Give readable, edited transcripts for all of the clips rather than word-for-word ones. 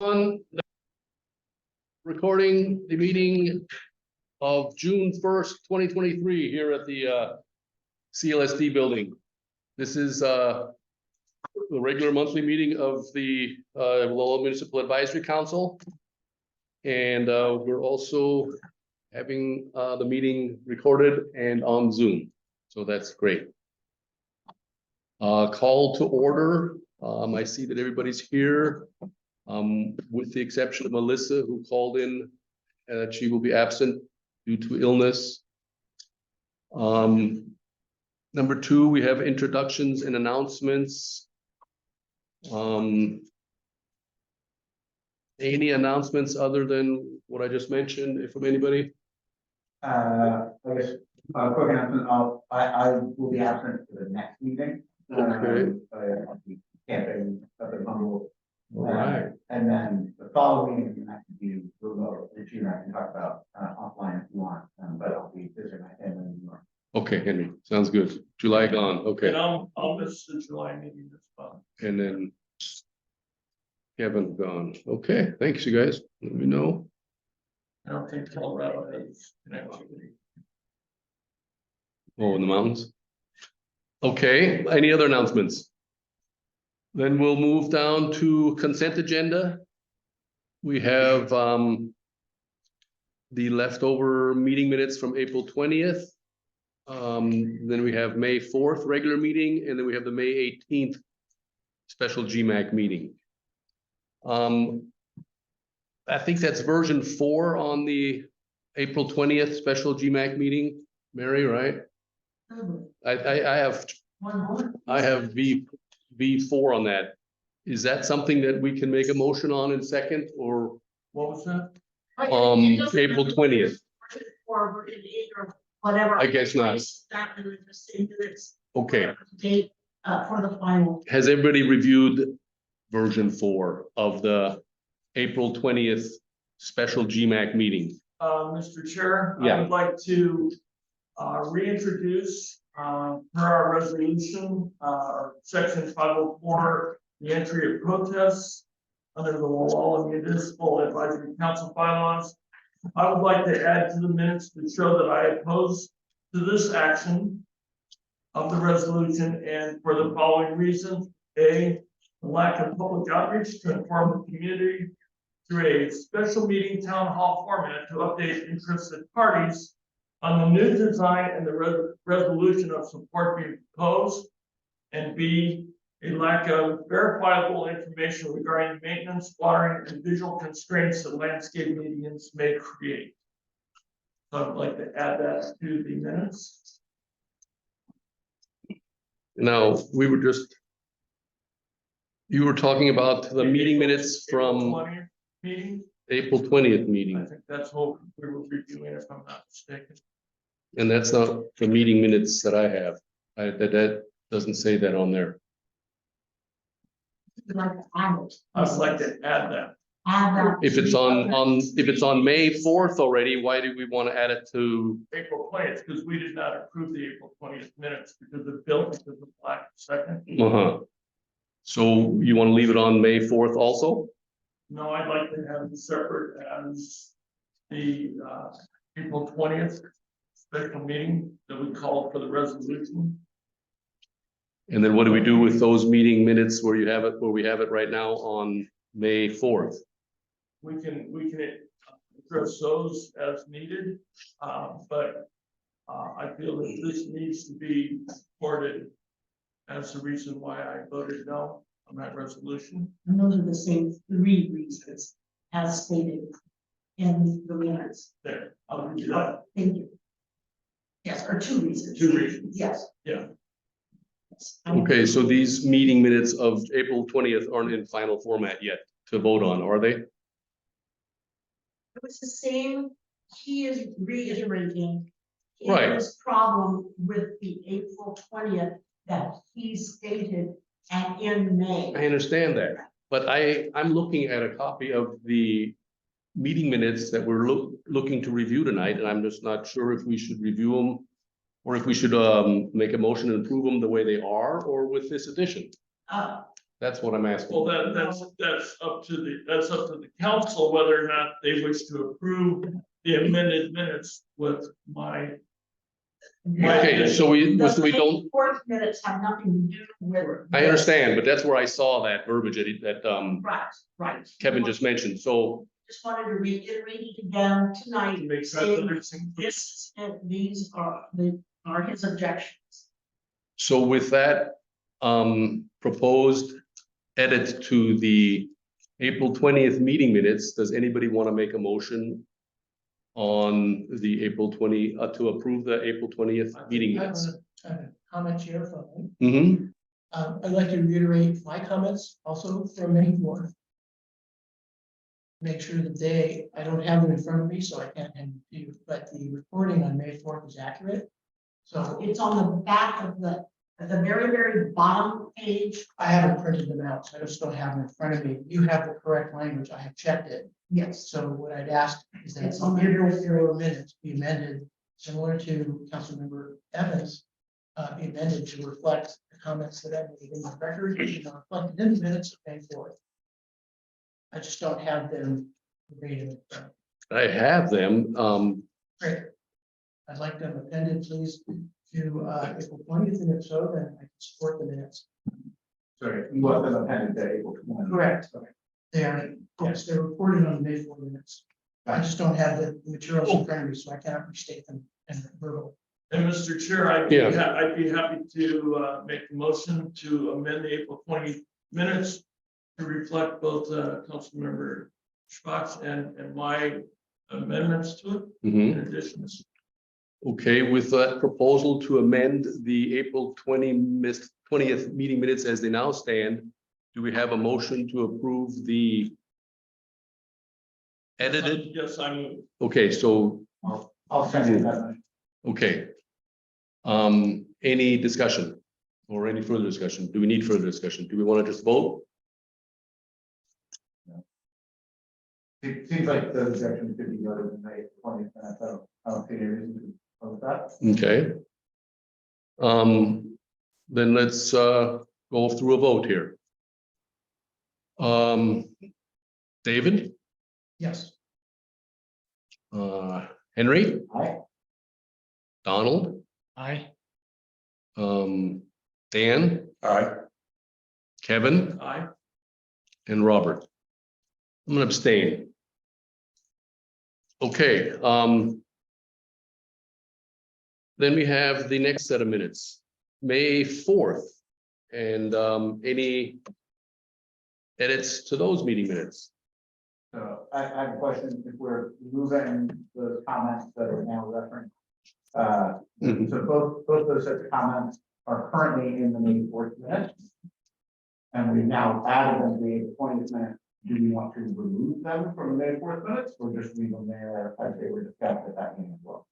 On recording the meeting of June 1st, 2023 here at the CLSD building. This is the regular monthly meeting of the Lowell Municipal Advisory Council. And we're also having the meeting recorded and on Zoom. So that's great. Call to order. I see that everybody's here. With the exception of Melissa, who called in, she will be absent due to illness. Number two, we have introductions and announcements. Any announcements other than what I just mentioned from anybody? I guess quick announcement. I will be absent for the next meeting. Okay. I'll be camping up in Humboldt. All right. And then the following meeting has to be remote, which you and I can talk about offline if you want. But I'll be visiting my family in New York. Okay, Henry, sounds good. July gone. Okay. And I'll miss the July meeting as well. And then Kevin gone. Okay, thanks, you guys. Let me know. I don't think Colorado has connectivity. Oh, in the mountains. Okay, any other announcements? Then we'll move down to consent agenda. We have the leftover meeting minutes from April 20th. Then we have May 4th regular meeting, and then we have the May 18th special GMAC meeting. I think that's version 4 on the April 20th special GMAC meeting, Mary, right? I have V4 on that. Is that something that we can make a motion on in second, or What was that? April 20th? Or in April, whatever. I guess not. That and then just into this Okay. date for the final. Has everybody reviewed version 4 of the April 20th special GMAC meeting? Mr. Chair, Yeah. I would like to reintroduce per our resolution, section 504, the entry of protests under the Lowell Municipal Advisory Council bylaws. I would like to add to the minutes to show that I oppose to this action of the resolution, and for the following reasons: A, the lack of public outreach to inform the community through a special meeting town hall format to update interested parties on the new design and the resolution of support being proposed, and B, a lack of verifiable information regarding maintenance, watering, and visual constraints that landscape medians may create. So I'd like to add that to the minutes. Now, you were talking about the meeting minutes from 20th meeting. April 20th I meeting, think that's what we were reviewing, if I'm not mistaken. and that's not the meeting minutes that I have. That doesn't say that on there. Like to add it. I'd like to add that. Add that. If it's on May 4th already, why do we want to add it to? April 20th, because we did not approve the April 20th minutes because the bill was the black second. So you want to leave it on May 4th also? No, I'd like to have it separate as the April 20th special meeting that we called for the resolution. And then what do we do with those meeting minutes where we have it right now on May 4th? We can address those as needed, but I feel that this needs to be supported as the reason why I voted no on that resolution. And those are the same 3 reasons as stated in the minutes. There, I'll read that. Thank you. Yes, or 2 reasons. 2 reasons. Yes. Yeah. Yes. Okay, so these meeting minutes of April 20th aren't in final format yet to vote on, are they? It was the same, he is reiterating Right. his problem with the April 20th that he stated and in May. I understand that, but I'm looking at a copy of the meeting minutes that we're looking to review tonight, and I'm just not sure if we should review them or if we should make a motion and approve them the way they are or with this addition. That's what I'm asking. Well, that's up to the council whether or not they wish to approve the amended minutes with my. Okay, so we The don't, fourth minutes have nothing to do with. I understand, but that's where I saw that verbiage that Right. Kevin just mentioned, so. Just wanted to reiterate it again tonight. To make sure saying everything- This, and these are his objections. So with that, proposed edit to the April 20th meeting minutes, does anybody want to make a motion on the April 20, to approve the April 20th meeting I have minutes? a comment here from, Mm-hmm, I'd like to reiterate my comments also from May 4th. Make sure that I don't have them in front of me, so I can't hand them to you, but the recording on May 4th is accurate. So It's on the back of at the very, very bottom page. I haven't printed them out, so I just don't have them in front of me. You have the correct language, I have checked it. Yes. So what I'd ask is that It's on the the- April 0 minutes be amended, similar to Councilmember Evans. Be amended to reflect the comments that I made in the record, reflected in the minutes of May 4th. I just don't have them verbatim. I have them, Great. I'd like them appended, please, to April 20th, and if so, then I can support the minutes. Sorry, you want them appended to April 20. Correct. They are, yes, they're reported on the May 4 minutes. I just don't have the materials in front of me, so I cannot restate them in verbal. And Mr. Chair, I'd be happy to make the motion to amend the April 20 minutes to reflect both Councilmember Schwartz and my amendments to it mhm. in addition. Okay, with that proposal to amend the April 20th meeting minutes as they now stand, do we have a motion to approve the edited? Yes, I move. Okay, so, I'll send you that. okay. Any discussion or any further discussion? Do we need further discussion? Do we want to just vote? It seems like the objection could be noted in May 20th, and I don't see any reason to oppose that. Okay. Then let's go through a vote here. David, Yes. Henry, Aye. Donald, Aye. Dan. Aye. Kevin Aye. and Robert. I'm gonna abstain. Okay, then we have the next set of minutes, May 4th. And any edits to those meeting minutes? So I have a question, if we're moving the comments that are now referenced. Mhm. So both those sets of comments are currently in the May 4th minutes. And we've now added them to the April 20th minute. Do we want to remove them from the May 4th minutes or just leave them there as they were discussed at that meeting as well?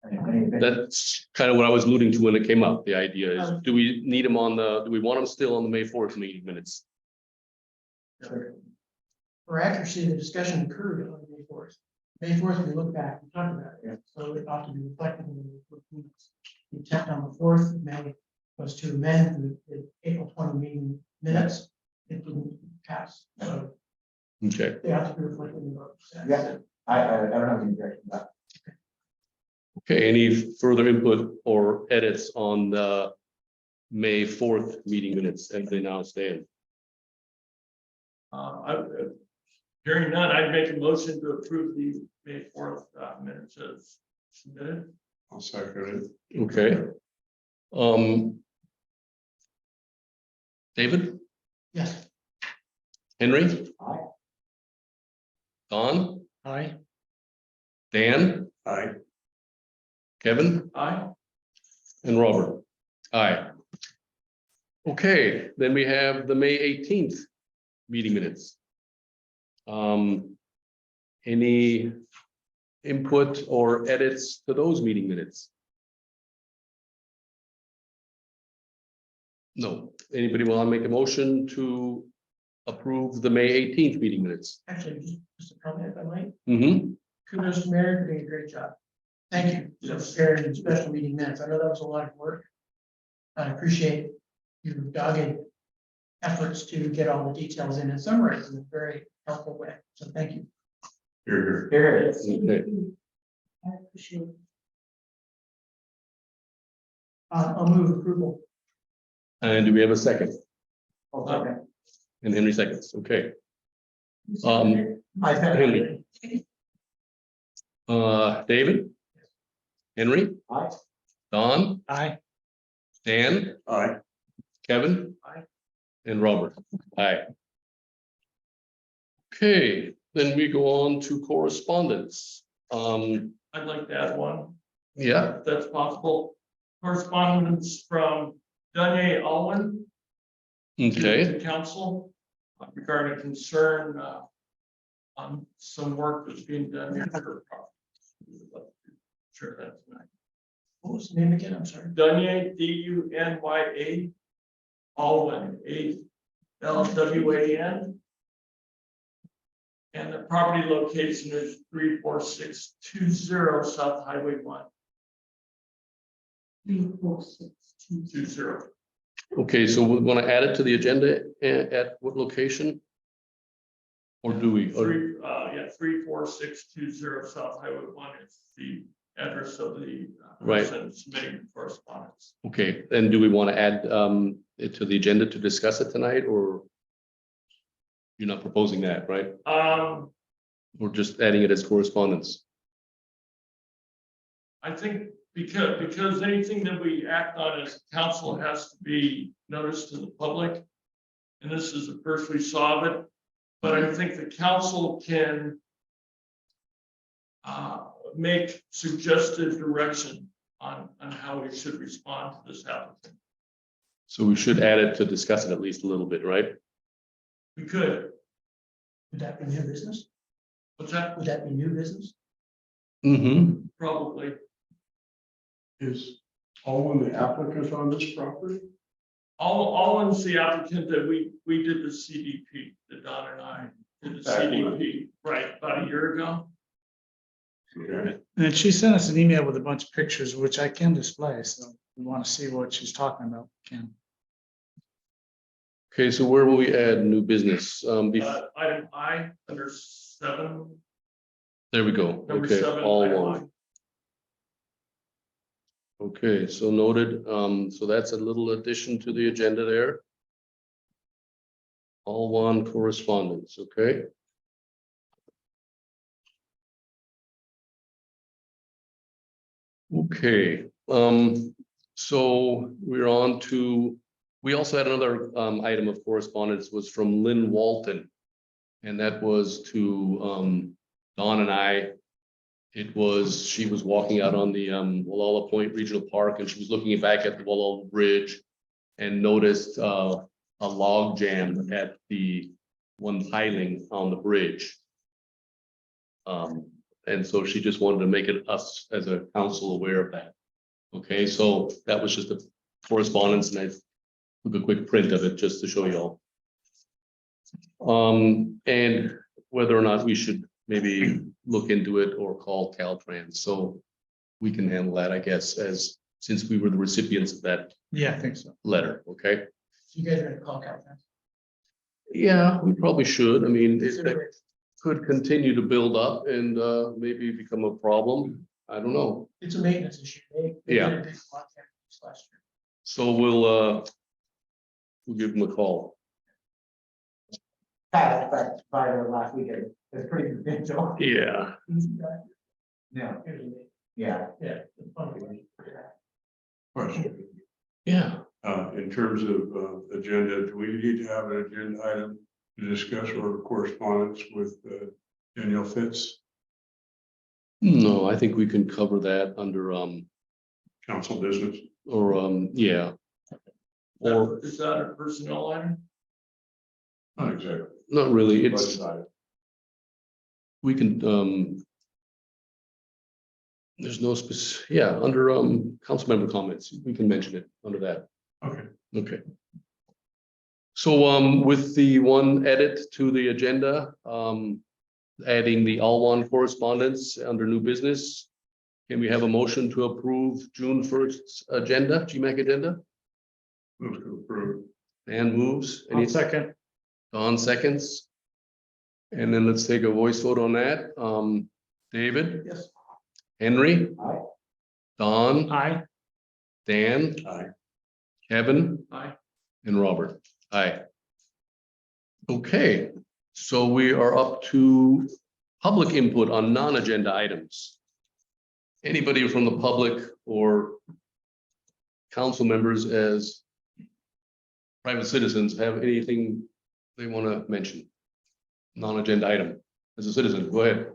Anything? That's kind of what I was alluding to when it came up. The idea is, do we need them do we want them still on the May 4th meeting minutes? For accuracy, the discussion occurred on May 4th. May 4th, we look back and talk about it, so it ought to be reflected in the May 4th minutes. The intent on the 4th of May was to amend the April 20 meeting minutes. It didn't pass, so Okay, they have to be reflected in the vote. Yeah. I don't have any objection to that. okay, any further input or edits on the May 4th meeting minutes as they now stand? Hearing none, I'd make a motion to approve the May 4th minutes as submitted. I'll second it. Okay. David, Yes. Henry? Aye. Don, Aye. Dan? Aye. Kevin Aye. and Robert? Aye. Okay, then we have the May 18th meeting minutes. Any input or edits to those meeting minutes? No. Anybody want to make a motion to approve the May 18th meeting minutes? Actually, just a comment if I might. Mm-hmm. Kudos to Mary for doing a great job. Thank you for preparing the special meeting minutes. I know that was a lot of work. I appreciate your dogged efforts to get all the details in and summarize in a very helpful way. So thank you. Here. Okay. I appreciate it. I'll move approval. And do we have a second? Okay. And Henry seconds, okay. You seconded it? I said. Henry. David? Henry? Aye. Don? Aye. Dan? Aye. Kevin? Aye. And Robert? Aye. Okay, then we go on to correspondence. I'd like to add one, Yeah, if that's possible. Correspondence from Danye Alwyn. okay, To council regarding concern on some work that's being done near her property. Sure, that's nice. What was the name again? I'm sorry. Dunya, D-U-N-Y-A, Alwyn, A-L-W-A-N. And the property location is 34620 South Highway 1, 34620. okay, so we want to add it to the agenda at what location? Or do we? Or- 34620 South Highway 1 is the address of the Right. person submitting correspondence. Okay, then do we want to add it to the agenda to discuss it tonight, or? You're not proposing that, right? Or just adding it as correspondence? I think because anything that we act on as council has to be noticed to the public. And this is the first we saw of it, but I think the council can make suggested direction on how we should respond to this applicant. So we should add it to discuss it at least a little bit, right? We could, Would that be new business? what's that? Would that be new business? Mm-hmm. Probably. Is Alwyn the applicant on this property? Alwyn's the applicant that we did the CDP, that Don and I did the Back when? CDP, right, about a year ago. Okay. And she sent us an email with a bunch of pictures, which I can display, so if you want to see what she's talking about, we can. Okay, so where will we add new business? Item I, under 7, There we go. number Okay, 7. all item one. Okay, so noted. So that's a little addition to the agenda there. All one correspondence, okay? Okay, so we're on to, we also had another item of correspondence was from Lynn Walton. And that was to Don and I. It was, she was walking out on the Wallala Point Regional Park and she was looking back at the Wallala Bridge and noticed a log jam at the one piling on the bridge. And so she just wanted to make it us as a council aware of that. Okay, so that was just a correspondence and I took a quick print of it just to show you all. And whether or not we should maybe look into it or call Caltrans, so we can handle that, I guess, as since we were the recipients of that Yeah, I think so. letter, okay? You guys are gonna call Caltrans. Yeah, we probably should. I mean, it could continue to build up and maybe become a problem. I don't know. It's a maintenance issue. They Yeah. did a big lot there last year. So we'll give them a call. Pat, but by the last weekend, it's pretty substantial. Yeah. Yeah, Here's the- yeah. Yeah. the funny one. Question, Yeah. in terms of agenda, do we need to have an agenda item to discuss or correspondence with Danielle Fitz, No, I think we can cover that under council business? or yeah. Or Is that a personnel item? Not exactly. not really. It's Budget item. we can there's no specific, yeah, under council member comments, we can mention it under that. Okay. Okay. So with the one edit to the agenda, adding the all one correspondence under new business. Can we have a motion to approve June 1st agenda, GMAC agenda? Move to approve. Dan moves. I'll Any second. Don seconds? And then let's take a voice vote on that. David, Yes. Henry. Aye. Don, Aye. Dan. Aye. Kevin. Aye. And Robert. Aye. Okay, so we are up to public input on non-agenda items. Anybody from the public or council members as private citizens have anything they want to mention? Non-agenda item as a citizen, go ahead.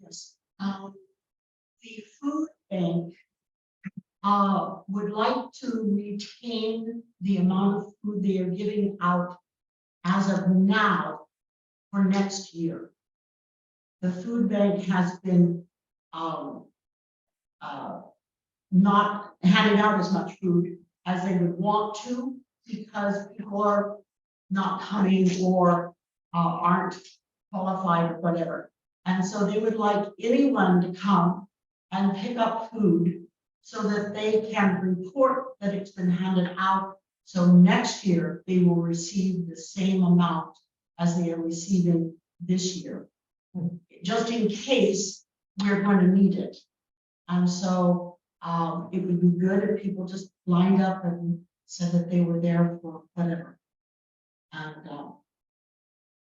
Yes, the food bank would like to retain the amount of food they are giving out as of now for next year. The food bank has been not handing out as much food as they would want to because people are not coming or aren't qualified or whatever. And so they would like anyone to come and pick up food so that they can report that it's been handed out. So next year, they will receive the same amount as they are receiving this year, just in case we're going to need it. And so it would be good if people just lined up and said that they were there for whatever. And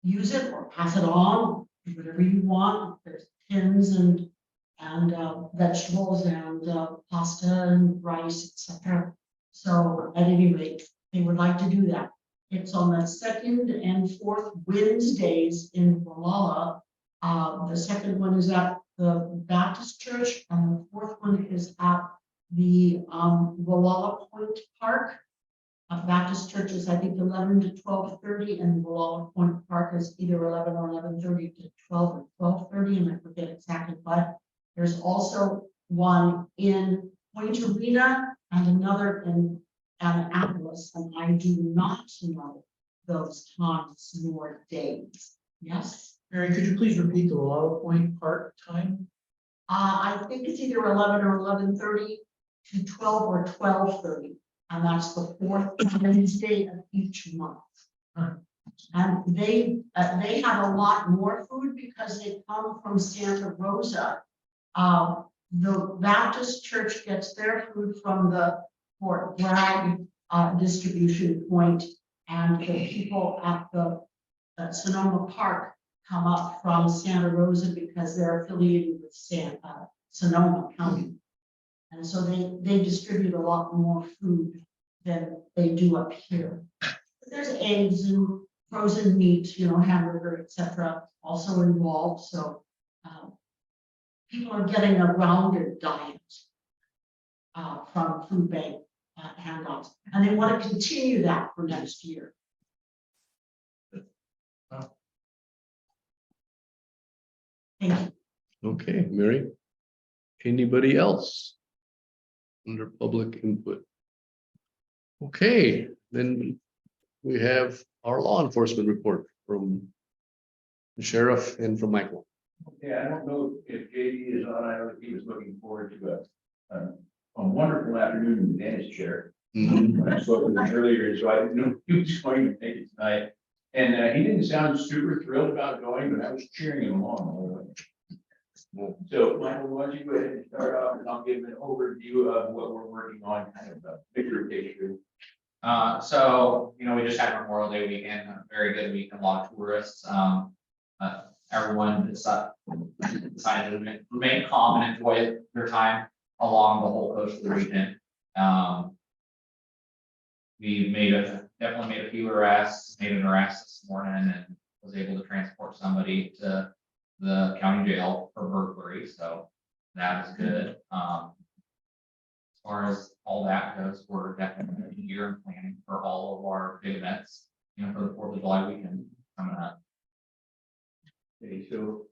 use it or pass it on, do whatever you want. There's tins and vegetables and pasta and rice, etc. So at any rate, they would like to do that. It's on the second and fourth Wednesdays in Valhalla. The second one is at the Baptist Church, and the fourth one is at the Valhalla Point Park. Baptist Church is, I think, 11 to 12:30, and Valhalla Point Park is either 11 or 11:30 to 12 or 12:30, and I forget exactly what. There's also one in Point Arena and another in Annapolis, and I do not know those times nor days. Yes, Mary, could you please repeat the Wallow Point Park time? I think it's either 11 or 11:30 to 12 or 12:30. And that's the fourth Wednesday of each month. And they have a lot more food because they come from Santa Rosa. The Baptist Church gets their food from the Fort Bragg distribution point, and the people at the Sonoma Park come up from Santa Rosa because they're affiliated with Sonoma County. And so they distribute a lot more food than they do up here. But there's eggs and frozen meat, hamburger, etc., also involved. So people are getting a rounded diet from food bank handouts, and they want to continue that for next year. Thank you. Okay, Mary. Anybody else under public input? Okay, then we have our law enforcement report from the sheriff and from Michael. Yeah, I don't know if JD is on. I know he was looking forward to a wonderful afternoon in the dentist chair. When I spoke with him earlier, so I didn't know he was going to make it tonight. And he didn't sound super thrilled about going, but I was cheering him on. So Michael, why don't you go ahead and start off, and I'll give an overview of what we're working on, kind of a bigger picture. So, we just had Memorial Day weekend, a very good weekend, a lot of tourists. Everyone decided to remain calm and enjoy their time along the whole coast of the region. We definitely made a few arrests, made an arrest this morning and was able to transport somebody to the county jail for burglary. So that is good. As far as all that goes, we're definitely here and planning for all of our big events, for the 4th of July weekend coming up. Okay, so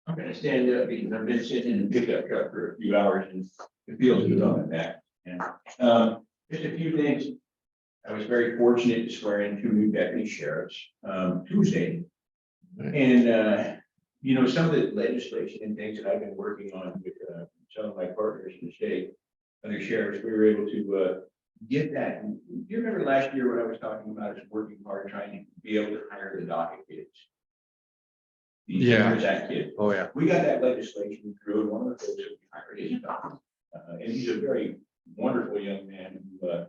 I'm gonna stand up because I've been sitting in a pickup truck for a few hours and it feels good on my back. And just a few things. I was very fortunate to swear in 2 new deputy sheriffs Tuesday. And some of the legislation and things that I've been working on with some of my partners in the state, other sheriffs, we were able to get that. Do you remember last year what I was talking about is working hard, trying to be able to hire the DACA kids? The Yeah. GMAC kids. Oh, yeah. We got that legislation through, and one of the folks that we hired is DACA. And he's a very wonderful young man who,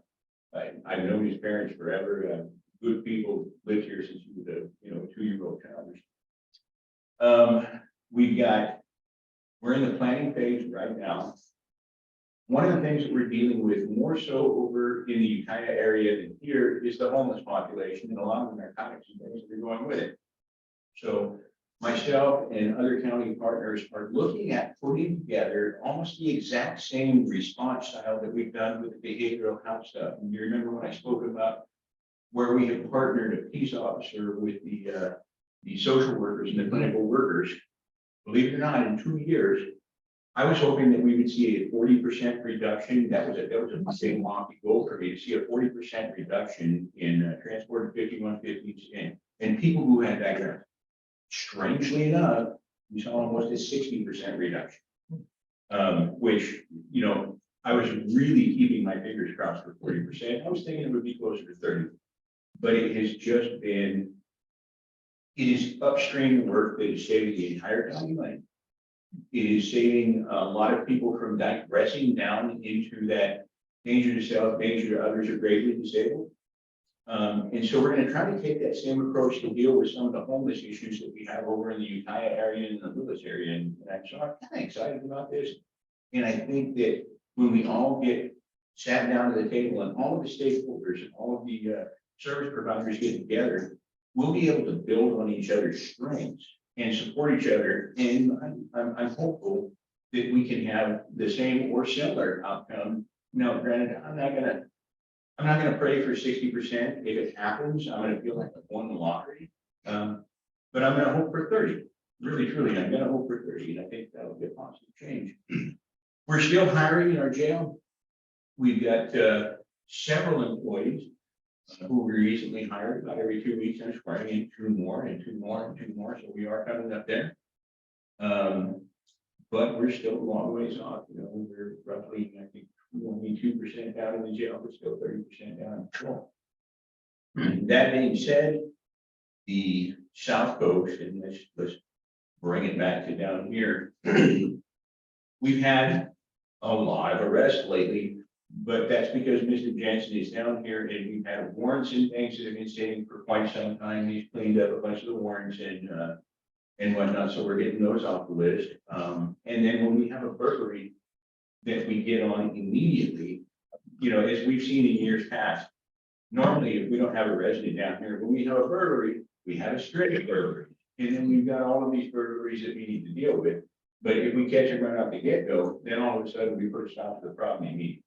I've known his parents forever, good people, lived here since he was a 2-year-old child. We're in the planning phase right now. One of the things that we're dealing with more so over in the Ukiah area than here is the homeless population and a lot of the narcotics and things that are going with it. So myself and other county partners are looking at putting together almost the exact same response style that we've done with the behavioral health stuff. And you remember when I spoke about where we have partnered a peace officer with the social workers and the clinical workers. Believe it or not, in 2 years, I was hoping that we would see a 40% reduction. That was a big lofty goal for me, to see a 40% reduction in transported 5150s and people who had background. Strangely enough, we saw almost a 60% reduction, which, I was really keeping my fingers crossed for 40%. I was thinking it would be closer to 30, but it has just been, it is upstream work that is saving the entire county money. It is saving a lot of people from digressing down into that danger to self, danger to others, or gravely disabled. And so we're going to try to take that same approach to deal with some of the homeless issues that we have over in the Ukiah area and the Lewis area. And I'm kind of excited about this. And I think that when we all get sat down to the table and all of the stakeholders and all of the service providers get together, we'll be able to build on each other's strengths and support each other. And I'm hopeful that we can have the same or similar outcome. Now, granted, I'm not gonna pray for 60%. If it happens, I'm gonna feel like I won the lottery. But I'm gonna hope for 30. Really, truly, I'm gonna hope for 30, and I think that'll be a positive change. We're still hiring in our jail. We've got several employees who we recently hired. About every 2 weeks, I'm swearing in 2 more and 2 more and 2 more. So we are coming up there. But we're still a long ways off. We're roughly, I think, only 2% down in the jail. We're still 30% down in patrol. That being said, the South Coast, and let's bring it back to down here. We've had a lot of arrests lately, but that's because Mr. Jensen is down here and we've had warrants and things that have been sitting for quite some time. He's cleaned up a bunch of the warrants and whatnot, so we're getting those off the list. And then when we have a burglary that we get on immediately, as we've seen in years past, normally if we don't have a resident down here, when we have a burglary, we have a string of burglaries. And then we've got all of these burglaries that we need to deal with. But if we catch them right off the get-go, then all of a sudden we put a stop to the problem immediately.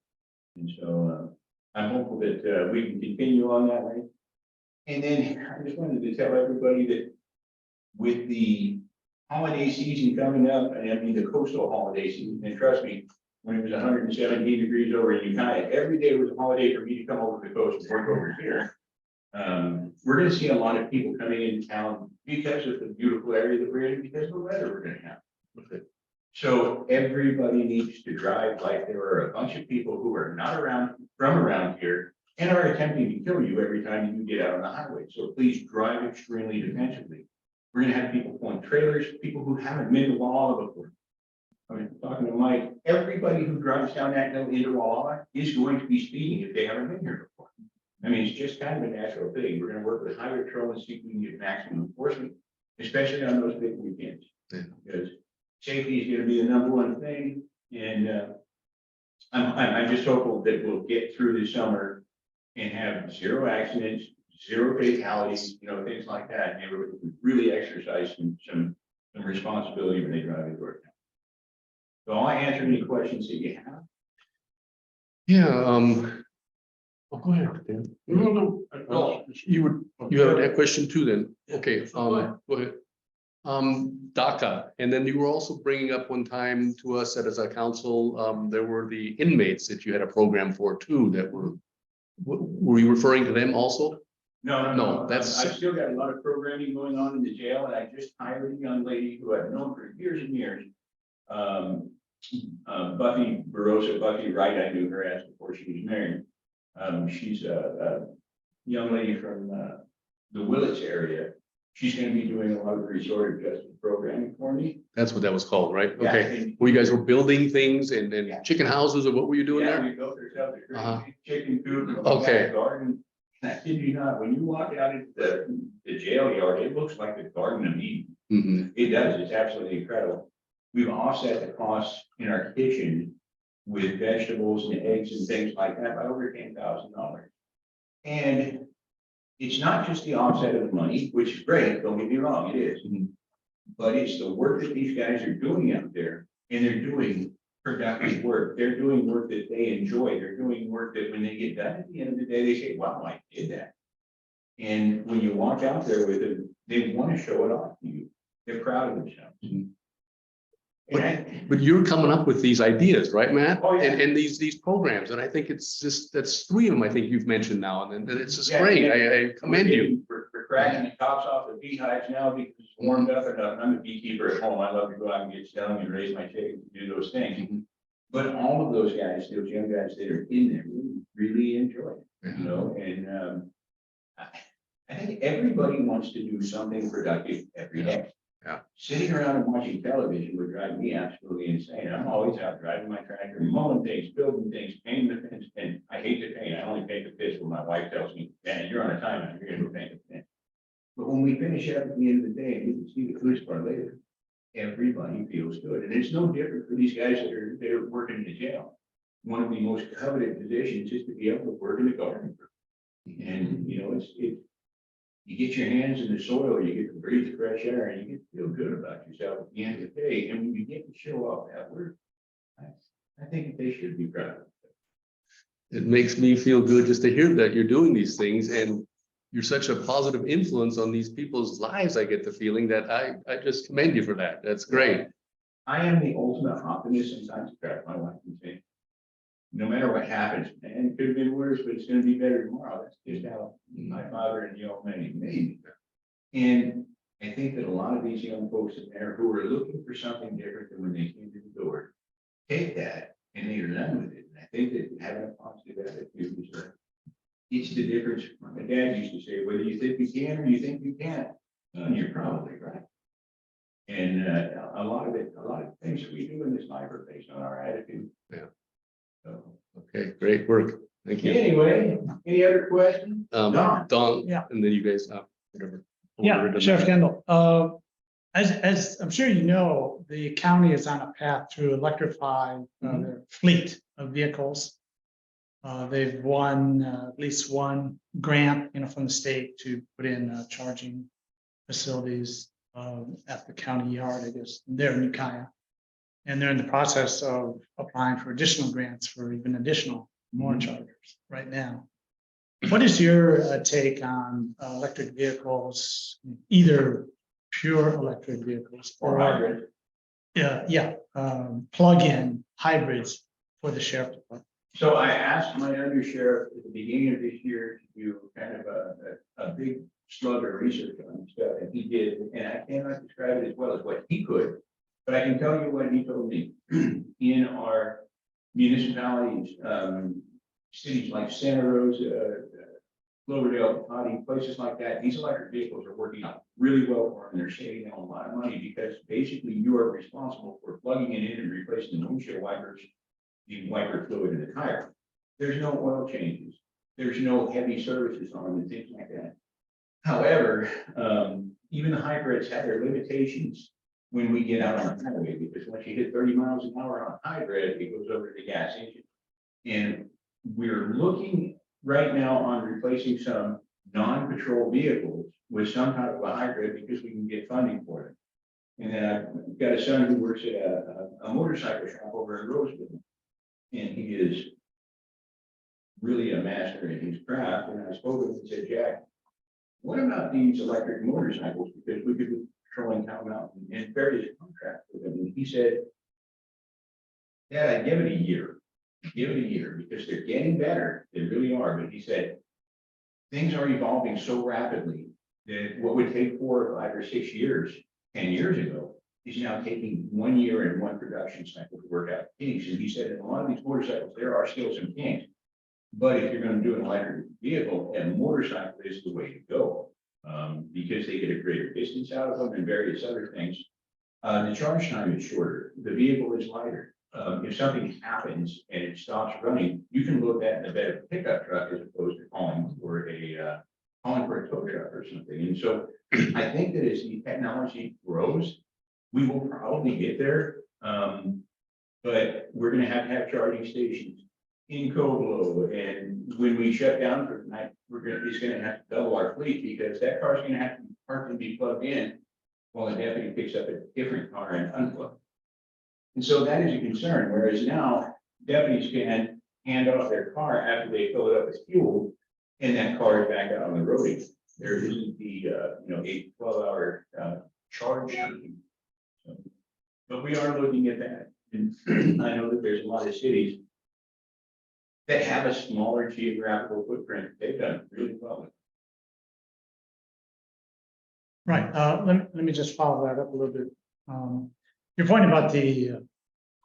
And so I'm hopeful that we can continue on that way. And then I just wanted to tell everybody that with the holiday season coming up, and I mean the coastal holiday season, and trust me, when it was 117 degrees over in Ukiah, every day was a holiday for me to come over to the coast and work over here. We're going to see a lot of people coming into town because of the beautiful area that we're in, because of the weather we're going to have. So everybody needs to drive like there are a bunch of people who are not from around here and are attempting to kill you every time you get out on the highway. So please drive extremely defensively. We're going to have people pulling trailers, people who haven't been to Walla before. I mean, talking to Mike, everybody who drives down that hill into Walla is going to be speeding if they haven't been here before. I mean, it's just kind of a natural thing. We're going to work with highway patrol and see if we can get maximum enforcement, especially on those big weekends. Yeah. Because safety is going to be the #1 thing. And I'm just hopeful that we'll get through the summer and have 0 accidents, 0 fatalities, things like that. And everybody can really exercise some responsibility when they drive into our town. So I'll answer any questions that you have. Yeah, go ahead, Dan. No. You have that question too then? Okay, go ahead. DACA, and then you were also bringing up one time to us that as a council, there were the inmates that you had a program for too that were you referring to them also? No, that's. I've still got a lot of programming going on in the jail, and I just hired a young lady who I've known for years and years. Buffy Barossa, Buffy Wright, I knew her as before she was married. She's a young lady from the Willits area. She's gonna be doing a lot of resort adjustment programming for me. That's what that was called, right? Yeah, Okay. and- Where you guys were building things and Yeah. chicken houses, or what were you doing Yeah, there? we built ourselves a Uh-huh. great chicken coop. and we Okay. got a garden. And I kid you not, when you walk out into the jail yard, it looks like the Garden of Eden. Mhm. It does, it's absolutely incredible. We've offset the costs in our kitchen with vegetables and eggs and things like that by over $10,000. And it's not just the offset of the money, which is great, don't get me wrong, it is. But it's the work that these guys are doing out there, and they're doing productive work. They're doing work that they enjoy. They're doing work that when they get done at the end of the day, they say, wow, I did that. And when you walk out there with it, they want to show it off to you. They're proud of themselves. Mhm. And I, But you're coming up with these ideas, right, Matt? Oh, yeah. And these programs, and I think it's just, that's 3 of them I think you've mentioned now, and it's just Yeah, great. yeah. I commend you. We're cracking the tops off the beehives now because it's warmed up enough. I'm a beekeeper at home. I love to go out and get stung and raise my chickens and do those things. Mhm. But all of those guys, those young guys that are in there, really enjoy it, Yeah. you know, and I think everybody wants to do something productive every day. Yeah. Sitting around and watching television would drive me absolutely insane. I'm always out driving my tractor, mowing things, building things, painting the fence, and I hate to paint. I only paint the fence when my wife tells me, man, you're on a timeout, you're gonna go paint the fence. But when we finish up at the end of the day, and you can see the food part later, everybody feels good. And it's no different for these guys that are, they're working in the jail. One of the most coveted positions is to be able to work in the garden. And, you know, you get your hands in the soil, you get to breathe the fresh air, and you get to feel good about yourself at the end of the day. And when you get to show off that work, I think that they should be proud of it. It makes me feel good just to hear that you're doing these things, and you're such a positive influence on these people's lives. I get the feeling that I just commend you for that. That's great. I am the ultimate optimist. Sometimes I crack my wife and say, no matter what happens, man, it could have been worse, but it's gonna be better tomorrow. That's just how my father and the old man made me. And I think that a lot of these young folks in there who are looking for something different than when they came to the door, take that and they run with it. And I think that having a positive attitude is it's the difference. My dad used to say, whether you think you can or you think you can't, you're probably right. And a lot of things that we do in this life are based on our attitude. Yeah. So, Okay, great work. Thank you. anyway, any other questions? Don, Yeah. and then you guys, whatever. Yeah, Sheriff Kendall, as I'm sure you know, the county is on a path to electrify their fleet of vehicles. They've won at least one grant, from the state to put in charging facilities at the county yard, I guess, there in Ukiah. And they're in the process of applying for additional grants for even additional more chargers right now. What is your take on electric vehicles, either pure electric vehicles Or hybrid? plug-in hybrids for the sheriff department? So I asked my undersheriff at the beginning of this year to do kind of a big slug of research on stuff, and he did, and I cannot describe it as well as what he could. But I can tell you what he told me. In our municipalities, cities like Santa Rosa, Cloverdale, Potty, places like that, these electric vehicles are working out really well for them, and they're saving them a lot of money because basically you are responsible for plugging it in and replacing the windshield wipers, the wiper fluid in the tire. There's no oil changes. There's no heavy services on them and things like that. However, even the hybrids have their limitations when we get out on the highway, because once you hit 30 miles an hour on a hybrid, it goes over to the gas engine. And we're looking right now on replacing some non-patrol vehicles with some kind of a hybrid because we can get funding for it. And then I've got a son who works at a motorcycle shop over in Roseville. And he is really a master in his craft. And I spoke to him and said, Jack, what about these electric motorcycles? Because we could be patrolling town mountain and various contracts with them. And he said, yeah, give it a year. Give it a year because they're getting better. They really are. But he said, things are evolving so rapidly that what would take 4 or 5 or 6 years, 10 years ago, is now taking 1 year and 1 production cycle to work out kinks. And he said, in a lot of these motorcycles, there are still some kinks. But if you're gonna do an electric vehicle, a motorcycle is the way to go. Because they get a greater distance out of them and various other things. The charge time is shorter, the vehicle is lighter. If something happens and it stops running, you can load that in the bed of a pickup truck as opposed to calling for a tow truck or something. And so I think that as the technology grows, we will probably get there. But we're gonna have charging stations in Coblo, and when we shut down for the night, it's gonna have to double our fleet, because that car's gonna have to be parked and be plugged in while the deputy picks up a different car and unplugged. And so that is a concern, whereas now deputies can hand off their car after they fill it up with fuel, and that car is back out on the road again. There isn't the, 8-12 hour charge time. So, but we are looking at that, and I know that there's a lot of cities that have a smaller geographical footprint. They've done really well with it. Right, let me just follow that up a little bit. Your point about the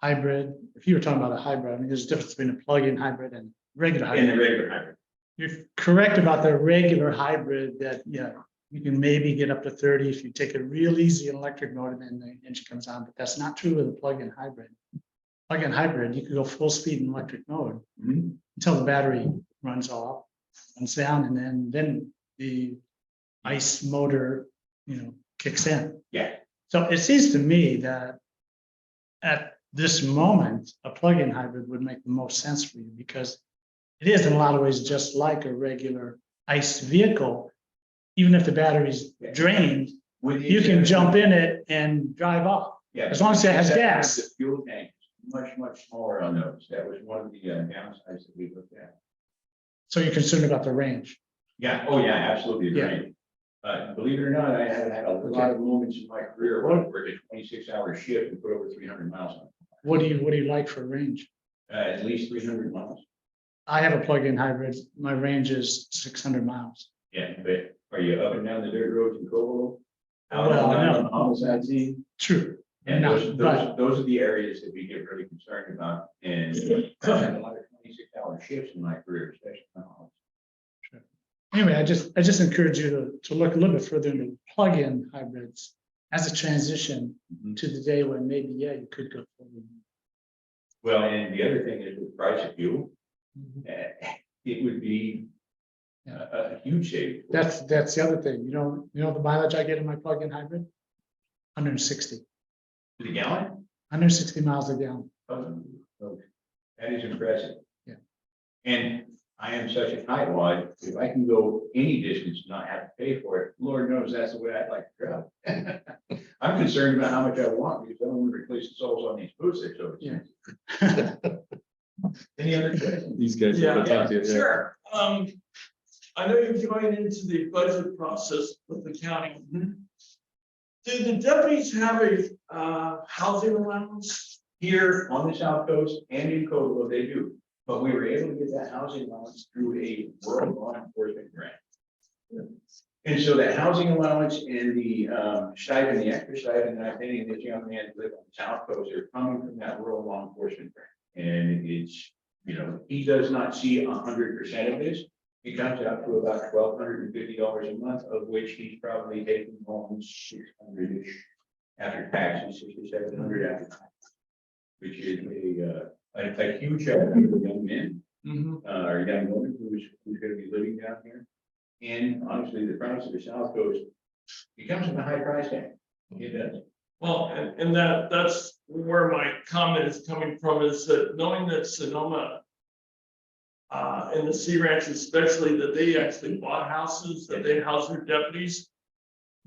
hybrid, if you were talking about a hybrid, I mean, there's a difference between a plug-in hybrid and regular In the hybrid. regular hybrid. You're correct about the regular hybrid that, yeah, you can maybe get up to 30 if you take it real easy in electric mode and then the engine comes on, but that's not true with a plug-in hybrid. Plug-in hybrid, you can go full speed in electric mode until the battery runs off, runs down, and then the ICE motor, kicks in. Yeah. So it seems to me that at this moment, a plug-in hybrid would make the most sense for you, because it is in a lot of ways just like a regular ICE vehicle. Even if the battery's drained, you can jump in it and drive off, Yeah. as long as it has Except gas. The fuel tank is much smaller on those. That was one of the downsides that we looked at. So you're concerned about the range. Yeah, oh yeah, absolutely, Yeah. right. Believe it or not, I have had a lot of moments in my career where I worked a 26-hour shift and put over 300 miles on it. What do you like for range? At least 300 miles. I have a plug-in hybrid. My range is 600 miles. Yeah, but are you up and down the dirt roads in Cobolo? Well, no. On the homicide scene? True. And No, but those are the areas that we get really concerned about. And I've had a lot of 26-hour shifts in my career, especially on holidays. anyway, I just encourage you to look a little bit further into plug-in hybrids as a transition to the day when maybe, yeah, you could go forward. Well, and the other thing is with the price of fuel, it would be a huge savings. That's the other thing. You know the mileage I get in my plug-in hybrid? 160. To the gallon? 160 miles a gallon. Oh, that is impressive. Yeah. And I am such a tightwad, if I can go any distance and not have to pay for it, Lord knows that's the way I'd like to drive. I'm concerned about how much I want, because I don't want to replace the soles on these boots, they're so expensive. Any other questions? These guys. Yeah, are fantastic, yeah. sure. I know you're going into the budget process with the county. Do the deputies have a housing allowance? Here on the South Coast and in Cobolo, they do, but we were able to get that housing allowance through a rural law enforcement grant. And so that housing allowance and the stipend, the extra stipend that I'm paying this young man to live on the South Coast are coming from that rural law enforcement grant. And it's, he does not see 100% of this. It comes out to about $1,250 a month, of which he's probably taking home 600-ish after taxes, 600-700 after taxes, which is a huge help for young men or young women who's going to be living down here. And honestly, the price of the South Coast, it comes with a high price tag. It does. Well, and that's where my comment is coming from, is that knowing that Sonoma and the Sea Ranch especially, that they actually bought houses, that they house their deputies.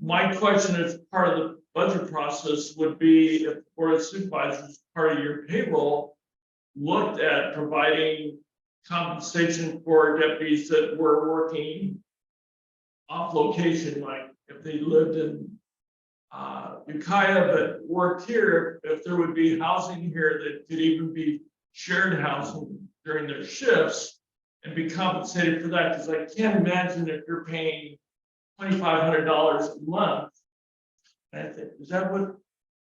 My question as part of the budget process would be, if Board of Supervisors, part of your payroll, looked at providing compensation for deputies that were working off location, like if they lived in Ukiah but worked here, if there would be housing here that could even be shared housing during their shifts and be compensated for that, because I can't imagine if you're paying $2,500 a month. I think, is that what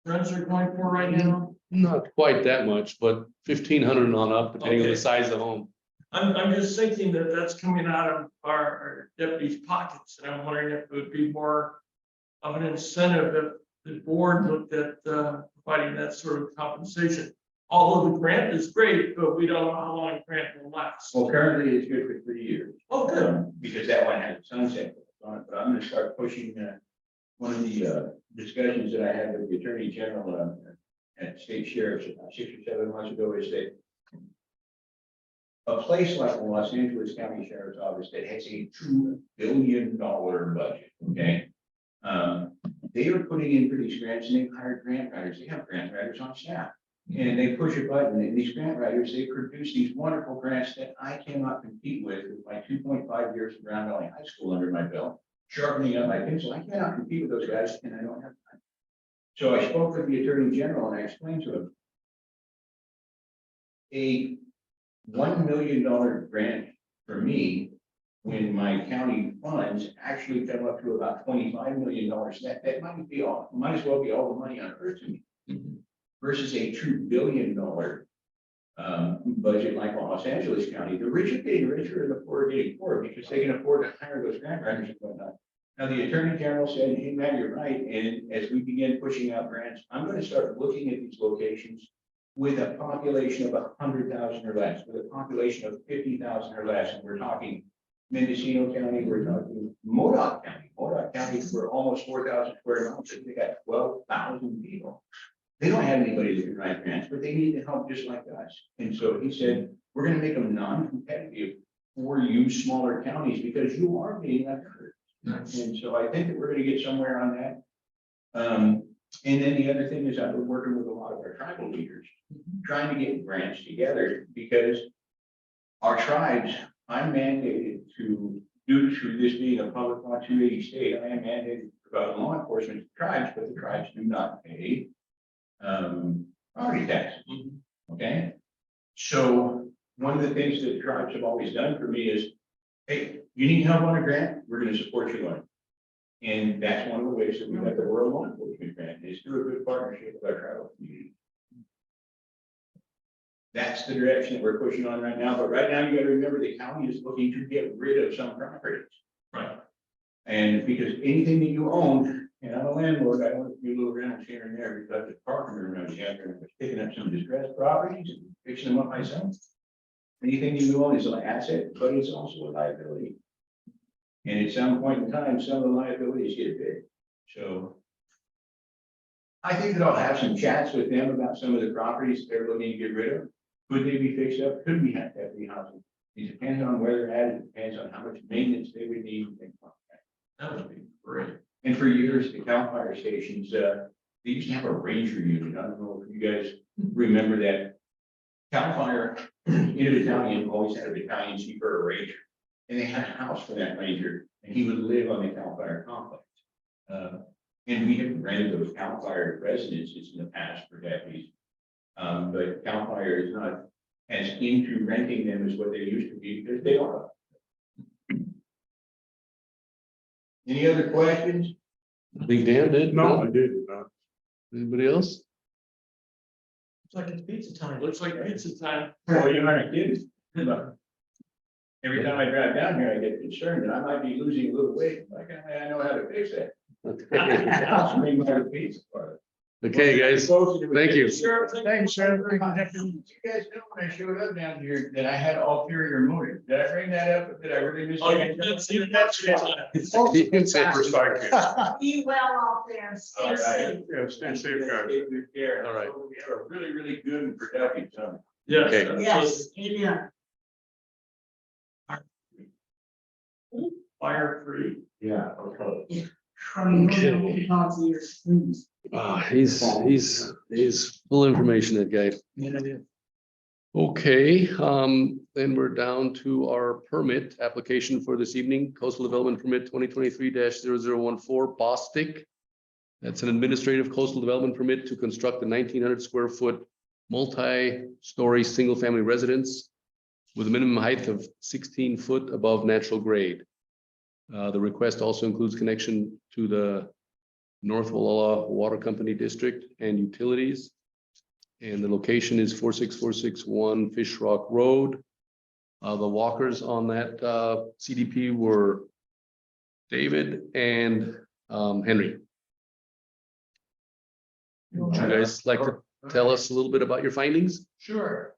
friends are going for right now? Not quite that much, but 1,500 on up, depending on Okay. the size of the home. I'm just thinking that that's coming out of our deputies' pockets, and I'm wondering if it would be more of an incentive if the board looked at, providing that sort of compensation. Although the grant is great, but we don't know how long the grant will last. Well, currently it's good for 3 years. Oh, good. Because that one has a sunset on it, but I'm gonna start pushing, one of the, discussions that I had with the Attorney General, at State Sheriff's about 6 or 7 months ago is that a place like the Los Angeles County Sheriff's Office that has a $2 billion budget, okay? They are putting in for these grants and they've hired grant writers. They have grant writers on staff. And they push a button and these grant writers, they produce these wonderful grants that I cannot compete with my 2.5 years of Grand Valley High School under my belt, sharpening up my pencil. I cannot compete with those guys and I don't have time. So I spoke with the Attorney General and I explained to him a $1 million grant for me, when my county funds actually come up to about $25 million, that might be all, might as well be all the money on earth to me. Versus a $2 billion budget like Los Angeles County. The rich are getting richer and the poor are getting poorer because they can afford to hire those grant writers and whatnot. Now, the Attorney General said, hey, Matt, you're right. And as we begin pushing out grants, I'm going to start looking at these locations with a population of 100,000 or less, with a population of 50,000 or less. And we're talking Mendocino County, we're talking Modoc County. Modoc County, we're almost 4,000 square miles. They got 12,000 people. They don't have anybody that can write grants, but they need the help just like us. And so he said, we're going to make them non-competitive for you smaller counties because you are being underserved. And so I think that we're going to get somewhere on that. And then the other thing is I've been working with a lot of our tribal leaders, trying to get grants together because our tribes, I'm mandated to, due to this being a public law 280 state, I am mandated to provide law enforcement to tribes, but the tribes do not pay property taxes. Okay. So one of the things that tribes have always done for me is, hey, you need help on a grant, we're going to support you on it. And that's one of the ways that we got the World Law Enforcement Grant is through a good partnership with our tribal community. That's the direction that we're pushing on right now. But right now, you got to remember the county is looking to get rid of some properties. Right. And because anything that you own, and I'm a landlord, I want to do little rentals here and there because the carpenter around here, I'm picking up some distressed properties and fixing them up myself. Anything that you own is an asset, but it's also a liability. And at some point in time, some of the liabilities get big. So I think that I'll have some chats with them about some of the properties they're looking to get rid of. Could they be fixed up? Could we have deputy housing? It depends on where they're at. It depends on how much maintenance they would need. And things like that. That would be great. And for years, the CAL FIRE stations, they used to have a ranger unit. I don't know if you guys remember that. CAL FIRE in a battalion always had a battalion chief or a ranger. And they had a house for that ranger, and he would live on the CAL FIRE complex. And we have rented those CAL FIRE residences in the past for deputies. But CAL FIRE is not as into renting them as what they used to be because they are. Any other questions? I think Dan did. No, I did not. Anybody else? It's like it's pizza time. Looks like pizza time. Well, you aren't kidding. Every time I drive down here, I get concerned that I might be losing a little weight. Like, I know how to fix that. I'll swing by the pizza part. Okay, guys, thank you. Sure. Thanks, Sheriff. You guys know when I showed up down here that I had ulterior motive. Did I bring that up? Did I really miss? Oh, you did see that. You can say for Be well out there, All stay right. safe. Yeah, stand safe, guys. Take good care. All right. We have a really, really good and productive summer. Yes. Okay. absolutely. Yes, amen. Fire free. Yeah, okay. From God's ears, please. He's full of information, that guy. Okay, then we're down to our permit application for this evening, coastal development permit 2023-0014 Bostic. That's an administrative coastal development permit to construct a 1,900 square foot multi-story single-family residence with a minimum height of 16 foot above natural grade. The request also includes connection to the North Walla Water Company District and utilities. And the location is 46461 Fish Rock Road. The walkers on that CDP were David and Henry. Would you guys like to tell us a little bit about your findings? Sure.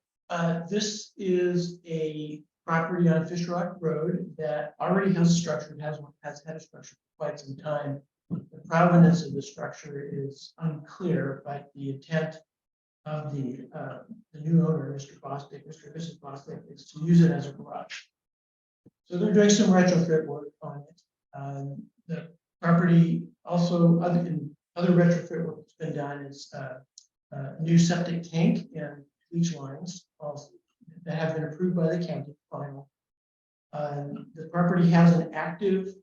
This is a property on Fish Rock Road that already has a structure, has had a structure for quite some time. The provenance of the structure is unclear, but the intent of the new owner, Mr. Bostic, Mr. and Mrs. Bostic, is to use it as a garage. So they're doing some retrofit work on it. The property also, other retrofit work that's been done is new septic tank and leach lines also that have been approved by the county final. The property has an active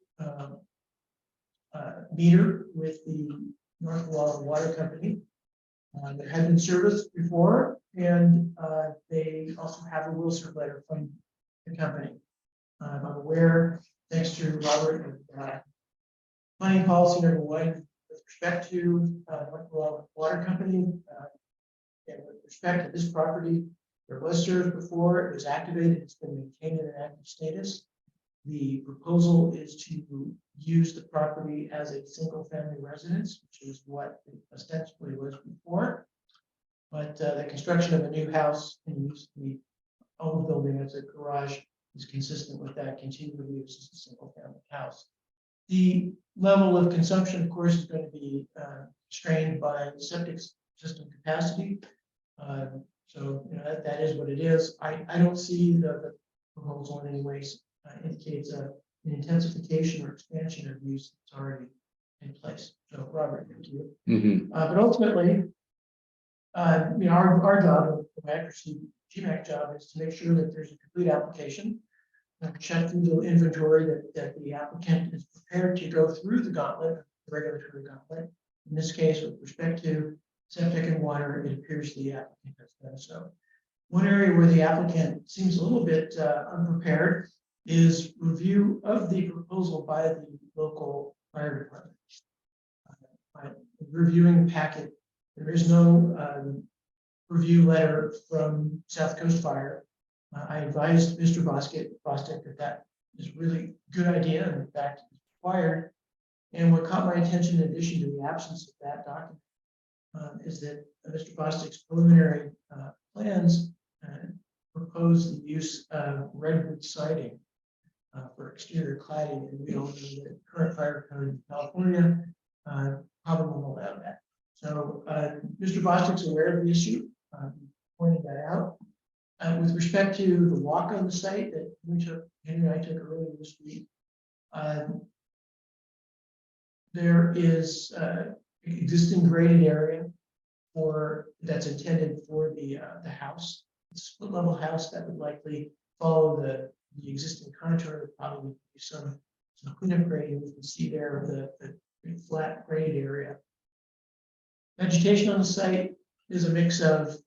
meter with the North Wall Water Company. That had been serviced before, and they also have a will serve letter from the company. I'm aware, thanks to Robert, planning policy number 1 with respect to North Wall Water Company. And with respect to this property, there was served before, it was activated, it's been maintained in an active status. The proposal is to use the property as a single family residence, which is what it ostensibly was before. But the construction of a new house and use the old building as a garage is consistent with that continued use as a single family house. The level of consumption, of course, is going to be constrained by septic system capacity. So that is what it is. I don't see the proposal in any ways indicates an intensification or expansion of use that's already in place. So Robert, thank you. But ultimately, our job, the GMAC job, is to make sure that there's a complete application. Check through the inventory that the applicant is prepared to go through the gauntlet, the regulatory gauntlet. In this case, with respect to septic and water, it appears the applicant has done so. One area where the applicant seems a little bit unprepared is review of the proposal by the local fire department. By reviewing the packet, there is no review letter from South Coast Fire. I advised Mr. Bostic that is really a good idea, and in fact is required. And what caught my attention, in addition to the absence of that document, is that Mr. Bostic's preliminary plans propose the use of redwood siding for exterior cladding, and we all know that current fire code in California probably won't allow that. So Mr. Bostic's aware of the issue, pointed that out. With respect to the walk on the site that Henry and I took earlier this week, there is existing graded area that's intended for the house. It's a split level house that would likely follow the existing contour. Probably be some cleanup grading. You can see there the flat graded area. Vegetation on the site is a mix of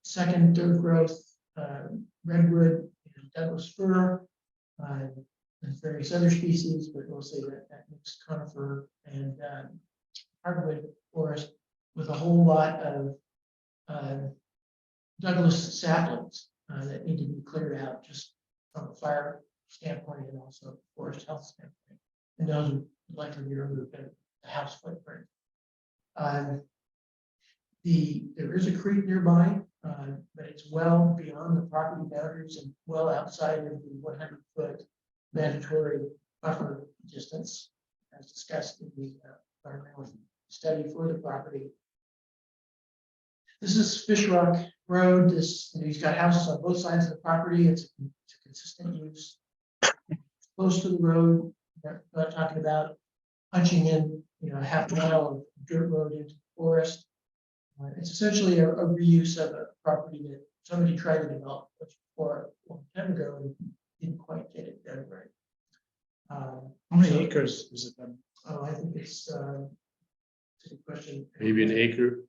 second, third growth redwood and Douglas fir, and various other species, but mostly that mixed conifer and hardwood forest with a whole lot of Douglas saplings that need to be cleared out just from a fire standpoint and also forest health standpoint. And those would likely be removed in the house footprint. There is a creek nearby, but it's well beyond the property boundaries and well outside of the 100-foot mandatory buffer distance, as discussed in the environmental study for the property. This is Fish Rock Road. He's got houses on both sides of the property. It's a consistent use. Close to the road. We're not talking about punching in, a half mile of dirt road into the forest. It's essentially a reuse of a property that somebody tried to develop before a long time ago and didn't quite get it done right. How many acres is it then? Oh, I think it's a good question. Maybe an acre.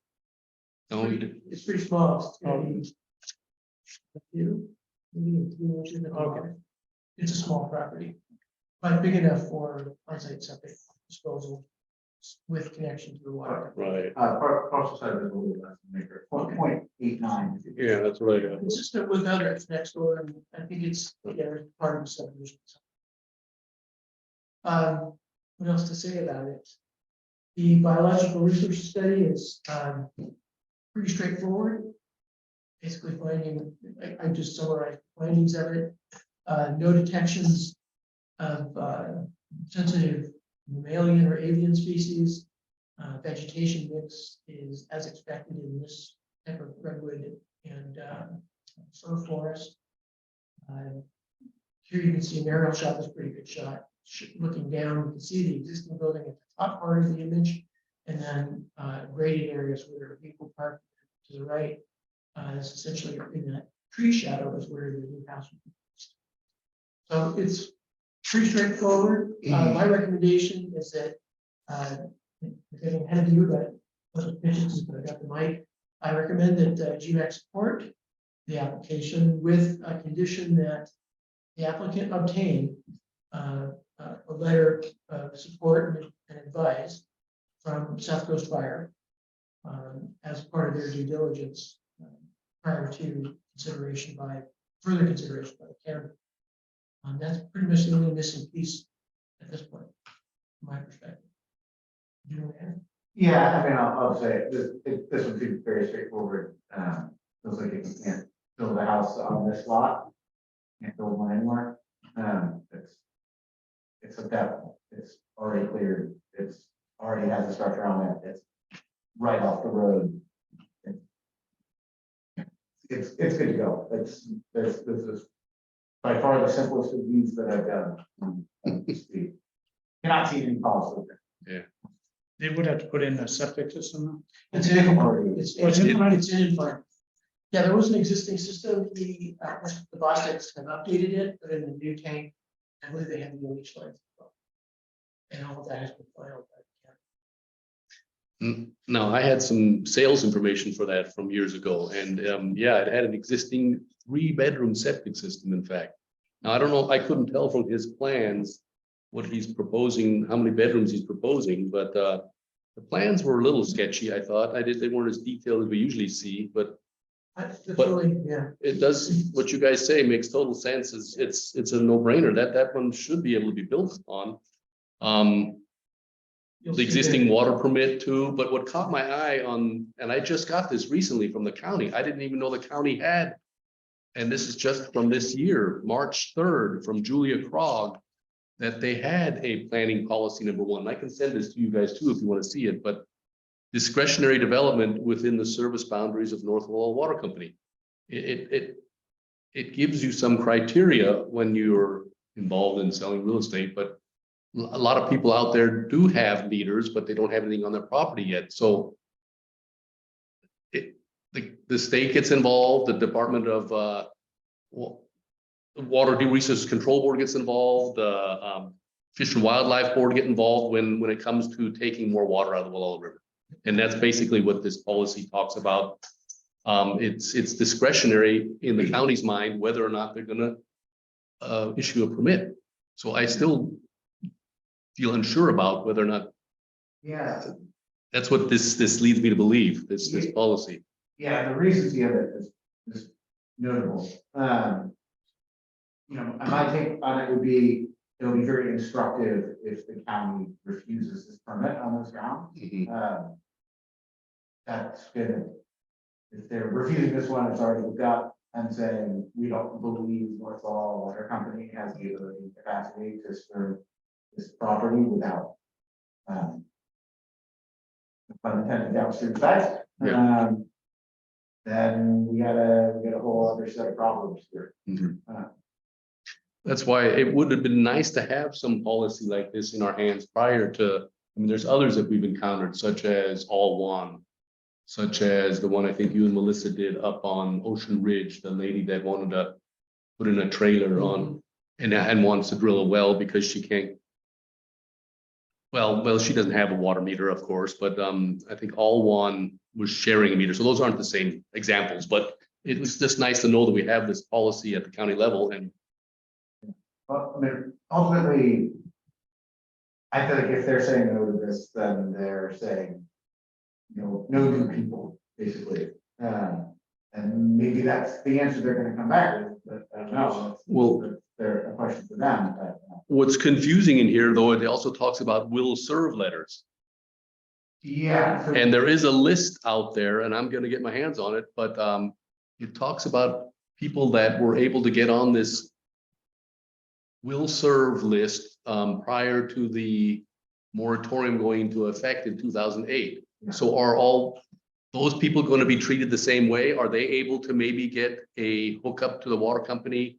It's pretty small. It's gonna be a few, maybe 3 inches. Okay. It's a small property, but big enough for on-site septic disposal. with connection to the water. Right, Parcel size is a little less than acre, 1.89. yeah, that's what I got. Consistent with others next door, and I think it's, yeah, part of the subdivision. What else to say about it? The biological research study is, pretty straightforward. Basically finding, I just summarized the findings of it, no detections of, sensitive mammalian or avian species. Vegetation mix is as expected in this type of redwood and fir forest. Here you can see an aerial shot, that's a pretty good shot. Looking down, you can see the existing building at the top part of the image, and then graded areas where there are people parked to the right. It's essentially in that tree shadow is where the new house would be. So it's pretty straightforward. My recommendation is that, getting ahead of you, but I got the mic. I recommend that GMAC support the application with a condition that the applicant obtain a letter of support and advice from South Coast Fire as part of their due diligence prior to further consideration by the county. That's pretty much the only missing piece at this point, from my perspective. Do you want to add? Yeah, I mean, I'll say, this would be very straightforward. Feels like if you can't build a house on this lot, can't build one anywhere. It's a depth, it's already cleared, it's already has a structure on it, it's right off the road. It's good to go. This is by far the simplest of these that I've done. Cannot see any cost with it. They would have to put in a septic system. It's in, Already. it's in front. Yeah, there was an existing system, the Bosticks have updated it, put in a new tank, I believe they have the leach lines. And all of that has been filed. No, I had some sales information for that from years ago, and yeah, it had an existing 3-bedroom septic system, in fact. Now, I don't know, I couldn't tell from his plans what he's proposing, how many bedrooms he's proposing, but the plans were a little sketchy, I thought. They weren't as detailed as we usually see, but That's But- really, yeah. it does, what you guys say makes total sense. It's a no-brainer that one should be able to be built on. You'll The see existing that- water permit too, but what caught my eye on, and I just got this recently from the county, I didn't even know the county had. And this is just from this year, March 3rd, from Julia Krog, that they had a planning policy #1. I can send this to you guys too if you want to see it, but discretionary development within the service boundaries of North Walla Water Company. It gives you some criteria when you're involved in selling real estate, but a lot of people out there do have meters, but they don't have anything on their property yet, so the state gets involved, the Department of Water Resources Control Board gets involved, Fish and Wildlife Board get involved when it comes to taking more water out of the Walla River. And that's basically what this policy talks about. It's discretionary in the county's mind whether or not they're gonna issue a permit. So I still feel unsure about whether or not, Yeah, that's what this leads me to believe, this policy. yeah, the recency of it is notable. My take on it would be, it'll be very instructive if the county refuses this permit on those grounds. That's good. If they're refusing this one, it's already looked up and saying, we don't believe North Walla Water Company has the ability and capacity to serve this property without pun intended downstream effects. Then we got a whole other set of problems here. That's why it would have been nice to have some policy like this in our hands prior to, I mean, there's others that we've encountered, such as All One, such as the one I think you and Melissa did up on Ocean Ridge, the lady that wanted to put in a trailer on and wants to drill a well because she can't. Well, she doesn't have a water meter, of course, but I think All One was sharing a meter. So those aren't the same examples, but it was just nice to know that we have this policy at the county level and Well, I mean, ultimately, I feel like if they're saying no to this, then they're saying, no new people, basically. And maybe that's the answer they're gonna come back with, but I don't know. Well- They're a question for them, but. What's confusing in here, though, it also talks about will serve letters. Yeah. And there is a list out there, and I'm gonna get my hands on it, but it talks about people that were able to get on this will serve list prior to the moratorium going into effect in 2008. Yeah. So are all those people going to be treated the same way? Are they able to maybe get a hookup to the water company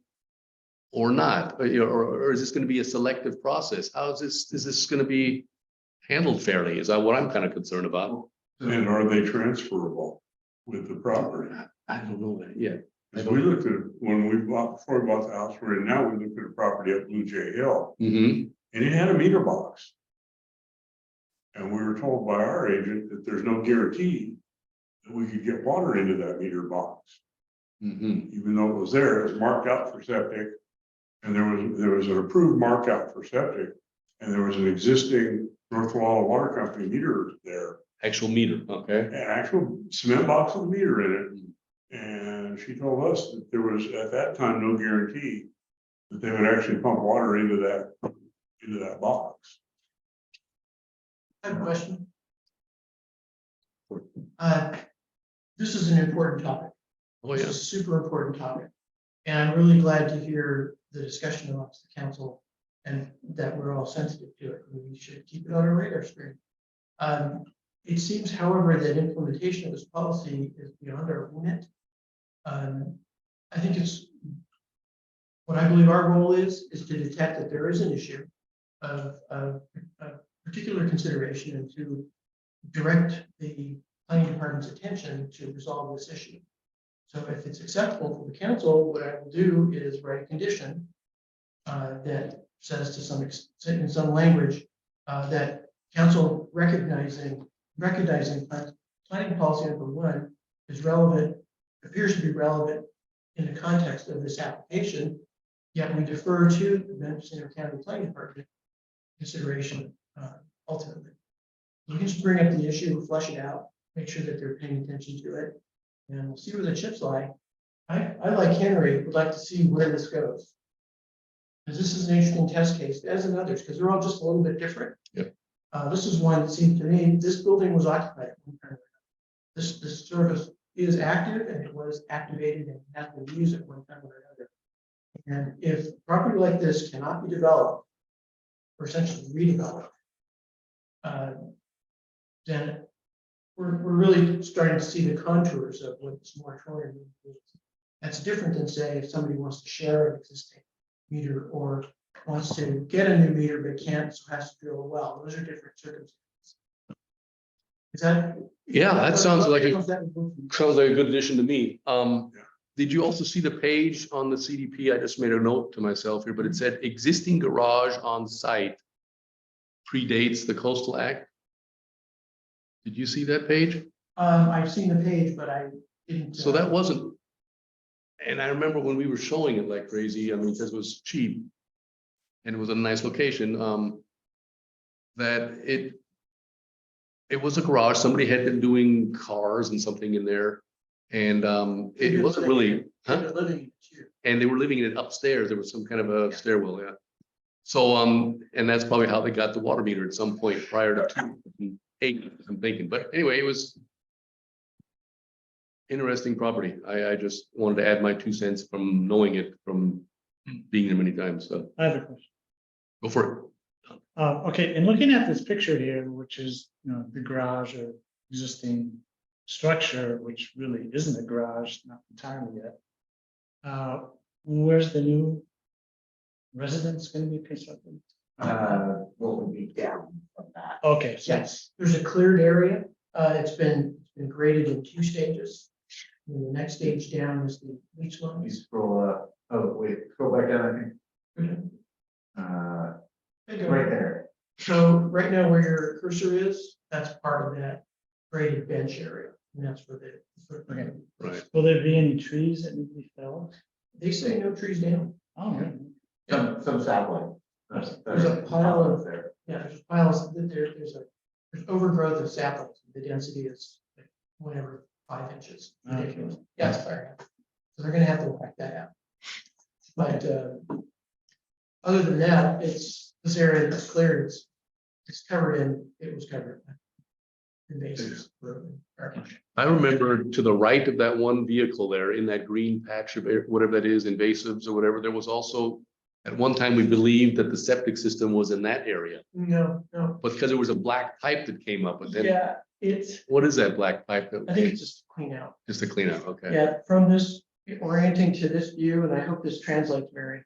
or not? Or is this going to be a selective process? How is this going to be handled fairly? Is that what I'm kind of concerned about? And are they transferable with the property? I don't know that yet. Because we looked at, when we bought, before we bought the house we're in now, we looked at a property up Blue Jay Hill, Mm-hmm. and it had a meter box. And we were told by our agent that there's no guarantee that we could get water into that meter box. Mm-hmm. Even though it was there, it was marked out for septic. And there was an approved mark out for septic, and there was an existing North Walla Water Company meter there, Actual meter, okay. an actual cement box with a meter in it. And she told us that there was, at that time, no guarantee that they would actually pump water into that box. I have a question. This is an important topic. Oh, This yeah. is a super important topic. And I'm really glad to hear the discussion amongst the council and that we're all sensitive to it. We should keep it on our radar screen. It seems, however, that implementation of this policy is beyond our remit. I think what I believe our role is to detect that there is an issue of particular consideration and to direct the planning department's attention to resolve this issue. So if it's acceptable for the council, what I will do is write a condition that says in some language that council recognizing planning policy number 1 is relevant, appears to be relevant in the context of this application, yet we defer to the Memphis County Planning Department consideration ultimately. You can just bring up the issue, flesh it out, make sure that they're paying attention to it, and we'll see where the chips lie. I like Henry, would like to see where this goes. Because this is an interesting test case, as in others, because they're all just a little bit different. Yep. This is one that seems to me, this building was occupied at one time or another. This service is active and it was activated and has been used at one time or another. And if property like this cannot be developed, or essentially redeveloped, then we're really starting to see the contours of what this moratorium is. That's different than, say, if somebody wants to share an existing meter or wants to get a new meter but can't, so has to drill a well. Those are different circumstances. Is that? Yeah, that sounds like a Sounds good addition to me. Did you also see the page on the CDP? I just made a note to myself here, but it said existing garage on site predates the Coastal Act. Did you see that page? I've seen the page, but I didn't. So that wasn't, and I remember when we were showing it like crazy, I mean, because it was cheap and it was a nice location, that it was a garage. Somebody had been doing cars and something in there. And it wasn't really, They're living in it too. and they were living in it upstairs. There was some kind of a stairwell, yeah. So, and that's probably how they got the water meter at some point prior to 2008, I'm thinking. But anyway, it was interesting property. I just wanted to add my 2 cents from knowing it, from being there many times. So I have a question. go for it. Okay, and looking at this picture here, which is, the garage or existing structure, which really isn't a garage, not entirely yet. Where's the new residence going to be constructed? What would be down from that? Okay, so Yes, there's a cleared area. It's been graded in 2 stages. And the next stage down is the leach You lines. scroll, scroll back down, I think. Right there. So right now where your cursor is, that's part of that graded bench area. And that's where Okay. Right. will there be any trees that need to be felled? they say no trees down. Oh, really? Some sapling. There's a pile of there. Yeah, there's piles, there's overgrowth of saplings, the density is like whatever, 5 inches. Ridiculous. Yeah, it's fire. So they're gonna have to whack that out. But, other than that, it's, this area that's cleared, it's covered in, it was covered. In invasives. I remember to the right of that one vehicle there in that green patch of whatever that is, invasives or whatever, there was also, at one time, we believed that the septic system was in that area, No, but because there was a black pipe that came up, but then yeah, it's, what is that black pipe? I think it's just clean out. Just to clean out, okay. Yeah, from this, orienting to this view, and I hope this translates, Mary.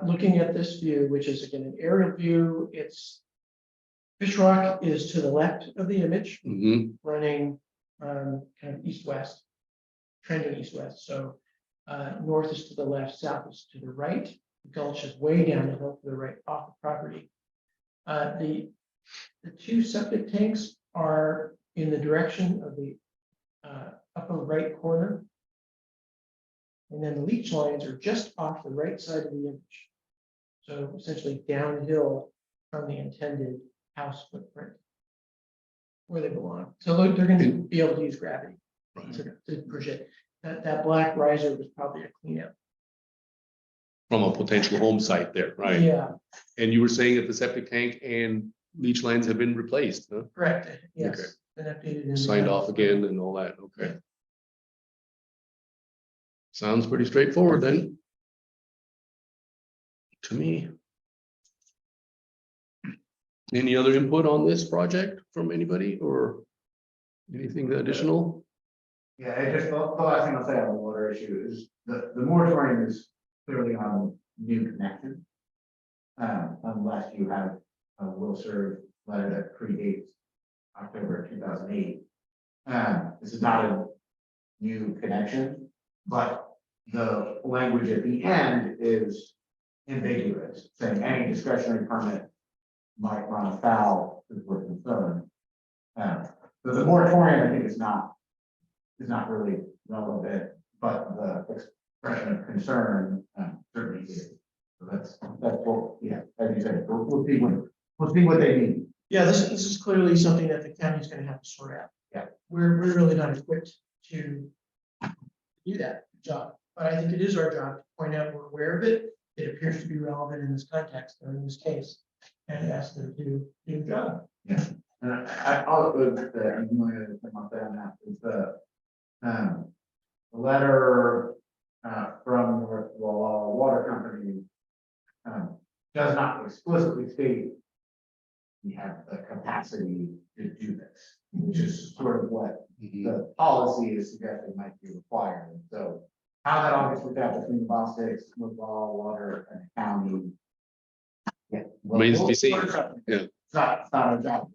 Looking at this view, which is again an aerial view, it's Fish Rock is to the left of the image, Mhm. running kind of east-west, trending east-west. So north is to the left, south is to the right. The gulch is way down the hill to the right off the property. The 2 septic tanks are in the direction of the upper right corner. And then the leach lines are just off the right side of the image. So essentially downhill from the intended house footprint where they belong. So they're going to be able to use gravity Right. to push it. That black riser was probably a cleanup. From a potential home site there, right? Yeah, And you were saying that the septic tank and leach lines have been replaced, huh? correct. Okay. Yes. Been updated. and Signed off again and all that, okay. Sounds pretty straightforward then. To me. Any other input on this project from anybody or anything additional? Yeah, it just, the last thing I'll say on the water issue is the moratorium is clearly on new connection. Unless you have a will serve letter that predates October 2008. This is not a new connection, but the language at the end is ambiguous, saying any discretionary permit might run afoul of the concern. So the moratorium, I think, is not really relevant, but the expression of concern certainly is. So that's what, yeah, as you said, we'll see what they need. Yeah, this is clearly something that the county is going to have to sort out. Yeah. We're really not equipped to do that job, but I think it is our job to point out we're aware of it. It appears to be relevant in this context or in this case, and ask them to do the job. Yeah. And I'll go to the, and the only other thing I'll say on that is the letter from North Walla Water Company does not explicitly state we have the capacity to do this, which is sort of what the policy is suggesting might be required. And so how that all gets worked out between the Boston, North Walla Water and the county. Yeah. Remains to be seen. Yeah. It's not our job.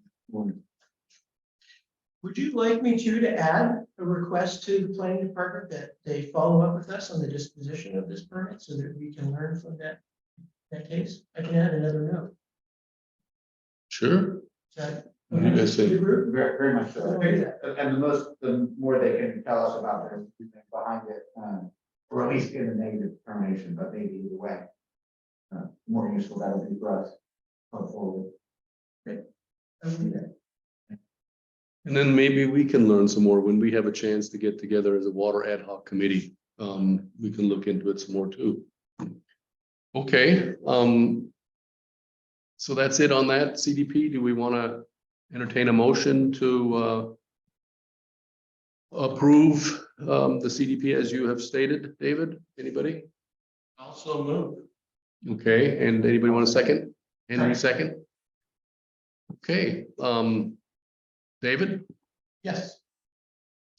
Would you like me to add a request to the planning department that they follow up with us on the disposition of this permit so that we can learn from that case? I can add another note. Sure. Is that What do you guys think? the group? Very, very much so. Okay. And the more they can tell us about their reasoning behind it, or at least in the negative determination, but maybe either way. More useful that would be for us going forward. I will do that. And then maybe we can learn some more when we have a chance to get together as a water ad hoc committee. We can look into it some more too. Okay, so that's it on that CDP. Do we want to entertain a motion to approve the CDP as you have stated, David? Anybody? Also move. Okay, and anybody want a second? Henry, second? Okay, David, Yes.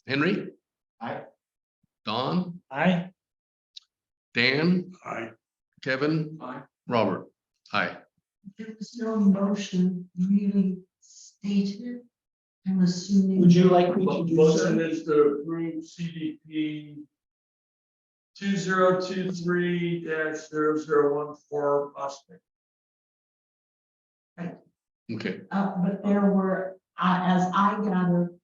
Henry, Aye. Don, Aye. Dan, I, Kevin, Aye. Robert. Hi. There was no motion really stated. I'm assuming. Would you like me to do Motion so? is to approve CDP 2023-0014 prospect. Okay, But there were, as I gather,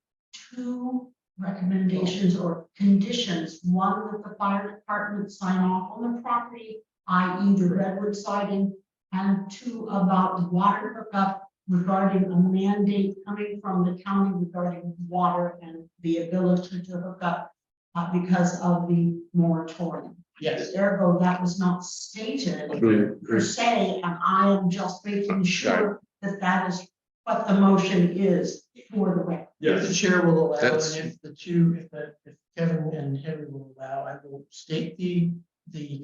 2 recommendations or conditions. One, that the fire department sign off on the property, i.e. the redwood siding, And two, about the water hookup regarding a mandate coming from the county regarding water and the ability to hook up because of the moratorium. Yes. Ergo, that was not stated per se, and I am just making sure that that is what the motion is for the record. If the chair will allow, That's- and if Kevin and Henry will allow, I will state the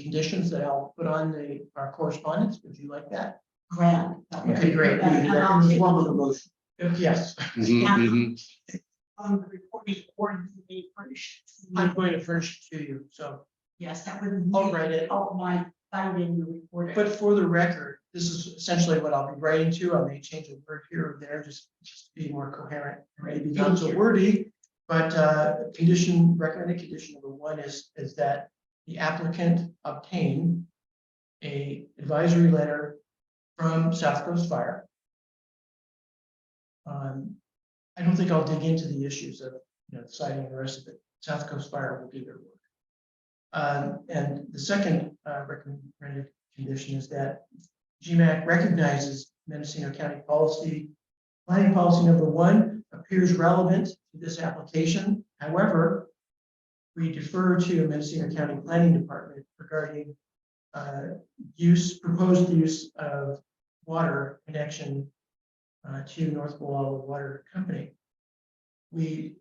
conditions that I'll put on our correspondence. Would you like that? Grand. Okay, great. And I'll take- motion. Yes, Mhm, mhm. On the recording or you may furnish. I'm going to furnish it to you, so, Yes, that would. I'll write it. Help my fight in the recording. but for the record, this is essentially what I'll be writing to. I may change a word here or there, just to be more coherent, maybe not so wordy. But recommended condition number one is that the applicant obtain a advisory letter from South Coast Fire. I don't think I'll dig into the issues of, citing the rest of it. South Coast Fire will do their work. And the second recommended condition is that GMAC recognizes Mendocino County planning policy number one appears relevant to this application. However, we defer to Mendocino County Planning Department regarding proposed use of water connection to North Walla Water Company. We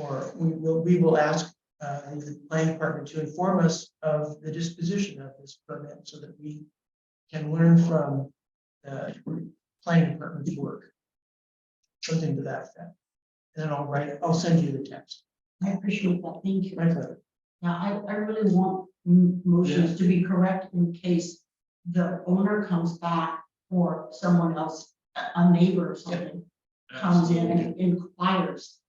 will ask the planning department to inform us of the disposition of this permit so that we can learn from the planning department's work. Something to that effect. And then I'll send you the text. I appreciate that, thank you. My pleasure. Now, I really want motions to be correct in case the owner comes back or someone else, a neighbor or something, comes in and inquires.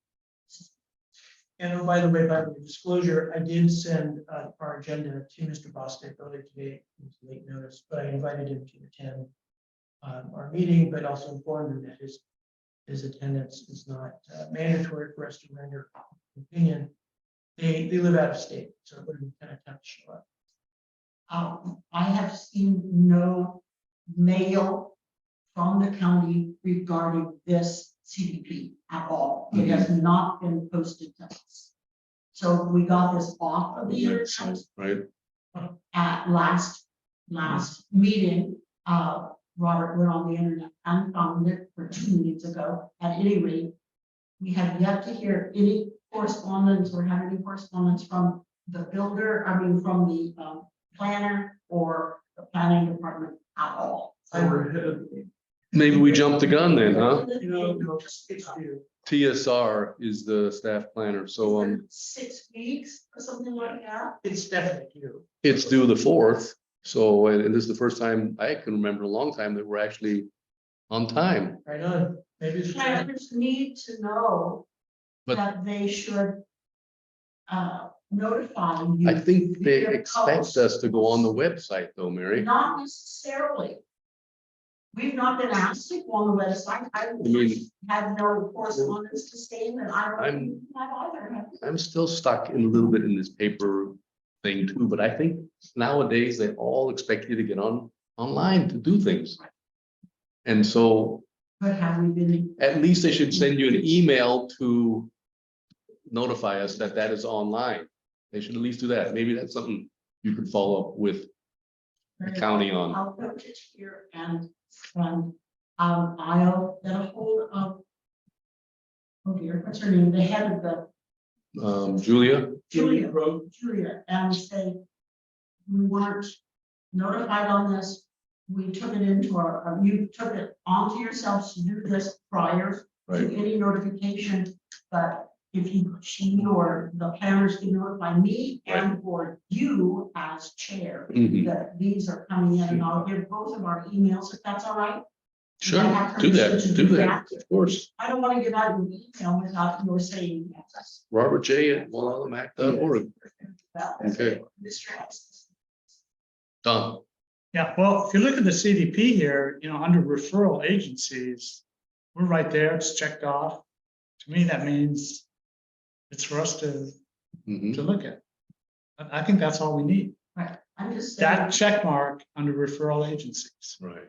And oh, by the way, by the disclosure, I did send our agenda to Mr. Bostic earlier today, with late notice, but I invited him to attend our meeting, but also informed him that his attendance is not mandatory for us to render opinion. They live out of state, so it would be kind of tough to show up. I have seen no mail from the county regarding this CDP at all. It has not been posted to us. So we got this off of the internet Right, at last meeting. Robert went on the internet and found it for 2 meetings ago. At any rate, we have yet to hear any correspondence or have any correspondence from the builder, from the planner or the planning department at all. maybe we jumped the gun then, huh? It's due. TSR is the staff planner, so 6 weeks or something like that. It's definitely due. it's due the 4th. So, and this is the first time I can remember in a long time that we're actually on time. Right on. Maybe it's. Planners need to know But- that they should notify you. I think they via expect post. us to go on the website though, Mary. Not necessarily. We've not been asked to go on the website. I mean- had no correspondence to say that I don't I'm- have either. I'm still stuck in a little bit in this paper thing too, but I think nowadays they all expect you to get online to do things. And so But have we been, at least they should send you an email to notify us that that is online. They should at least do that. Maybe that's something you could follow up with the county on. I'll put it here and I'll get a hold of. Oh dear, what's her name? The head of the Julia, Julia, and say, we weren't notified on this. We took it into you took it onto yourselves to do this prior right? to any notification. But if she or the planners can notify me and or you as chair, Mhm. that these are coming in, and I'll give both of our emails, if that's all right. Sure, have do that, permission to do do that, that. of course. I don't want to give out an email without your saying yes. Robert J. at wallamac.org. Well, Okay. Mr. Estes. Done. Yeah, well, if you look at the CDP here, under referral agencies, we're right there, it's checked off. To me, that means it's for us to Mhm. look at. I think that's all we need. Right, I'm just saying. that check mark under referral agencies. Right.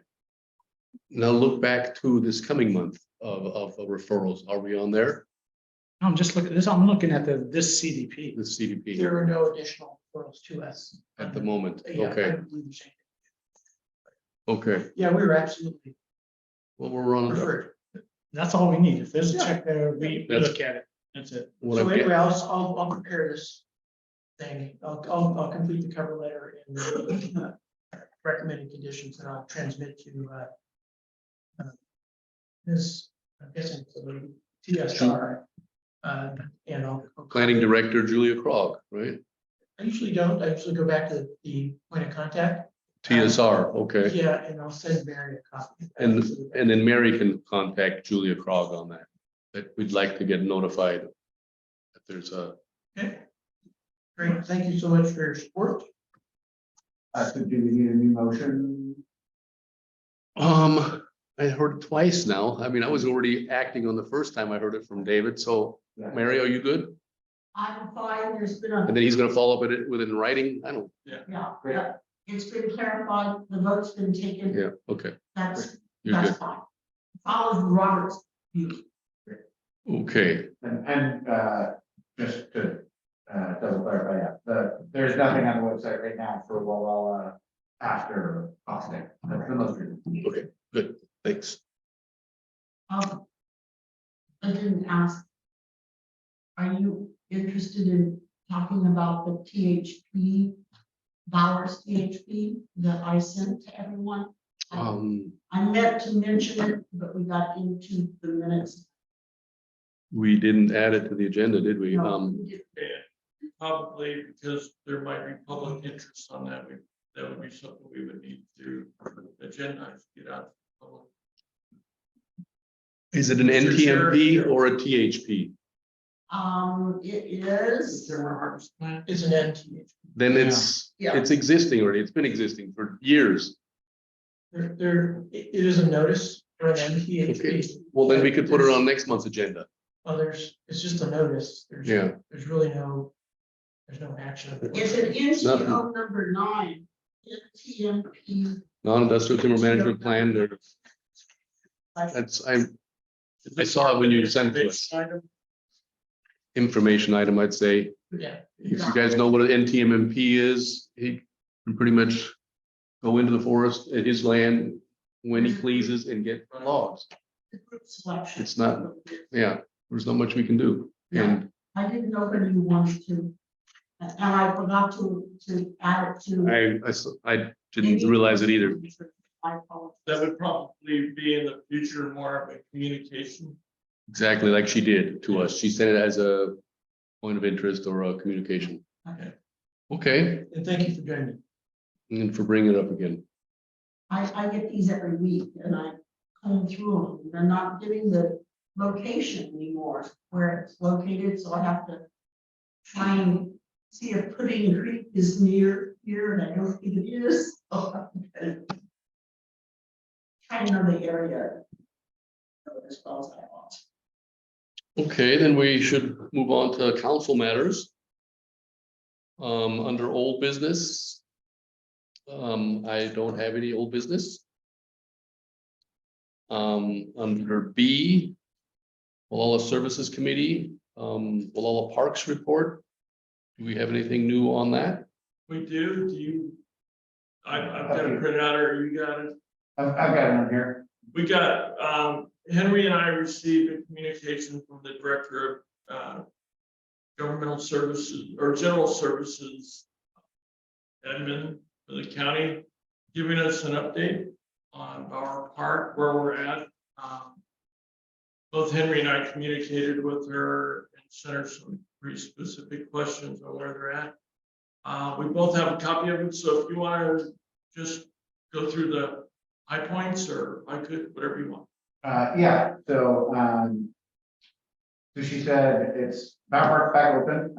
Now look back to this coming month of referrals. Are we on there? I'm just looking, I'm looking at this CDP. The CDP There are no additional referrals to us. at the moment? Yeah, I Okay, don't believe the same. okay. Yeah, we were absolutely Well, we're on. referred. That's all we need. If there's a Yeah. check there, we That's- look at it. That's it. What So I'm anyway, getting- I'll prepare this thing. I'll complete the cover letter and the recommended conditions that I'll transmit to this, I'm guessing it's a TSR. And I'll. Planning Director Julia Krog, right? I usually don't. I usually go back to the point of contact. TSR, okay. Yeah, and I'll send Mary a copy. And then Mary can contact Julia Krog on that. That we'd like to get notified that there's a, Okay. Great, thank you so much for your support. So do we need a new motion? I heard it twice now. I mean, I was already acting on the first time I heard it from David. So Mary, are you good? I'm fine, there's been And a, then he's gonna follow up with it within writing? I don't, yeah, it's been clarified, the vote's been taken, yeah, okay, that's, you're that's good. fine. Follows Robert's view. Okay, And just to double clarify, there's nothing on the website right now for Walla after costing. That's the most recent. okay, good, thanks. I didn't ask. Are you interested in talking about the THP, Bowers THP that I sent to everyone? I meant to mention it, but we got into the minutes. We didn't add it to the agenda, did we? No, we didn't. Yeah, probably because there might be public interest on that, that would be something we would need to agendize, get out. to the public. Is it an Mr. Chair. NTMP or a THP? It is, Timber harvest plan. It's an NT. Then it's, Yeah. it's existing already. It's been existing for years. It is a notice for an Okay. NTHP. Well, then we could put it on next month's agenda. It's just a notice. Yeah. There's really there's no action. it's an NCO number 9, NTMP. Non-industrial timber management plan, there, that's, I saw it when you sent it to us. Information item, I'd say. Yeah, If you guys know what an NTMMP is, he can pretty much go into the forest at his land when he pleases and get logs. The group selection. It's not- Yeah, there's not much we can do. And I didn't know whether you wanted to, and I forgot to add it to. I didn't realize it either. I apologize. That would probably be in the future more of a communication. Exactly like she did to us. She said it as a point of interest or a communication. Okay. Okay, and thank you for joining me. and for bringing it up again. I get these every week and I comb through them. They're not giving the location anymore where it's located, so I have to try and see if Pudding Creek is near here, and I don't think it is. Trying to know the area as well as I want. Okay, then we should move on to council matters. Under old business. I don't have any old business. Under B, Walla Services Committee, Walla Parks Report. Do we have anything new on that? We do you? I've got it printed out, or you got it? I've got it on here. We got, Henry and I received a communication from the director of governmental services or general services admin for the county, giving us an update on our park, where we're at. Both Henry and I communicated with her and sent her some pretty specific questions on where they're at. We both have a copy of it, so if you want to just go through the high points, or I could, whatever you want. Yeah, so she said it's Mount Park's back open.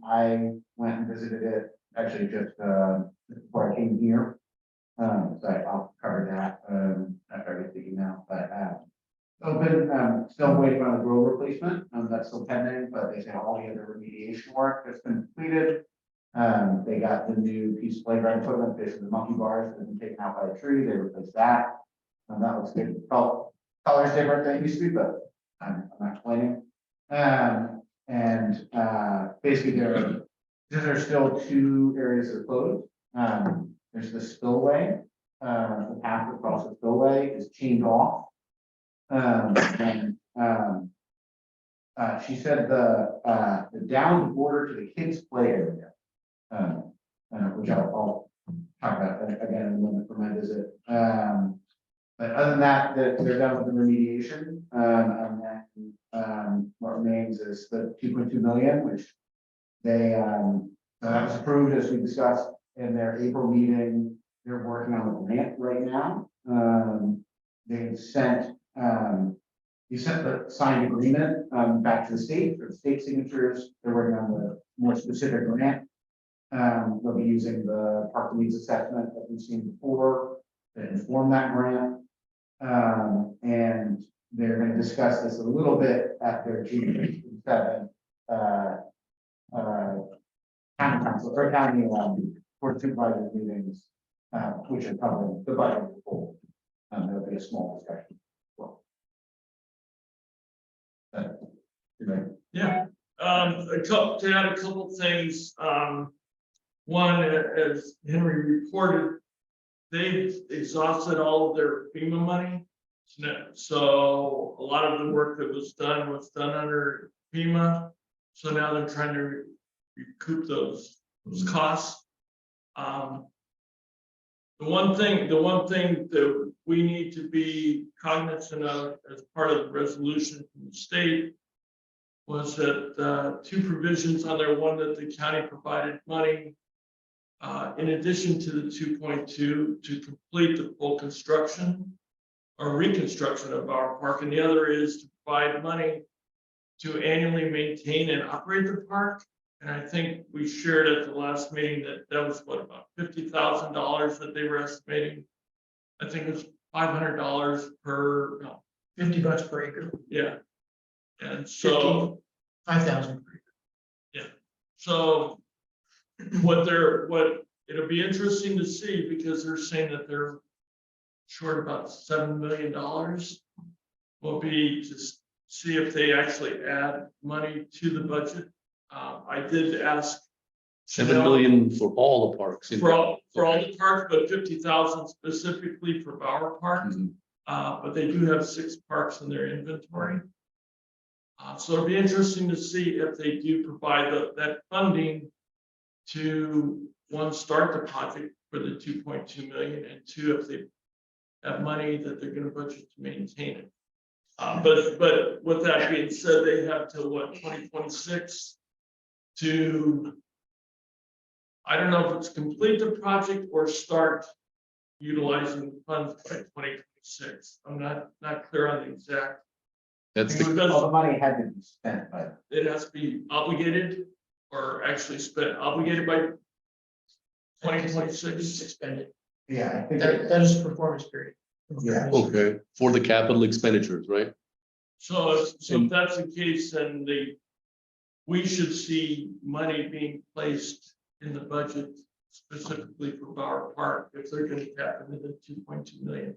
I went and visited it actually just before I came here. So I'll cover that after I get the email, but open, still waiting on the road replacement. That's still pending, but they say all the other remediation work has been completed. They got the new piece of playground equipment, basically the monkey bars that have been taken out by a tree, they replaced that. And that looks good, colors different than it used to be, but I'm not complaining. Basically there's still 2 areas that are closed. There's the spillway, the path across the spillway is chained off. She said the down border to the kids' play area, which I'll talk about again in a moment for my visit. But other than that, they're done with the remediation, and then what remains is the 2.2 million, which they that was approved as we discussed in their April meeting. They're working on the grant right now. They sent the signed agreement back to the state for the state signatures. They're working on the more specific grant. They'll be using the park needs assessment that we've seen before to inform that grant. And they're going to discuss this a little bit at their June 7 county council or county board of supervisors meetings, which are covering the budget as a whole. There'll be a small discussion. Well, Yeah, to add a couple things, one, as Henry reported, they've exhausted all of their FEMA money. So a lot of the work that was done under FEMA. So now they're trying to recoup those costs. The one thing that we need to be cognizant of as part of the resolution from the state was that 2 provisions on there, one that the county provided money in addition to the 2.2 to complete the full construction or reconstruction of our park, and the other is to provide money to annually maintain and operate the park. And I think we shared at the last meeting that was what, about $50,000 that they were estimating. I think it was $500 per, no, $50 per acre, yeah. And so 5,000 per acre. yeah. So it'll be interesting to see, because they're saying that they're short about $7 million. Will be to see if they actually add money to the budget. I did ask 7 million for all the parks. for all the parks, but 50,000 specifically for Bower Park. But they do have 6 parks in their inventory. So it'll be interesting to see if they do provide that funding to, one, start the project for the 2.2 million, and 2, if they have money that they're going to budget to maintain it. But with that being said, they have till what, 2026 to, I don't know if it's complete the project or start utilizing the funds by 2026. I'm not clear on the exact. That's All the money had to be spent by. It has to be obligated or actually obligated by 2026. Expended. Yeah, I think. That is a performance period. Yeah. okay, for the capital expenditures, right? So if that's the case, then we should see money being placed in the budget specifically for Bower Park if they're going to tap into the 2.2 million.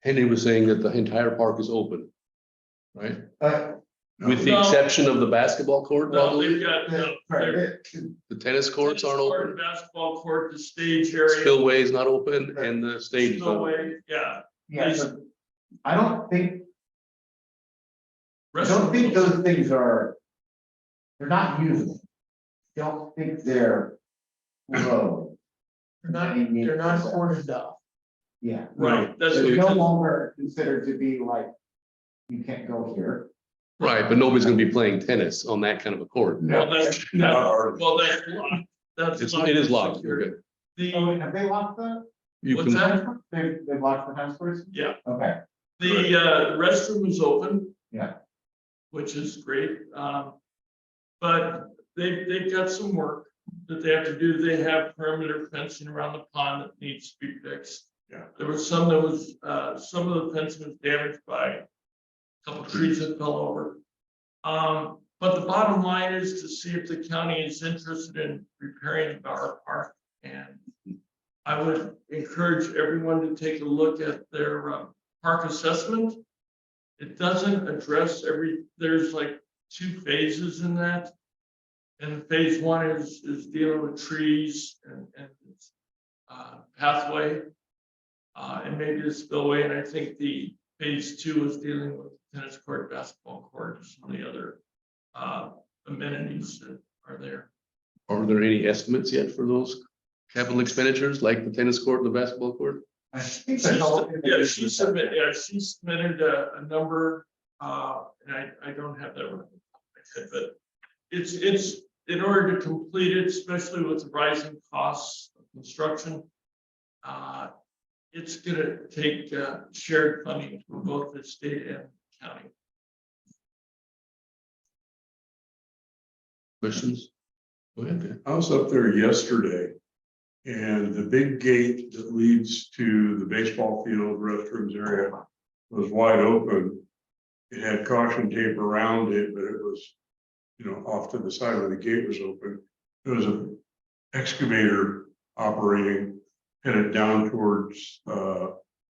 Henry was saying that the entire park is open, right? With the No. exception of the basketball court, No, probably? they've got The tennis courts aren't open, Basketball court, the stage area. spillway is not open, and the stage is not open. Spillway, yeah. Yeah, so I don't think those things they're not usable. Don't think they're low. They're not cordoned off. Yeah. Right, that's They're what no longer considered to be like, you can't go here. Right, but nobody's gonna be playing tennis on that kind of a court. well, that's locked. It is locked, okay. The, Have they locked the? You what's can, that? They've locked the tennis courts? Yeah, Okay, the restroom is open. Yeah. Which is great, but they've got some work that they have to do. They have perimeter fencing around the pond that needs to be fixed. Yeah. There was some that was, some of the fencing was damaged by a couple of trees that fell over. But the bottom line is to see if the county is interested in repairing the Bower Park. And I would encourage everyone to take a look at their park assessment. It doesn't address there's like 2 phases in that. And phase 1 is dealing with trees and pathway. And maybe the spillway, and I think the phase 2 is dealing with tennis court, basketball court, and some of the other amenities that are there. Are there any estimates yet for those capital expenditures, like the tennis court and the basketball court? I think that's all. She submitted a number, and I don't have that right. But it's in order to complete it, especially with the rising costs of construction. It's gonna take shared funding from both the state and county. Questions? Go ahead. I was up there yesterday. And the big gate that leads to the baseball field, restrooms area was wide open. It had caution tape around it, but it was, off to the side where the gate was open. There was an excavator operating, headed down towards,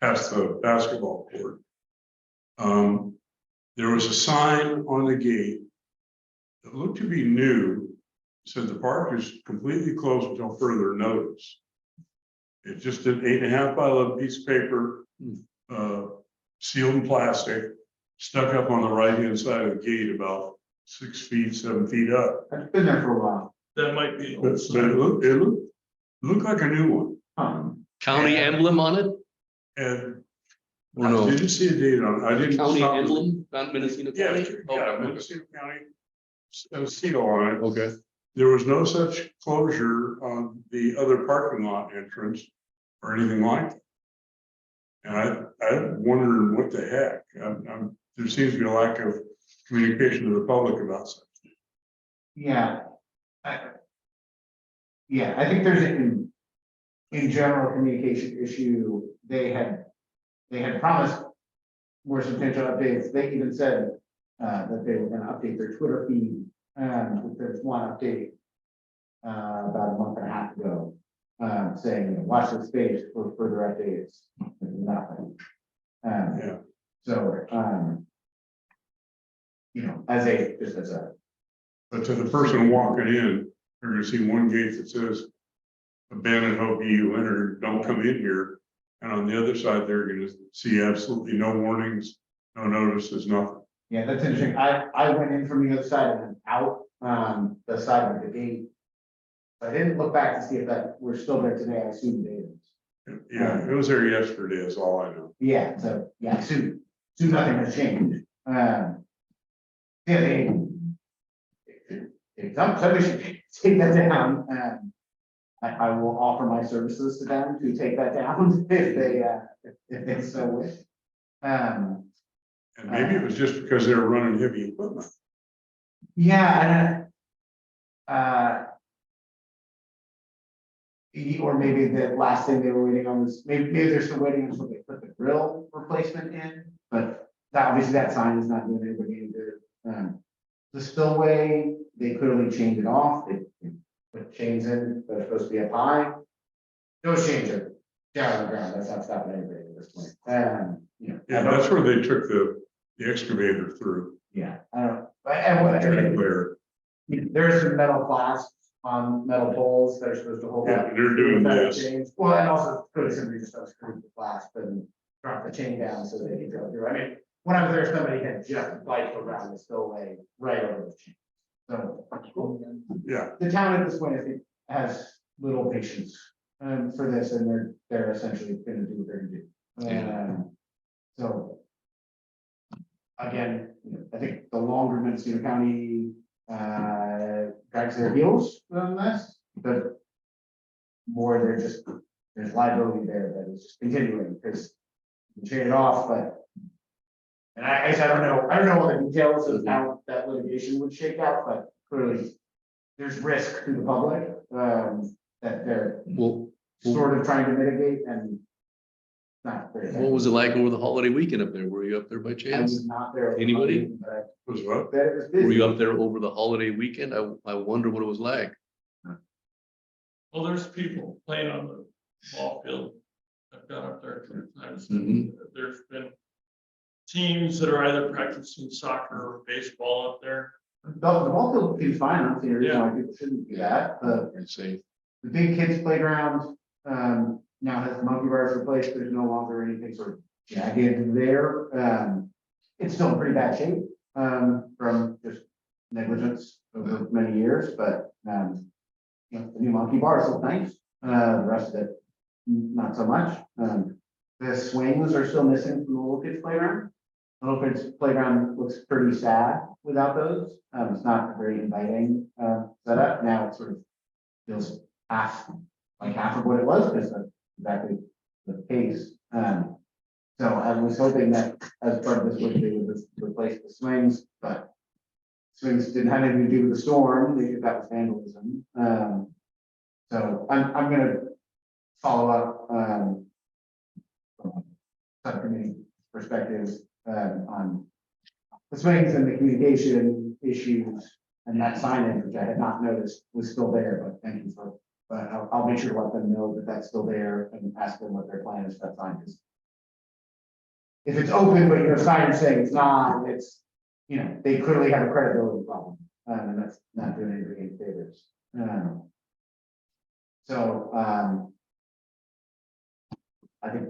past the basketball court. There was a sign on the gate that looked to be new. Said the park is completely closed until further notice. It's just an 8.5 by 11 piece of paper, sealed in plastic, stuck up on the right hand side of the gate about 6 feet, 7 feet up. I've been there for a while. That might be. But it looked like a new one. County emblem on it? And Or I no? didn't see a date on it. I didn't. County stop. emblem, not Mendocino Yeah, County? yeah, Mendocino County. A seal on it. Okay. There was no such closure on the other parking lot entrance or anything like it. And I'm wondering what the heck, there seems to be a lack of communication to the public about such. Yeah. I think there's in general communication issue. They had promised more substantial updates. They even said that they were gonna update their Twitter feed. There's one update about a month and a half ago, saying, watch this space for further updates. Nothing. Yeah. So, as a, But to the person walking in, they're gonna see one gate that says abandoned Hope you enter, don't come in here. And on the other side, they're gonna see absolutely no warnings, no notices, nothing. yeah, that's interesting. I went in from the other side and then out, the side of the gate. I didn't look back to see if that we're still there today. I assume it is. Yeah, it was there yesterday, is all I know. Yeah, so, yeah, I assume nothing has changed. Somebody should take that down. I will offer my services to them to take that down if they so wish. And maybe it was just because they were running heavy equipment. Yeah, or maybe the last thing they were waiting on was, maybe they're still waiting until they put the grill replacement in, but obviously that sign is not doing anybody any good. The spillway, they clearly chained it off, they put chains in, that are supposed to be up high. Those chains are down on the ground, that's not stopping anybody at this point. Yeah, that's where they took the excavator through. Yeah, I don't know, and Where, there's some metal clasps on metal poles that are supposed to hold yeah, up. they're doing metal this. chains. Well, and also could somebody just unscrew the clasp and drop the chain down so they can go through. I mean, when I was there, somebody had just biked around the spillway right over the chain. So Yeah, the town at this point, I think, has little patience for this, and they're essentially gonna do what they're gonna do. So again, I think the longer Mendocino County drags their heels on this, the more there's liability there that is just continuing, because you chain it off, but. And I guess I don't know all the details of how that litigation would shake out, but clearly there's risk to the public that they're Well, sort of trying to mitigate, and not very. What was it like over the holiday weekend up there? Were you up there by I chance? was not there. Anybody? But Was what? it was busy. Were you up there over the holiday weekend? I wonder what it was like. Well, there's people playing on the ball field. I've gone up there a few times. Mhm. There's been teams that are either practicing soccer or baseball up there. The ball field seems fine. I don't see any reason why people shouldn't do that. I'd say. The big kids playground, now has the monkey bars replaced. There's no longer anything sort of jagged there. It's still in pretty bad shape, from just negligence over many years, but, you know, the new monkey bars look nice. The rest of it, not so much. The swings are still missing from the little kids playground. The little kids playground looks pretty sad without those. It's not a very inviting, setup. Now it sort of feels half of what it was, because that's exactly the case. So I was hoping that as part of this, they would just replace the swings, but swings didn't have anything to do with the storm. That was vandalism. So I'm gonna follow up, from a subcommittee perspective, on the swings and the communication issues, and that signage, which I had not noticed was still there, but thank you for, but I'll make sure to let them know that that's still there and ask them what their plan is for that sign is. If it's open, but your sign is saying it's not, it's, you know, they clearly have a credibility problem, and that's not doing anybody any favors. I think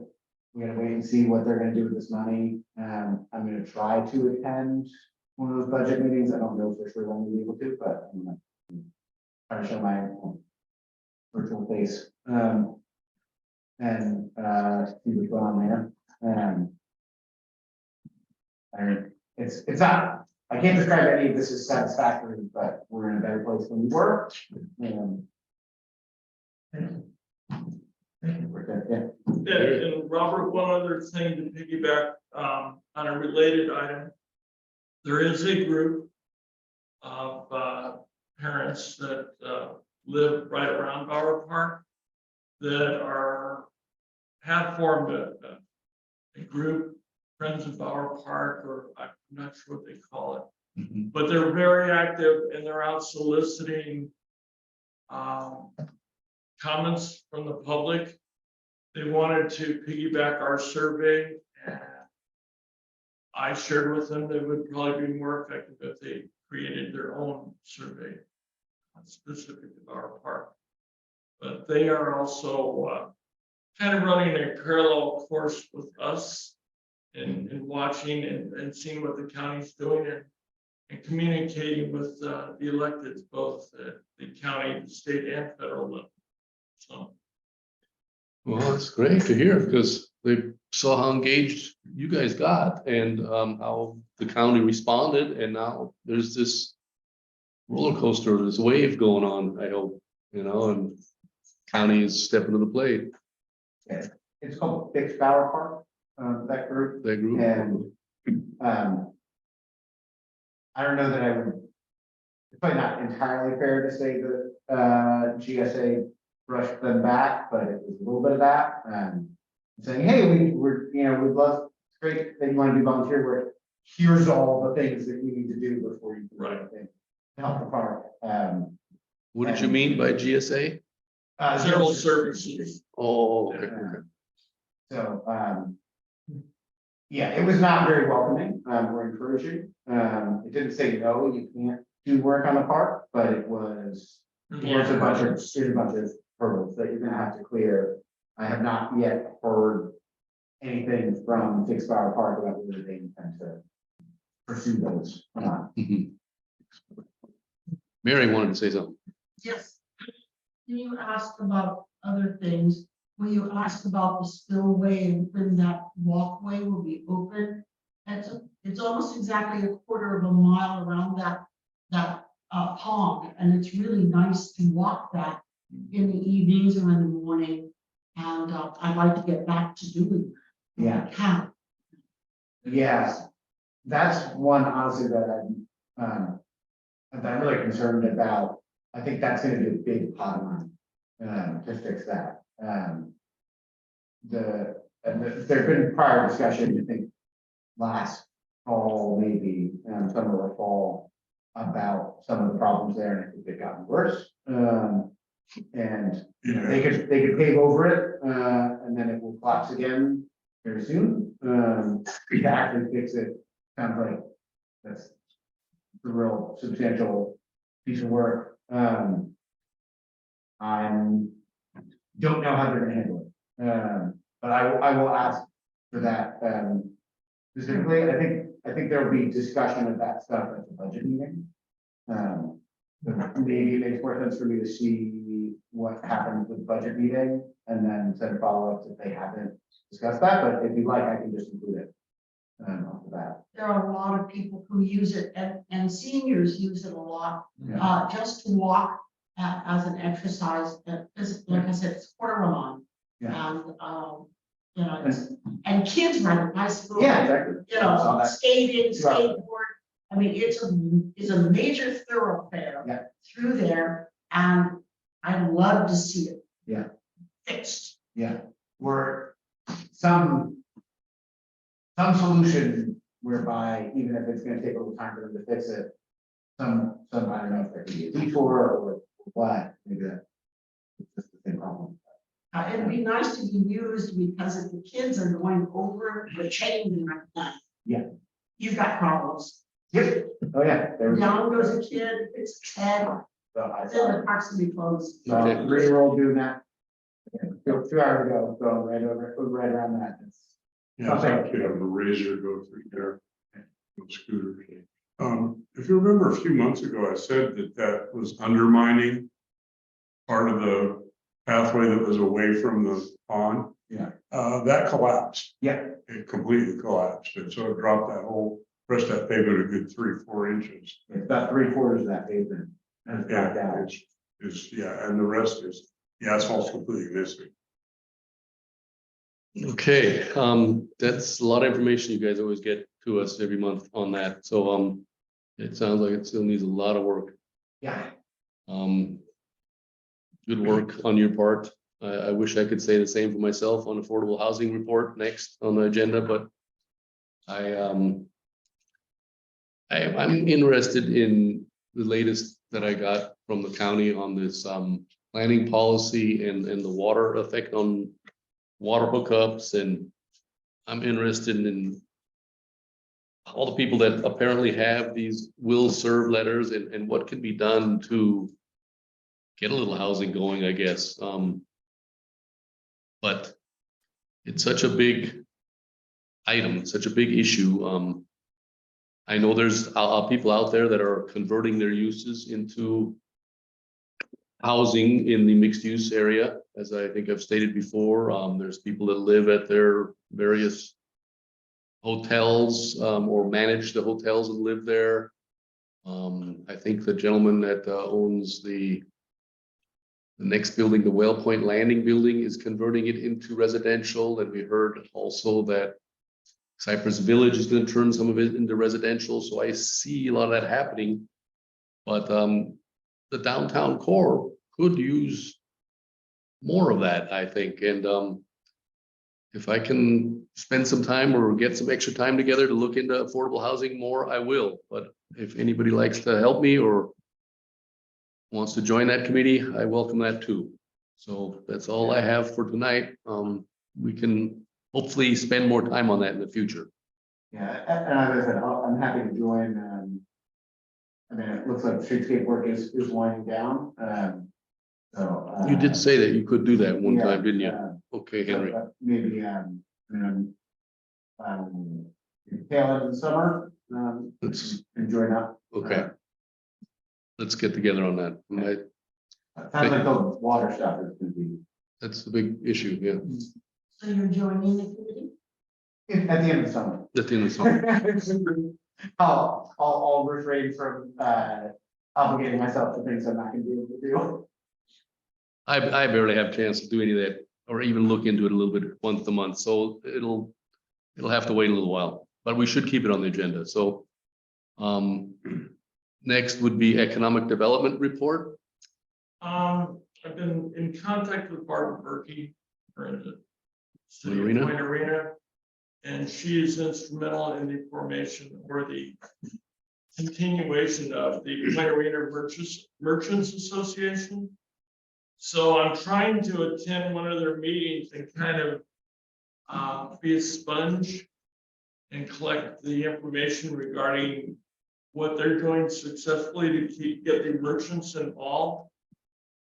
we're gonna wait and see what they're gonna do with this money. I'm gonna try to attend one of those budget meetings. I don't know for sure when we'll be able to, but I'm gonna try to show my virtual face, and see what's going on there. I mean, it's not, I can't describe any of this as satisfactory, but we're in a better place than we were. We're good, yeah. And Robert, one other thing to piggyback, on a related item. There is a group of, parents that, live right around Bauer Park that have formed a group, Friends of Bauer Park, or I'm not sure what they call it. Mhm. But they're very active and they're out soliciting comments from the public. They wanted to piggyback our survey, and I shared with them that it would probably be more effective if they created their own survey specific to our park. But they are also kind of running a parallel course with us and watching and seeing what the county's doing and communicating with the electeds, both the county, the state and federal level. So. Well, it's great to hear because they saw how engaged you guys got and how the county responded, and now there's this roller coaster, this wave going on, I hope, you know, and county is stepping to the plate, It's called Fixed Power Park, that group. that group. And, I don't know that I would, it's probably not entirely fair to say that, GSA brushed them back, but it was a little bit of that, saying, hey, we're, you know, we'd love, it's great that you want to do volunteer work. Here's all the things that you need to do before you do Right. anything to help the park. What did you mean by GSA? General services. Oh, okay. So, yeah, it was not very welcoming, or encouraging. It didn't say, no, you can't do work on the park, but it was, here's a bunch of hurdles that you're gonna have to clear. I have not yet heard anything from Fixed Power Park about whether they intend to pursue those or not. Mhm. Mary wanted to say something. Yes. You asked about other things. When you asked about the spillway and when that walkway will be open, it's almost exactly a quarter of a mile around that pond, and it's really nice to walk that in the evenings or in the morning. And I'd like to get back to doing that. Yeah. How? Yes, that's one honestly that I'm really concerned about. I think that's gonna be a big pot of money, to fix that. and there's been prior discussion, I think, last fall, maybe, summer or fall, about some of the problems there, and I think they've gotten worse. And you know, they could pave over it, and then it will collapse again very soon. To actually fix it, sounds like that's a real substantial piece of work. I don't know how they're gonna handle it. But I will ask for that, specifically. I think there will be discussion of that stuff at the budget meeting. Maybe it makes more sense for me to see what happens with the budget meeting and then send follow-ups if they haven't discussed that, but if you like, I can just include it. After that. There are a lot of people who use it and seniors use it a lot, Yeah. just to walk as an exercise. Because like I said, it's quarter of a mile. Yeah. And, you know, and kids ride a bicycle. Yeah, exactly. You I saw know, that. skating, Sure. skateboard. I mean, it's a major thoroughfare. Yeah. Through there, and I'd love to see it. Yeah. Fixed. Yeah, or some solution whereby even if it's gonna take a little time for them to fix it, some, I don't know if there could be a detour or what, maybe that. It's just the same problem. It'd be nice to be used because if the kids are going over the chain and like that. Yeah. You've got problems. Yep, oh yeah. there was- Down goes a kid, it's a head, So I then saw the parks will be closed. So 3-year-old doing that. Yeah, 2 hours ago, going right around that. It's- Yeah, it's actually have a razor go through there. Those scooters. If you remember a few months ago, I said that was undermining part of the pathway that was away from the pond. Yeah. That collapsed. Yeah, It completely collapsed. And so it dropped that whole, rest of that pavement a good 3-4 inches. it's about 3/4 of that pavement. And it's back Yeah, out. yeah, and the rest is, the asphalt's completely missing. Okay, that's a lot of information you guys always get to us every month on that, so, it sounds like it still needs a lot of work. Yeah. Good work on your part. I wish I could say the same for myself on affordable housing report next on the agenda, but I'm interested in the latest that I got from the county on this, planning policy and the water effect on water hookups, and I'm interested in all the people that apparently have these will serve letters and what can be done to get a little housing going, I guess. But it's such a big item, such a big issue. I know there's people out there that are converting their uses into housing in the mixed use area, as I think I've stated before. There's people that live at their various hotels, or manage the hotels and live there. I think the gentleman that owns the next building, the Whale Point Landing building, is converting it into residential, and we heard also that Cypress Village is going to turn some of it into residential. So I see a lot of that happening, but the downtown core could use more of that, I think. And if I can spend some time or get some extra time together to look into affordable housing more, I will. But if anybody likes to help me or wants to join that committee, I welcome that too. So that's all I have for tonight. We can hopefully spend more time on that in the future. Yeah, and as I said, I'm happy to join. I mean, it looks like streetscape work is winding down. So. You did say that you could do that one yeah, time, didn't you? Okay, Henry. Maybe, tail end of the summer, Let's, enjoy that. okay. Let's get together on that. Sounds like the water stuff is gonna be. That's the big issue, yeah. So you're joining the committee? At the end of the summer. At the end of the summer. I'll refrain from obligating myself to things I'm not gonna be able to do. I barely have a chance to do any of that or even look into it a little bit once a month. So it'll have to wait a little while, but we should keep it on the agenda. So next would be economic development report. I've been in contact with Barbara Berkey, or City of Arena? Point Arena. And she is instrumental in the formation or the continuation of the Point Arena Merchants Association. So I'm trying to attend one of their meetings and kind of be a sponge and collect the information regarding what they're doing successfully to get the merchants involved.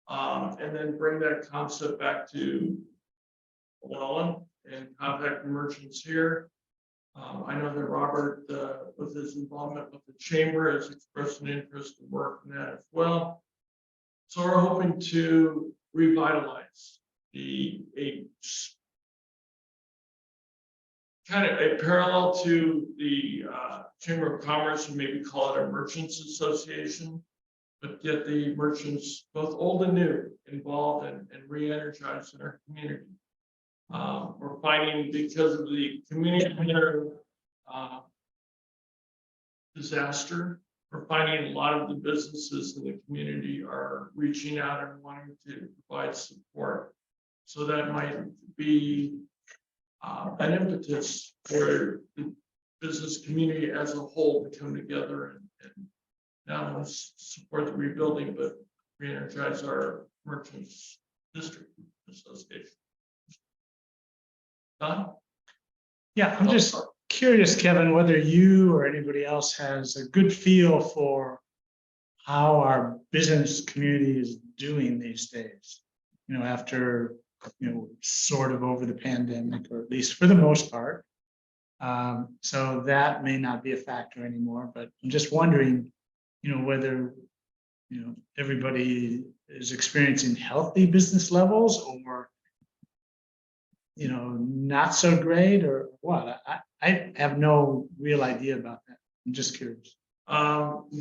And then bring that concept back to Llewellyn and contact the merchants here. I know that Robert, with his involvement with the chamber, has expressed an interest in working that as well. So we're hoping to revitalize a kind of a parallel to the Chamber of Commerce, and maybe call it a Merchants Association, but get the merchants, both old and new, involved and re-energized in our community. We're finding, because of the community disaster, we're finding a lot of the businesses in the community are reaching out and wanting to provide support. So that might be an impetus for the business community as a whole to come together and not only support the rebuilding, but re-energize our merchants district association. Don? Yeah, I'm just curious, Kevin, whether you or anybody else has a good feel for how our business community is doing these days. You know, after, sort of over the pandemic, or at least for the most part. So that may not be a factor anymore, but I'm just wondering, whether, everybody is experiencing healthy business levels, or not so great, or what? I have no real idea about that. I'm just curious.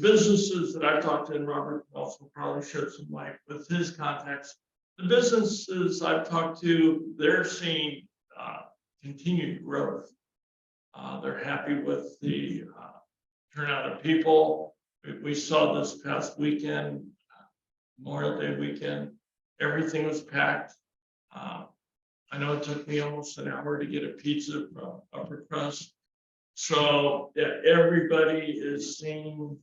Businesses that I've talked to, and Robert also probably shed some light with his contacts. The businesses I've talked to, they're seeing continued growth. They're happy with the turnout of people. We saw this past weekend, Memorial Day weekend, everything was packed. I know it took me almost an hour to get a pizza from Upper Crust. So yeah, everybody is seeing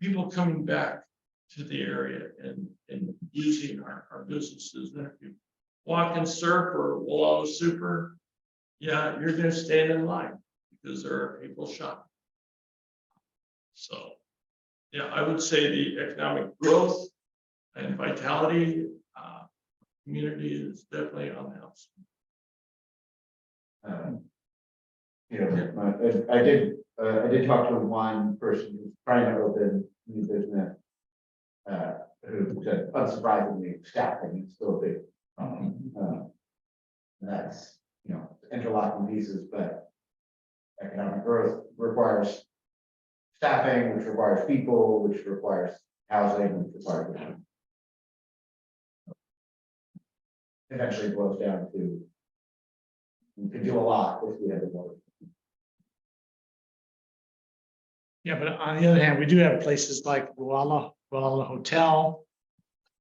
people coming back to the area and using our businesses. And if you walk and surf or Wallowa Super, yeah, you're gonna stand in line because there are people shopping. So yeah, I would say the economic growth and vitality community is definitely on the house. I did talk to one person who's trying to open new business. Who said, unsurprisingly, staffing is still a big problem. That's, interlocking pieces, but economic growth requires staffing, which requires people, which requires housing, which requires. Eventually boils down to, we could do a lot if we had the water. Yeah, but on the other hand, we do have places like Wallowa Hotel,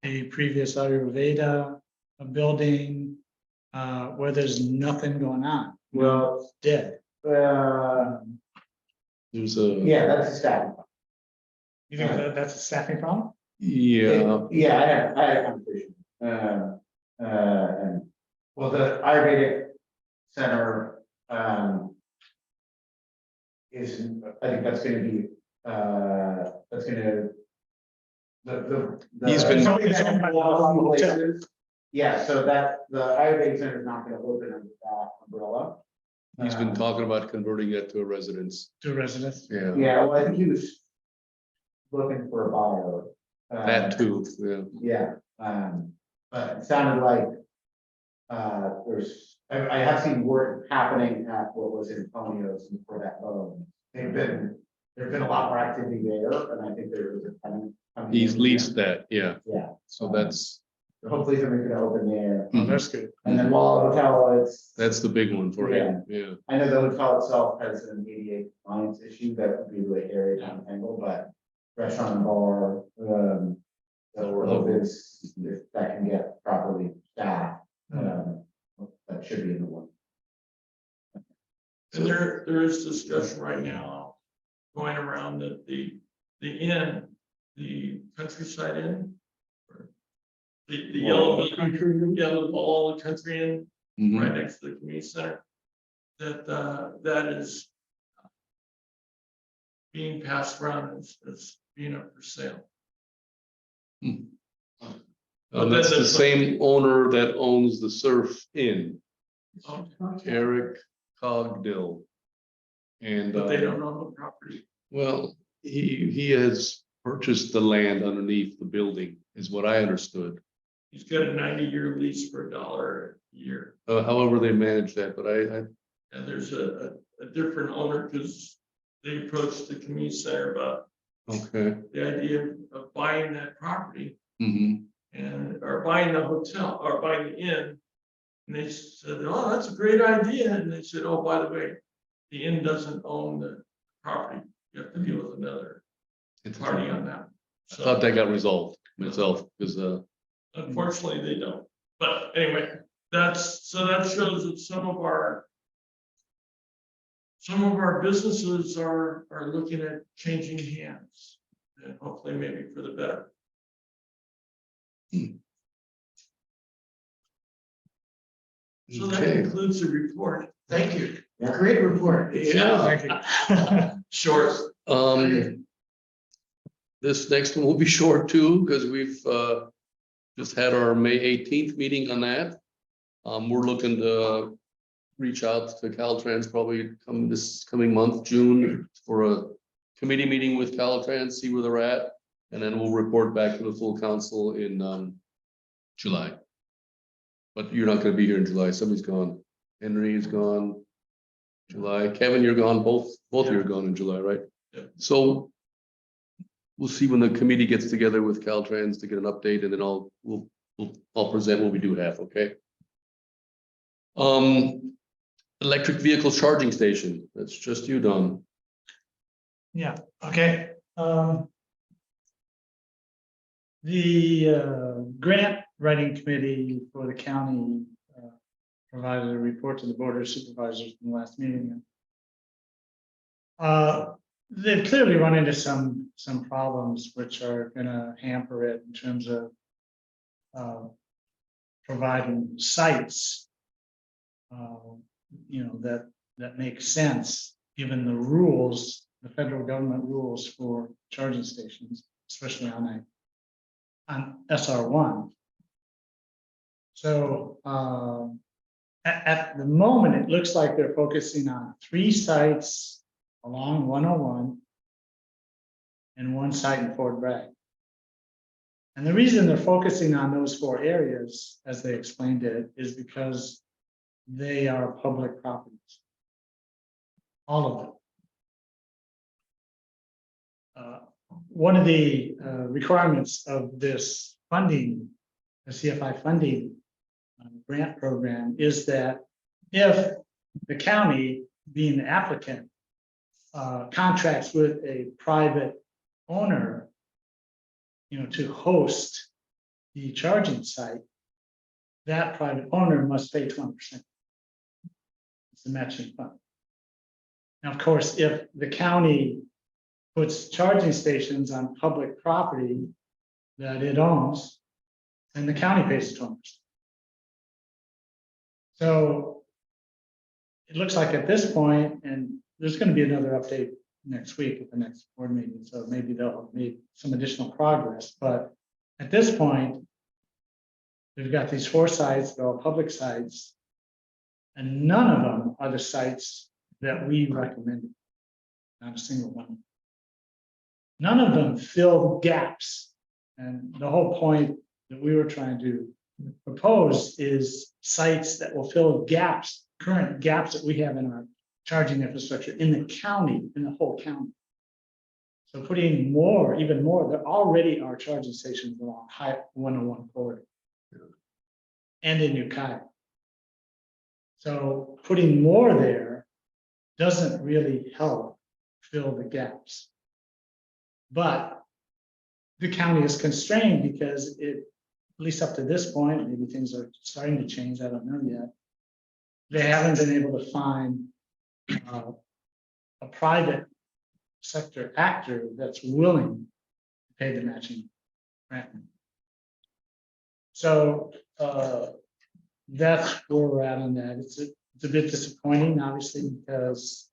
a previous Ayurveda building, where there's nothing going on. Well, It's dead. There's a, Yeah, that's a staffing. You think that's a staffing problem? yeah, Yeah, I had a conversation. And well, the Ayurvedic Center is, I think that's gonna be, that's gonna. The. He's been- Yeah, so that, the Ayurvedic Center is not gonna open under that umbrella. he's been talking about converting it to a residence. To residents? Yeah, Yeah, well, I think he was looking for a buyer. that too, yeah. Yeah, but it sounded like, I have seen work happening at what was Antonio's and for that loan. There's been a lot more activity there, and I think there is a tenant coming He's in. leased that, yeah, Yeah, so that's, hopefully something's gonna open there, Oh, that's good. and then Walla Hotel, that's the big one for him, yeah. I know the hotel itself has an ADA compliance issue that would be really hairy to untangle, but restaurant and bar, the hope is if that can get properly staffed, That should be in the one. And there is discussion right now going around that the inn, the Countryside Inn. or The yellow, yellow ball country inn Mhm. right next to the community center. That is being passed around as being up for sale. That's the same owner that owns the Surf Inn, Eric Cogdill. And, But they don't own the property. well, he has purchased the land underneath the building, is what I understood. He's got a 90-year lease for $1 a year. However they manage that, but I, And there's a different owner because they approached the community center about okay. the idea of buying that property Mhm. or buying the hotel or buying the inn. And they said, oh, that's a great idea. And they said, oh, by the way, the inn doesn't own the property. You have to deal with another party on that. I thought that got resolved myself, because, Unfortunately, they don't. But anyway, that shows that some of our businesses are looking at changing hands, and hopefully maybe for the better. So that okay. concludes the report. Thank you. Yeah. Great report. Yeah. Short. This next one will be short too, because we've just had our May 18th meeting on that. We're looking to reach out to Caltrans probably this coming month, June, for a committee meeting with Caltrans, see where they're at. And then we'll report back to the full council in July. But you're not gonna be here in July, somebody's gone. Henry is gone. July, Kevin, you're gone, both of you are gone in July, right? Yeah. So we'll see when the committee gets together with Caltrans to get an update, and then I'll present what we do have, okay? Electric vehicle charging station, that's just you, Don. Yeah, okay. The grant writing committee for the county provided a report to the board of supervisors in the last meeting. They've clearly run into some problems which are gonna hamper it in terms of providing sites, that make sense, given the rules, the federal government rules for charging stations, especially on SR1. So at the moment, it looks like they're focusing on 3 sites along 101 and 1 site in Fort Bragg. And the reason they're focusing on those 4 areas, as they explained it, is because they are public properties. All of them. One of the requirements of this funding, the CFI funding grant program, is that if the county, being the applicant, contracts with a private owner, to host the charging site, that private owner must pay 20%. It's a matching fund. Now, of course, if the county puts charging stations on public property that it owns, then the county pays 20%. So it looks like at this point, and there's going to be another update next week at the next board meeting, so maybe they'll have made some additional progress. But at this point, we've got these 4 sites, they're all public sites, and none of them are the sites that we recommended. Not a single one. None of them fill gaps. And the whole point that we were trying to propose is sites that will fill gaps, current gaps that we have in our charging infrastructure in the county, in the whole county. So putting more, even more, there already are charging stations along High 101 corridor and in Ukiah. So putting more there doesn't really help fill the gaps. But the county is constrained because it, at least up to this point, maybe things are starting to change, I don't know yet. they haven't been able to find a private sector actor that's willing to pay the matching grant. So that's where we're at on that. It's a bit disappointing, obviously, because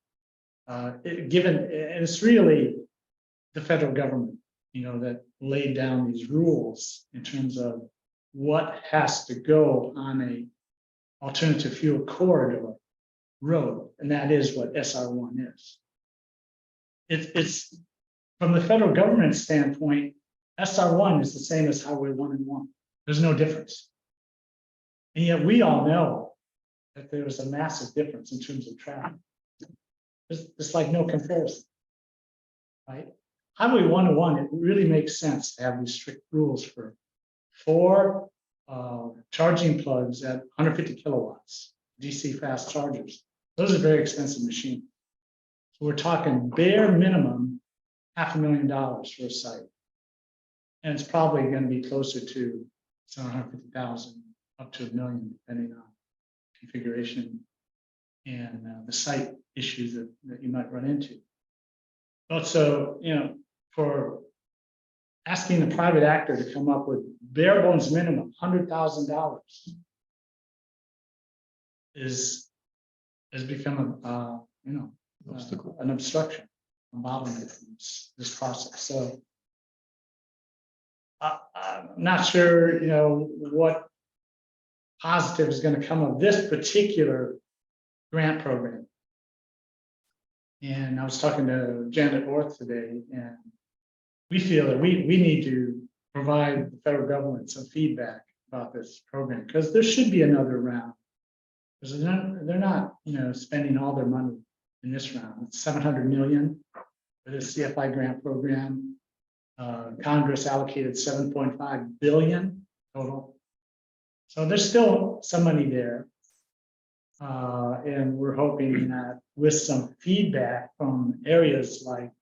given, and it's really the federal government, that laid down these rules in terms of what has to go on a alternative fuel corridor road, and that is what SR1 is. It's from the federal government standpoint, SR1 is the same as Highway 1 and 1. There's no difference. And yet we all know that there is a massive difference in terms of traffic. It's like no comparison. Right? Highway 101, it really makes sense to have these strict rules for 4 charging plugs at 150 kilowatts, DC fast chargers. Those are very expensive machines. So we're talking bare minimum $500,000 for a site. And it's probably going to be closer to 750,000 up to $1 million, depending on configuration and the site issues that you might run into. Also, for asking a private actor to come up with bare bones minimum $100,000 has become an obstruction, a bottleneck in this process. So I'm not sure, what positive is going to come of this particular grant program. And I was talking to Janet Orth today, and we feel that we need to provide the federal government some feedback about this program, because there should be another round. Because they're not, spending all their money in this round. It's $700 million for this CFI grant program. Congress allocated $7.5 billion total. So there's still some money there. And we're hoping that with some feedback from areas like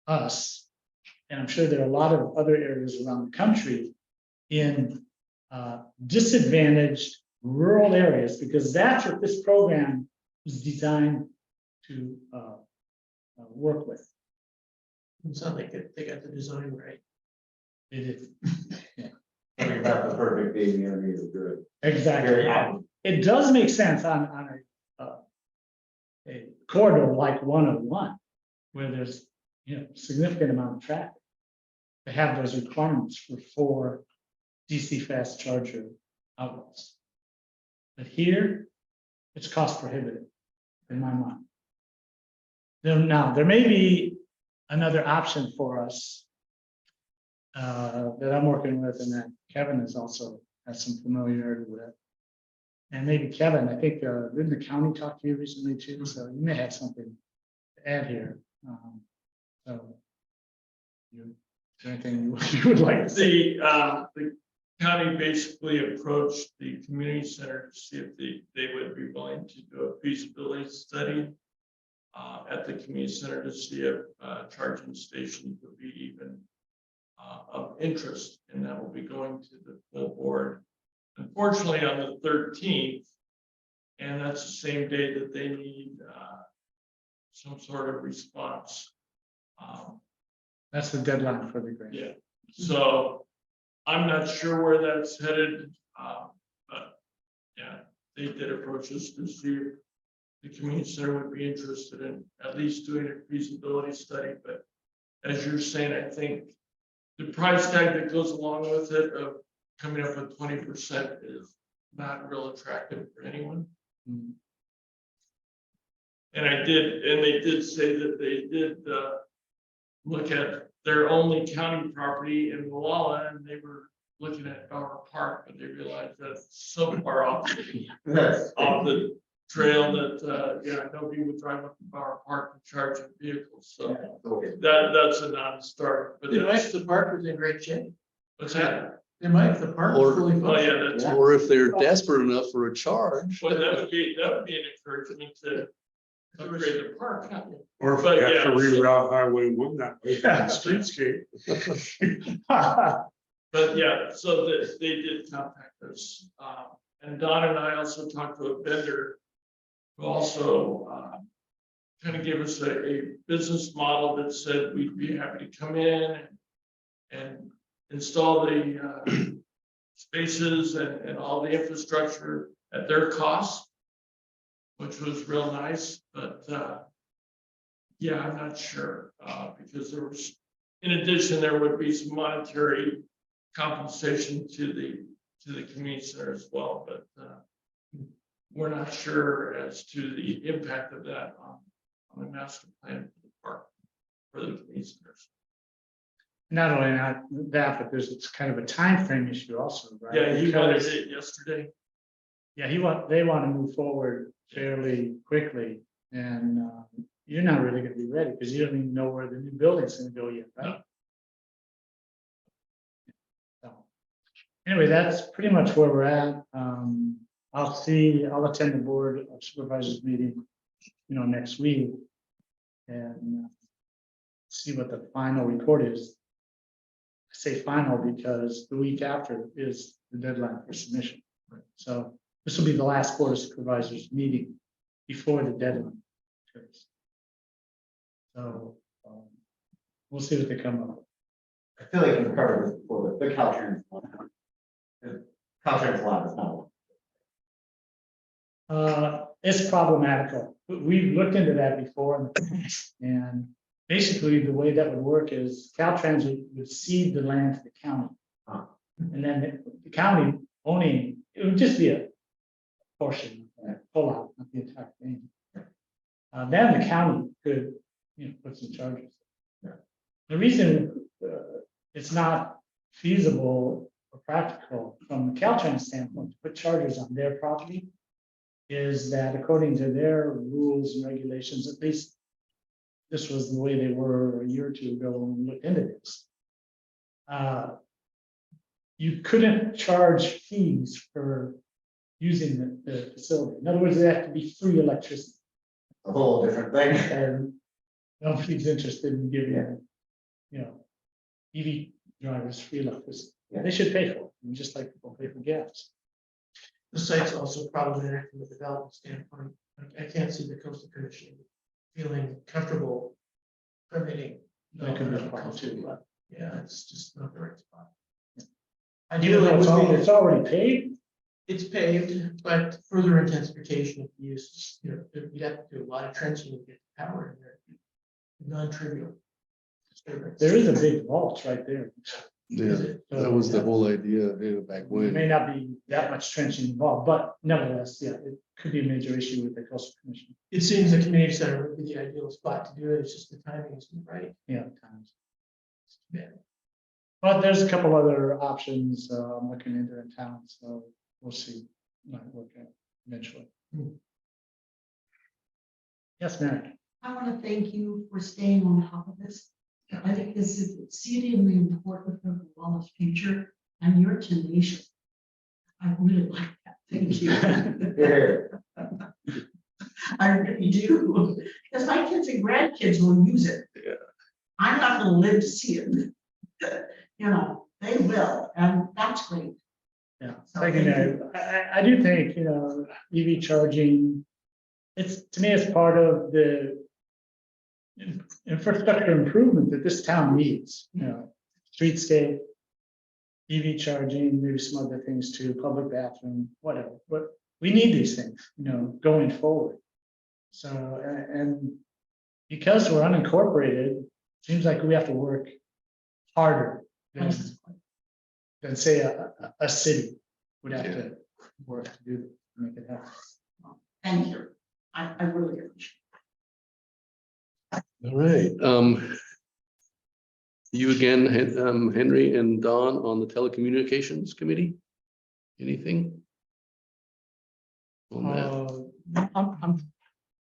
us, and I'm sure there are a lot of other areas around the country in disadvantaged rural areas, because that's what this program is designed to work with. It's not like they got the design right. It is. Talking about the perfect day, the enemy of good. Exactly. It does make sense on a corridor like 101, where there's significant amount of traffic, to have those requirements for 4 DC fast charger outlets. But here, it's cost prohibitive in my mind. Now, there may be another option for us that I'm working with, and that Kevin has also has some familiarity with. And maybe Kevin, I think, didn't the county talk to you recently too? So you may have something to add here. Is there anything you would like to say? The county basically approached the community center to see if they would be willing to do a feasibility study at the community center to see if charging stations would be even of interest, and that will be going to the full board. Unfortunately, on the 13th, and that's the same day that they need some sort of response. That's the deadline for the grant. Yeah, so I'm not sure where that's headed, but yeah, they did approach us to see if the community center would be interested in at least doing a feasibility study. But as you're saying, I think the price tag that goes along with it of coming up with 20% is not real attractive for anyone. Mm. And they did say that they did look at their only county property in Walla, and they were looking at Bower Park, but they realized that's so far off the trail that nobody would drive up to Bower Park and charge their vehicles. So that's a non-starter. But If the park was in great shape. what's that? They might, the park Or- was fully Oh, yeah, functional. that's. Or if they're desperate enough for a charge. Well, that would be an encouragement to upgrade the park. Or if But you have to yeah, reroute Highway 1 that way, streetscape. But yeah, so they did contact us. And Don and I also talked to a vendor who also kind of gave us a business model that said we'd be happy to come in and install the spaces and all the infrastructure at their cost, which was real nice, but yeah, I'm not sure, because there was, in addition, there would be some monetary compensation to the community center as well, but we're not sure as to the impact of that on the master plan for the park, for the community centers. Not only that, but it's kind of a time frame issue also, right? Yeah, he wanted Because- it yesterday. Yeah, they want to move forward fairly quickly, and you're not really gonna be ready, because you don't even know where the new building's gonna go yet, right? So, anyway, that's pretty much where we're at. I'll attend the board of supervisors meeting, next week. And see what the final report is. I say final because the week after is the deadline for submission. So this will be the last board of supervisors meeting before the deadline. So we'll see what they come up with. I feel like we've covered this before, but the Caltrans. The Caltrans lot is not. It's problematical. We've looked into that before, and basically the way that would work is Caltrans would cede the land to the county. And then the county owning, it would just be a portion, pull out, not the entire thing. Then the county could, put some charges. The reason it's not feasible or practical from the Caltrans standpoint to put charges on their property is that according to their rules and regulations, at least this was the way they were a year or two ago when we looked into this. You couldn't charge fees for using the facility. In other words, they have to be free electricity. A whole different thing. And nobody's interested in giving, EV drivers free electricity. Yeah. They should pay for it, just like people pay for gas. The site's also problematic from a development standpoint. I can't see the coastal commission feeling comfortable permitting. That could be a problem too. But yeah, it's just not the right spot. Ideally, it's already paid. It's paved, but further intensification of use, you'd have to do a lot of trenching to get power in there. Non-trivial. There is a big vault right there. Yeah, that was the whole idea back There when. may not be that much trenching involved, but nevertheless, yeah, it could be a major issue with the coastal commission. It seems the community center would be the ideal spot to do it. It's just the timing isn't right. Yeah, times. Yeah. But there's a couple other options I'm looking into in town, so we'll see. Might work out eventually. Yes, Mary. I want to thank you for staying on top of this. I think this is exceedingly important for the wellness future, and you're tenacious. I really like that. Thank you. I really do, because my kids and grandkids will use it. Yeah. I'm not going to live to see it. They will, and that's great. Yeah, So thank you, Mary. I do think, EV charging, to me, it's part of the infrastructure improvement that this town needs, streetscape, EV charging, maybe some other things too, public bathroom, whatever, but we need these things, going forward. So, and because we're unincorporated, seems like we have to work harder than say a city would have to work to do, make it happen. Thank you. I really appreciate All right, you again, Henry and Don on the telecommunications committee? Anything? On that? I'm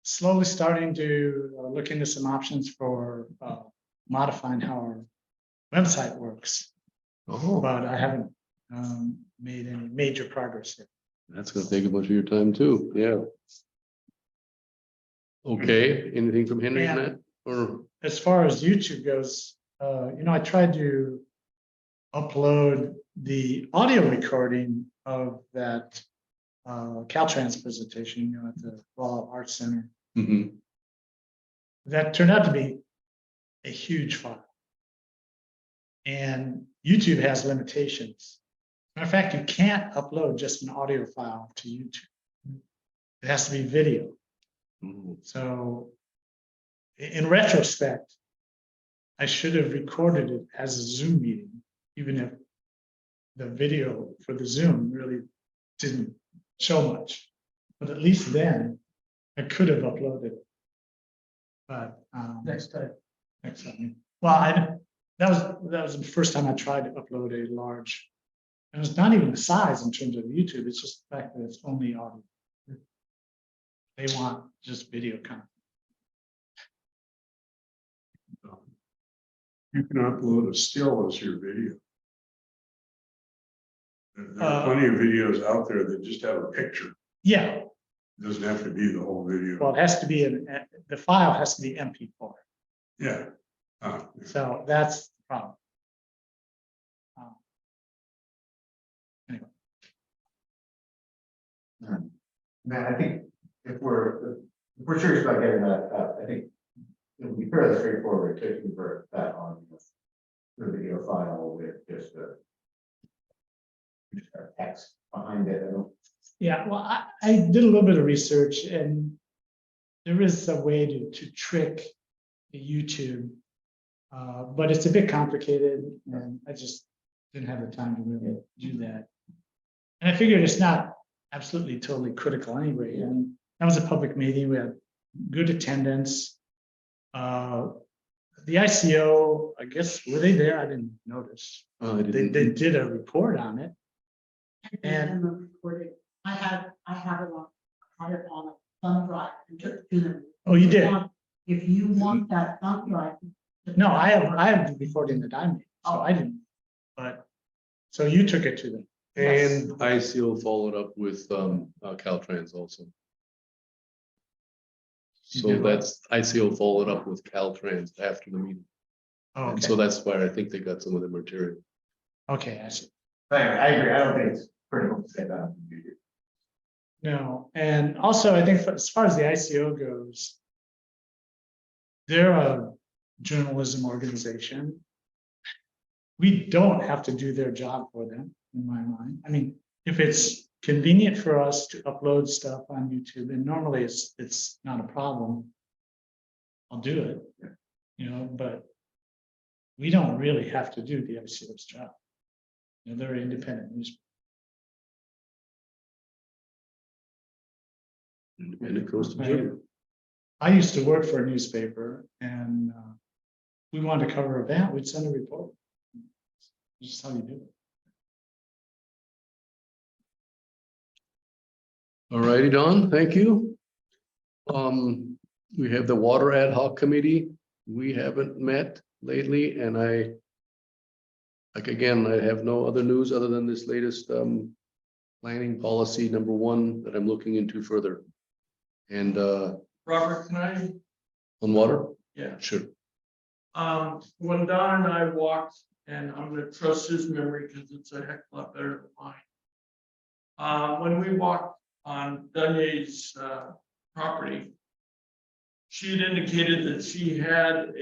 slowly starting to look into some options for modifying how our website works, Oh, but I haven't made any major progress yet. that's gonna take a bunch of your time too, yeah. Okay, anything from Henry on that, or? As far as YouTube goes, I tried to upload the audio recording of that Caltrans presentation, at the Wall Arts Center. Mhm. That turned out to be a huge file. And YouTube has limitations. Matter of fact, you can't upload just an audio file to YouTube. It has to be video. Mhm. So in retrospect, I should have recorded it as a Zoom meeting, even if the video for the Zoom really didn't show much. But at least then I could have uploaded it. But Next time. next time. Well, that was the first time I tried to upload a large. And it's not even the size in terms of YouTube, it's just the fact that it's only audio. They want just video content. You can upload a still as your video. There are Uh, plenty of videos out there that just have a picture. Yeah, It doesn't have to be the whole video. well, it has to be the file has to be MP4. Yeah. So that's the problem. Anyway, Man, I think if we're serious about getting that, I think it would be fairly straightforward to convert that on the video file with just a text behind it. I don't. yeah, well, I did a little bit of research and there is a way to trick the YouTube. But it's a bit complicated and I just didn't have the time to really do that. And I figured it's not absolutely totally critical anyway. And that was a public meeting. We had good attendance. The ICO, I guess, were they there? I didn't notice. I They didn't. did a report on it. And recorded, I had it on a thumb drive and took it to them. Oh, you did? If you want that thumb drive. No, I have the recording that I made, so I didn't. But, so you took it to them. And ICO followed up with Caltrans also. You So did what? that's ICO followed up with Caltrans after the meeting. Oh, And okay, so that's why I think they got some of the material. okay, I see. I agree. I don't think it's critical to say that on YouTube. No, and also I think as far as the ICO goes, they're a journalism organization. We don't have to do their job for them, in my mind. I mean, if it's convenient for us to upload stuff on YouTube, and normally it's not a problem, I'll do it, but we don't really have to do the ICO's job. They're independent news. And it goes to Jim. I used to work for a newspaper and we wanted to cover an event, we'd send a report. This is how you do it. All righty, Don, thank you. We have the Water Ad Hoc Committee. We haven't met lately and I have no other news other than this latest planning policy #1 that I'm looking into further. And Robert, can I, on water? yeah, Sure. when Don and I walked, and I'm gonna trust his memory because it's a heck of a lot better than mine. When we walked on Dunye's property, she had indicated that she had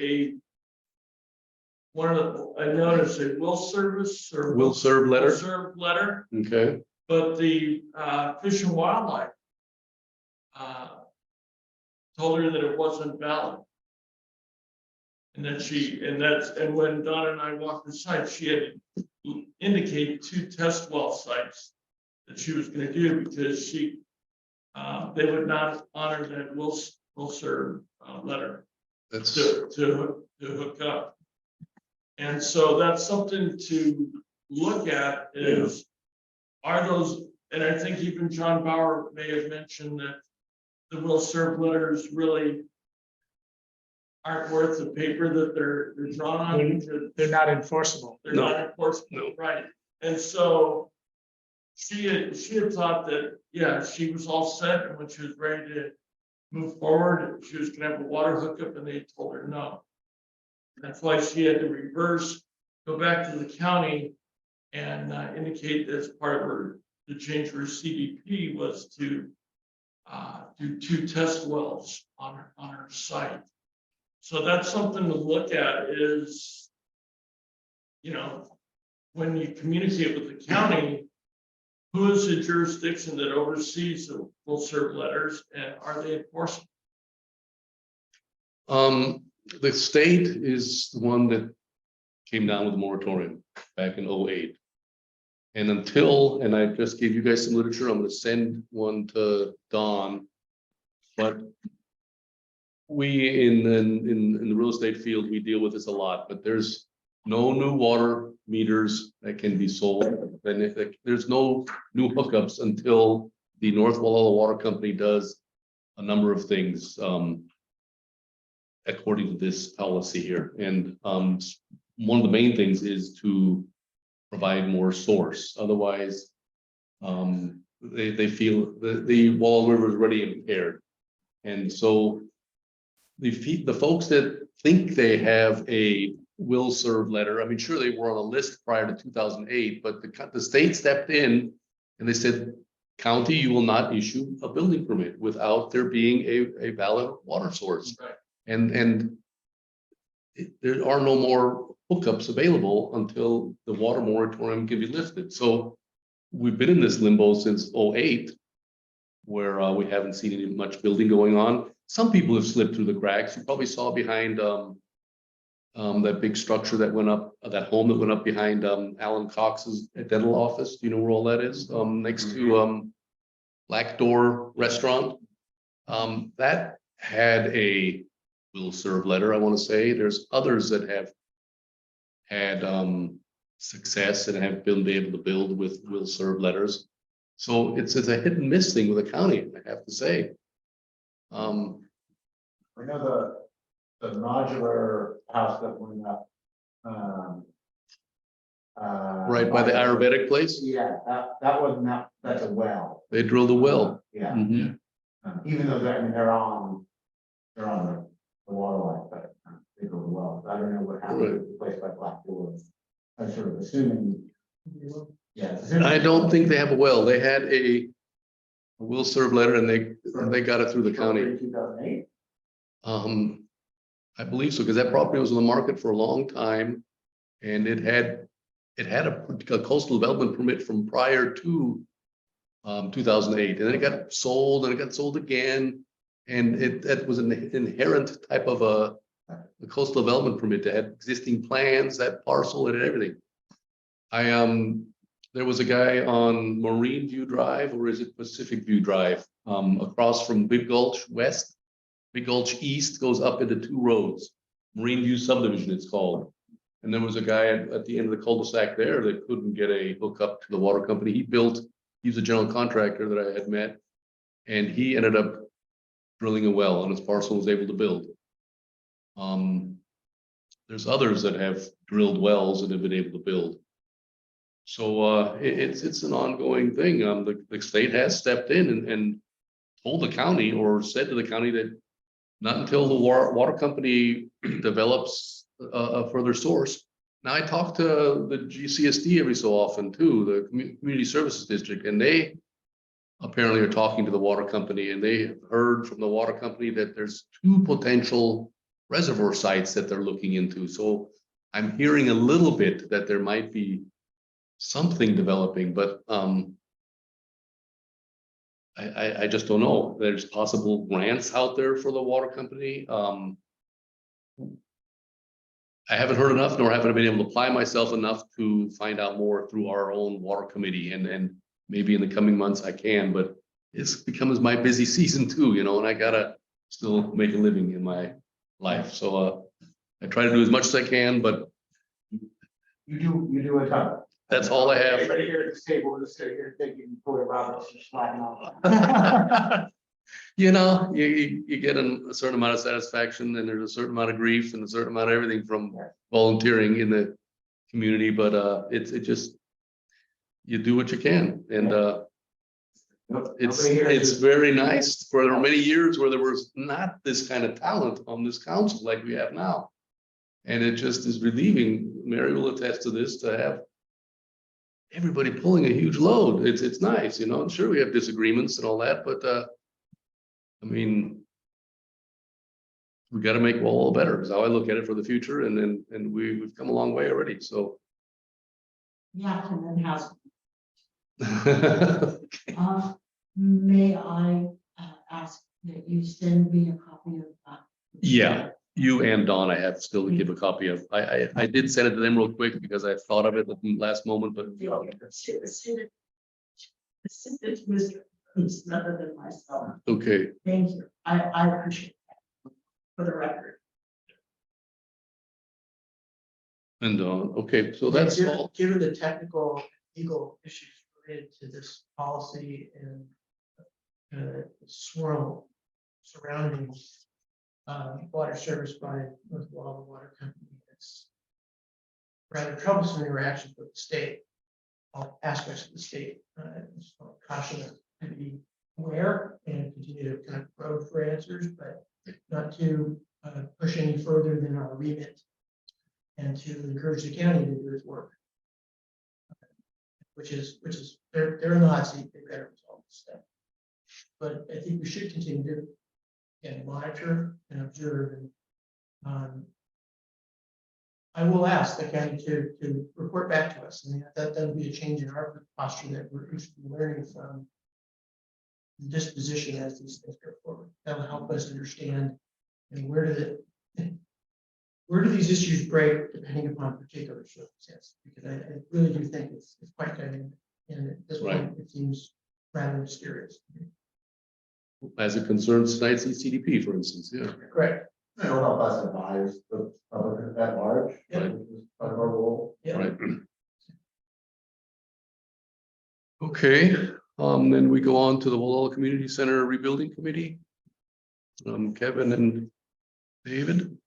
I noticed a will service or Will serve letter. will serve letter, Okay. but the Fish and Wildlife told her that it wasn't valid. And then when Donna and I walked the site, she had indicated 2 test well sites that she was gonna do because they would not honor that will serve letter That's to hook up. And so that's something to look at is, are those, and I think even John Bauer may have mentioned that the will serve letters really aren't worth the paper that they're drawn on. Because They're not enforceable. they're not enforceable, right? And so she had thought that, yeah, she was all set, and when she was ready to move forward, she was gonna have a water hookup, and they told her no. That's why she had to reverse, go back to the county and indicate as part of her to change her CDP was to do 2 test wells on her site. So that's something to look at is, you know, when you communicate with the county, who is the jurisdiction that oversees the will serve letters and are they enforceable? The state is the one that came down with a moratorium back in 08. And until, and I just gave you guys some literature, I'm gonna send one to Dawn. But we in the real estate field, we deal with this a lot, but there's no new water meters that can be sold. And if there's no new hookups until the North Walla Water Company does a number of things according to this policy here. And one of the main things is to provide more source. Otherwise, they feel the Walla River is already impaired. And so the folks that think they have a will serve letter, I mean, sure, they were on a list prior to 2008, but the state stepped in and they said, county, you will not issue a building permit without there being a valid water source. Right. And there are no more hookups available until the water moratorium can be lifted. So we've been in this limbo since 08, where we haven't seen any much building going on. Some people have slipped through the cracks. You probably saw behind that big structure that went up, that home that went up behind Alan Cox's dental office. Do you know where all that is? Next to Black Door Restaurant. That had a will serve letter, I want to say. There's others that have had success and have been able to build with will serve letters. So it's a hit and miss thing with the county, I have to say. I know the modular house that went up. Right by the Ayurvedic place, Yeah, that wasn't that's a well. they drilled a well. Yeah, Mhm. even though I mean, they're on the water line, but they go well. I don't know what happened with the place by Black Door. I'm sort of assuming. Yeah. I don't think they have a well. They had a will serve letter and they got it through the county. 2008. I believe so, because that property was on the market for a long time. And it had a coastal development permit from prior to 2008, and then it got sold and it got sold again. And that was an inherent type of a coastal development permit that had existing plans, that parcel and everything. There was a guy on Marine View Drive, or is it Pacific View Drive, across from Big Gulch West. Big Gulch East goes up into 2 roads, Marine View subdivision it's called. And there was a guy at the end of the cul-de-sac there that couldn't get a hookup to the water company. He's a general contractor that I had met, and he ended up drilling a well on his parcel, was able to build. There's others that have drilled wells and have been able to build. So it's an ongoing thing. The state has stepped in and told the county, or said to the county, that not until the water company develops a further source. Now I talk to the GCSD every so often too, the Community Services District, and they apparently are talking to the water company, and they have heard from the water company that there's 2 potential reservoir sites that they're looking into. So I'm hearing a little bit that there might be something developing, but I just don't know. There's possible grants out there for the water company. I haven't heard enough, nor haven't I been able to apply myself enough to find out more through our own water committee, and maybe in the coming months I can, but it's become my busy season too, you know, and I gotta still make a living in my life. So I try to do as much as I can, but You do a ton. that's all I have. Everybody here at this table is sitting here thinking Corey Roberts is slacking off. You know, you get a certain amount of satisfaction, and there's a certain amount of grief and a certain amount of everything from volunteering in the community, but it just, you do what you can, and it's very nice. For there were many years where there was not this kind of talent on this council like we have now, and it just is relieving. Mary will attest to this, to have everybody pulling a huge load. It's nice, you know, sure, we have disagreements and all that, but, I mean, we gotta make Walla better, is how I look at it for the future, and we've come a long way already, so. Yeah, and then has, may I ask that you send me a copy of that? Yeah, you and Don, I have still to give a copy of. I did send it to them real quick because I thought of it at the last moment, but Send it to Mr. Cruz rather than myself. okay. Thank you. I appreciate that. For the record. And Don, okay, so that's Given- all. Given the technical legal issues related to this policy and swirl surrounding water service by North Walla Water Company, it's rather troublesome interaction with the state, all aspects of the state. So caution us to be aware and continue to kind of probe for answers, but not to push any further than our remit, and to encourage the county to do its work. Which is, they're in the hot seat, they've got to resolve this stuff. But I think we should continue to, again, monitor and observe, and I will ask the county to report back to us, and that'll be a change in our posture that we should be learning from the disposition as these things go forward. That'll help us understand, and where do these issues break depending upon particular circumstances? Because I really do think it's quite dynamic, and at this point, it seems rather mysterious. As it concerns tonight's CDP, for instance, yeah. Correct. It'll help us advise the public at large, Yeah. which is part of our role. Yeah. Right. Okay, then we go on to the Walla Community Center Rebuilding Committee. Kevin and David.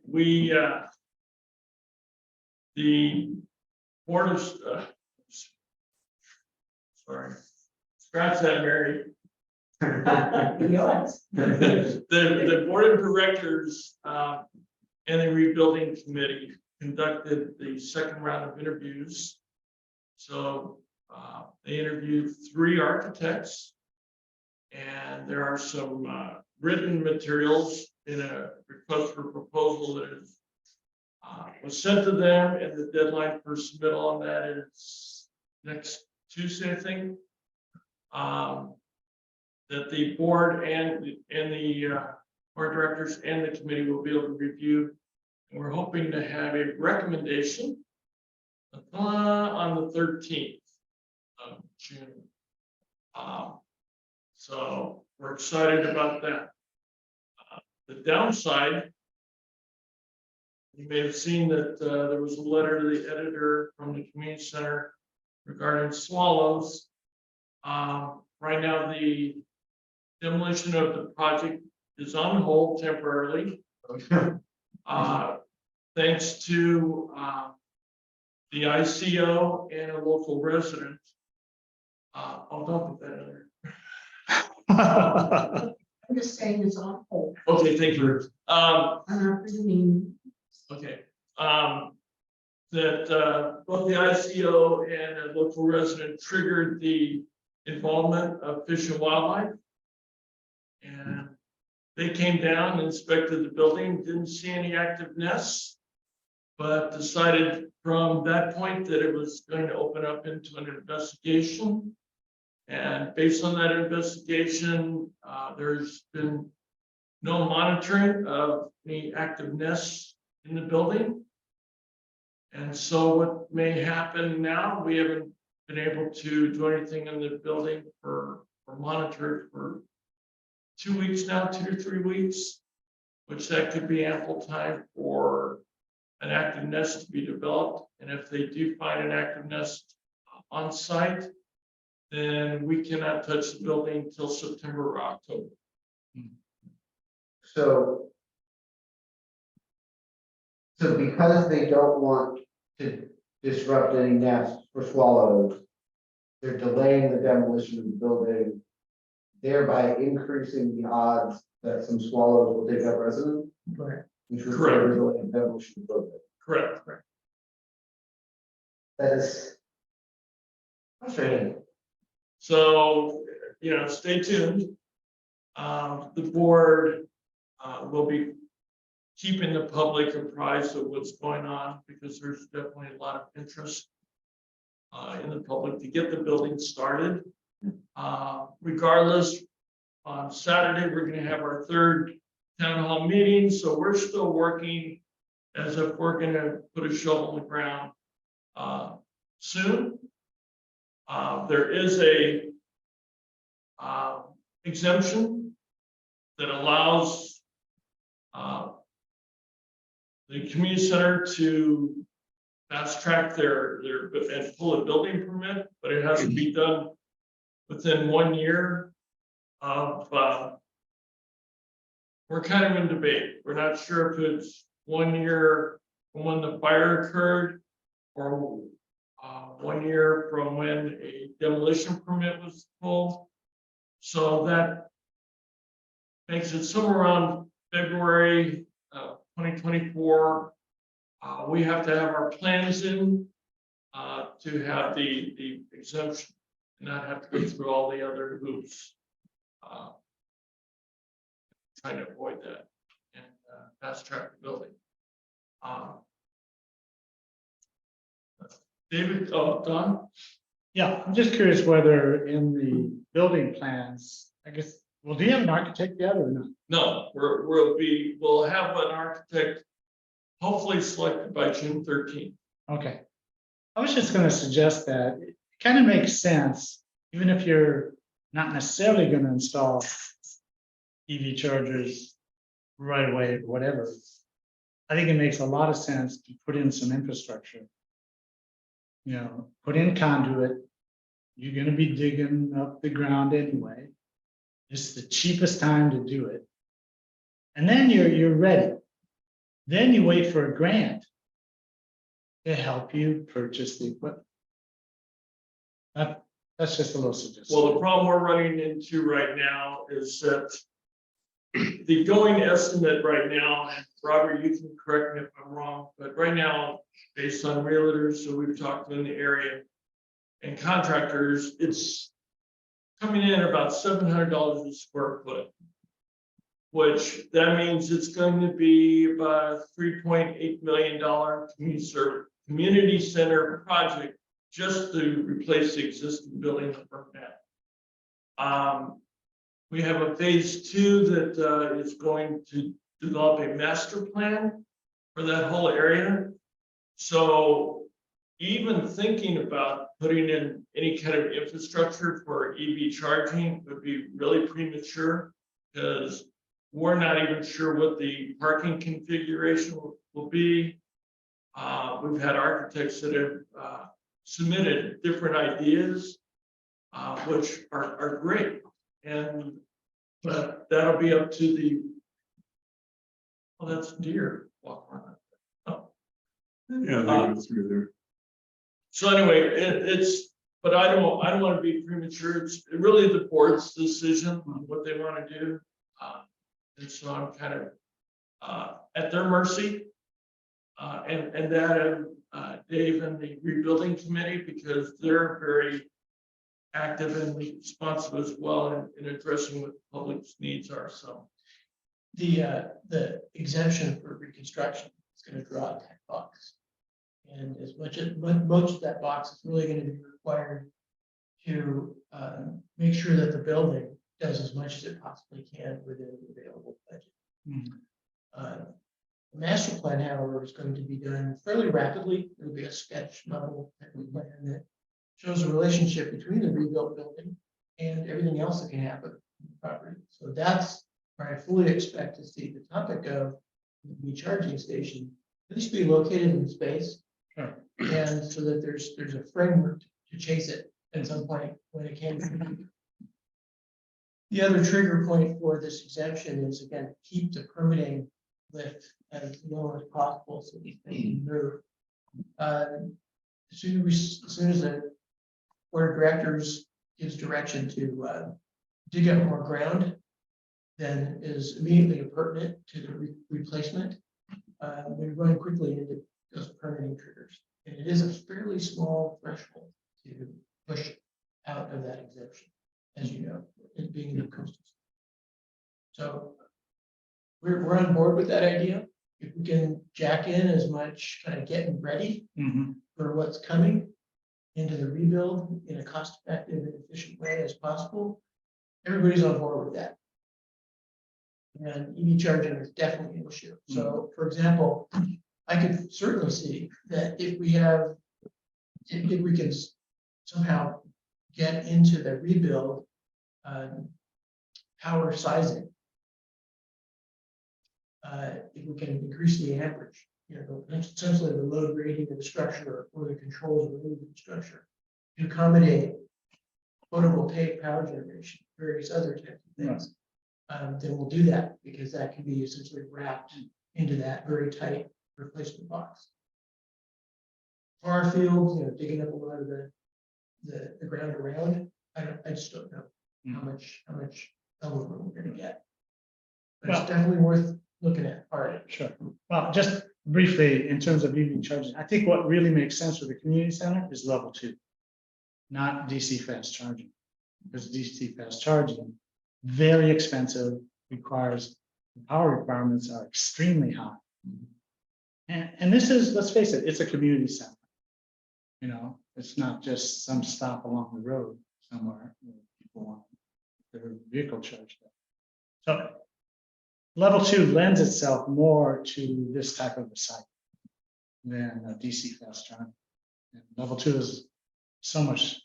We, the board of, sorry, scratch that, Mary. The board of directors, and the rebuilding committee conducted the second round of interviews. So, they interviewed 3 architects, and there are some, written materials in a request for proposal that is was sent to them, and the deadline for submittal on that is next Tuesday, I think. That the board and the board of directors and the committee will be able to review. And we're hoping to have a recommendation on the 13th of June. So we're excited about that. The downside, you may have seen that there was a letter to the editor from the community center regarding swallows. Right now, the demolition of the project is on hold temporarily. Thanks to the ICO and a local resident. I'll don't put that in there. I'm just saying it's on hold. Okay, thank you. Okay, that both the ICO and a local resident triggered the involvement of Fish and Wildlife. And they came down and inspected the building, didn't see any active nests, but decided from that point that it was going to open up into an investigation. And based on that investigation, there's been no monitoring of any active nests in the building. And so what may happen now, we haven't been able to do anything in the building or monitor it for 2 weeks now, 2 to 3 weeks, which that could be ample time for an active nest to be developed. And if they do find an active nest on site, then we cannot touch the building until September or October. So because they don't want to disrupt any nests for swallows, they're delaying the demolition of the building, thereby increasing the odds that some swallows will take up residence. Right. Correct. And demolition of it. Correct. That is. Okay. So, stay tuned. The board, will be keeping the public apprised of what's going on, because there's definitely a lot of interest in the public to get the building started. Regardless, on Saturday, we're gonna have our third town hall meeting, so we're still working as if we're gonna put a shovel in the ground soon. There is a exemption that allows the community center to fast track their and pull a building permit, but it has to be done within 1 year of we're kind of in debate. We're not sure if it's 1 year from when the fire occurred, or 1 year from when a demolition permit was pulled. So that makes it somewhere around February 2024. We have to have our plans in to have the exemption, and not have to go through all the other hoops. Trying to avoid that and fast track the building. David, Don? Yeah, I'm just curious whether in the building plans, I guess, well, do you have an architect yet or not? No, we'll have an architect hopefully selected by June 13th. Okay. I was just gonna suggest that it kind of makes sense, even if you're not necessarily gonna install EV chargers right away, whatever. I think it makes a lot of sense to put in some infrastructure. Put in conduit. You're gonna be digging up the ground anyway. It's the cheapest time to do it. And then you're ready. Then you wait for a grant to help you purchase the equipment. That's just a little suggestion. Well, the problem we're running into right now is that the going estimate right now, and Robert, you can correct me if I'm wrong, but right now, based on realtors, so we've talked to in the area, and contractors, it's coming in about $700 a square foot, which that means it's going to be about a $3.8 million community center project just to replace the existing building that burned down. We have a phase 2 that is going to develop a master plan for that whole area. So even thinking about putting in any kind of infrastructure for EV charging would be really premature, because we're not even sure what the parking configuration will be. We've had architects that have submitted different ideas, which are great. But that'll be up to the, that's deer walk around. Oh. Yeah, they go through there. So anyway, but I don't want to be premature. It's really the board's decision on what they want to do. And so I'm kind of at their mercy. And that Dave and the rebuilding committee, because they're very active and responsive as well in addressing what the public's needs are. So The exemption for reconstruction is going to draw a tech box. And as much as most of that box is really going to be required to make sure that the building does as much as it possibly can within the available budget. The master plan, however, is going to be done fairly rapidly. There will be a sketch level plan that shows a relationship between the rebuilt building and everything else that can happen on the property. So that's where I fully expect to see the topic of the charging station at least be located in space. Sure. And so that there's a framework to chase it at some point when it can be. The other trigger point for this exemption is, again, keep the permitting lift as low as possible so these things can move. As soon as the board of directors gives direction to dig up more ground, then is immediately pertinent to the replacement. we're going quickly into those permitting triggers. And it is a fairly small threshold to push out of that exemption, as you know, it being in the coastal. So we're on board with that idea. If we can jack in as much kind of getting ready for what's coming into the rebuild in a cost-effective and efficient way as possible, everybody's on board with that. And EV charging is definitely an issue. So, for example, I could certainly see that if we have, if we can somehow get into the rebuild power sizing, if we can increase the amperage, you know, essentially the load rating of the structure or the controls related to the structure to accommodate photovoltaic power generation, various other types of things, then we'll do that because that can be essentially wrapped into that very tight replacement box. Far fields, you know, digging up a lot of the ground around, I just don't know how much elbow room we're gonna get. But Well- it's definitely worth looking at. All right. Sure. Well, just briefly, in terms of EV charging, I think what really makes sense for the community center is level 2, not DC fast charging. Because DC fast charging, very expensive, requires, the power requirements are extremely high. And this is, let's face it, it's a community center. You know, it's not just some stop along the road somewhere where people want their vehicle charged up. So level 2 lends itself more to this type of a site than a DC fast charging. And level 2 is so much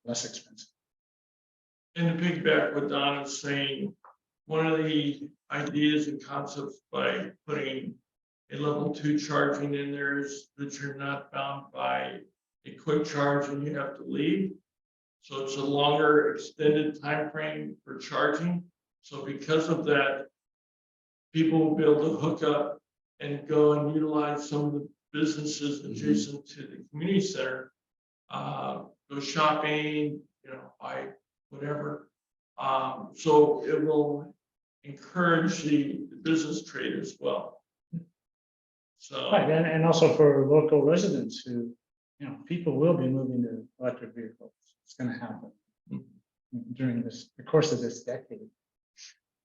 less expensive. And to piggyback what Don is saying, one of the ideas and concepts by putting a level 2 charging in there is that you're not bound by a quick charge and you have to leave. So it's a longer extended time frame for charging. So because of that, people will be able to hook up and go and utilize some of the businesses adjacent to the community center. Go shopping, you know, buy whatever. So it will encourage the business trade as well. So. Right, and also for local residents who, you know, people will be moving to electric vehicles. It's gonna happen during the course of this decade.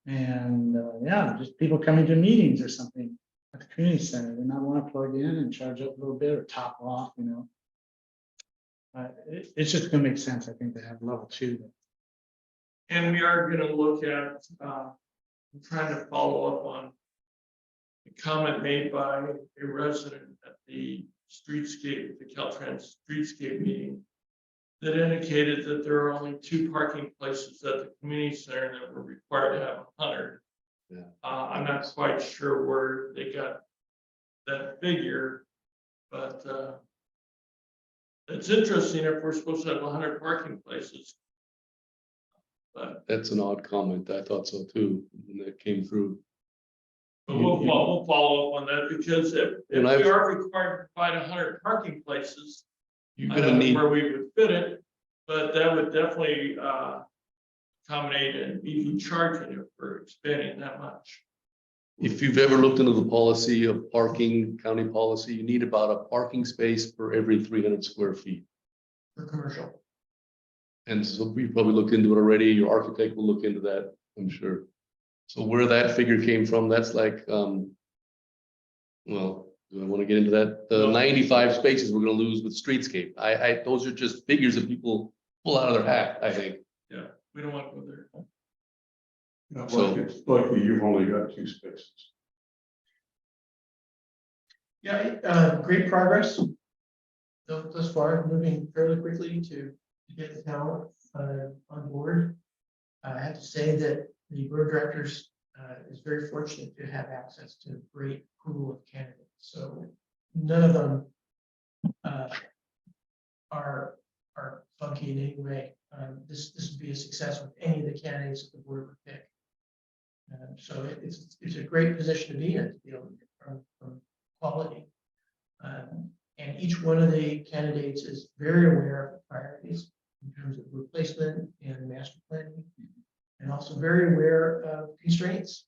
And yeah, just people coming to meetings or something at the community center, they might want to plug in and charge up a little bit or top off, you know. It's just gonna make sense, I think, to have level 2. And we are gonna look at, I'm trying to follow up on a comment made by a resident at the streetscape, the Caltrans streetscape meeting that indicated that there are only 2 parking places at the community center that were required to have 100. Yeah. I'm not quite sure where they got that figure, but it's interesting if we're supposed to have 100 parking places. But That's an odd comment. I thought so too, when that came through. we'll follow up on that because if And we I've- are required to provide 100 parking places, You're I gonna don't know need, where we would fit it, but that would definitely accommodate an EV charging if we're expanding that much. if you've ever looked into the policy of parking, county policy, you need about a parking space for every 300 square feet. For commercial. And so we probably looked into it already. Your architect will look into that, I'm sure. So where that figure came from, that's like, well, do I want to get into that? The 95 spaces we're gonna lose with streetscape. Those are just figures that people pull out of their hat, I think. Yeah, we don't want to go there. So- It's lucky you've only got 2 spaces. Yeah, great progress. Thus far, moving fairly quickly to get the town on board. I have to say that the board of directors is very fortunate to have access to a great pool of candidates. So none of them are funky in any way. This would be a success with any of the candidates that the board would pick. So it's a great position to be in, to be able to get from quality. And each one of the candidates is very aware of the priorities in terms of replacement and master planning, and also very aware of constraints,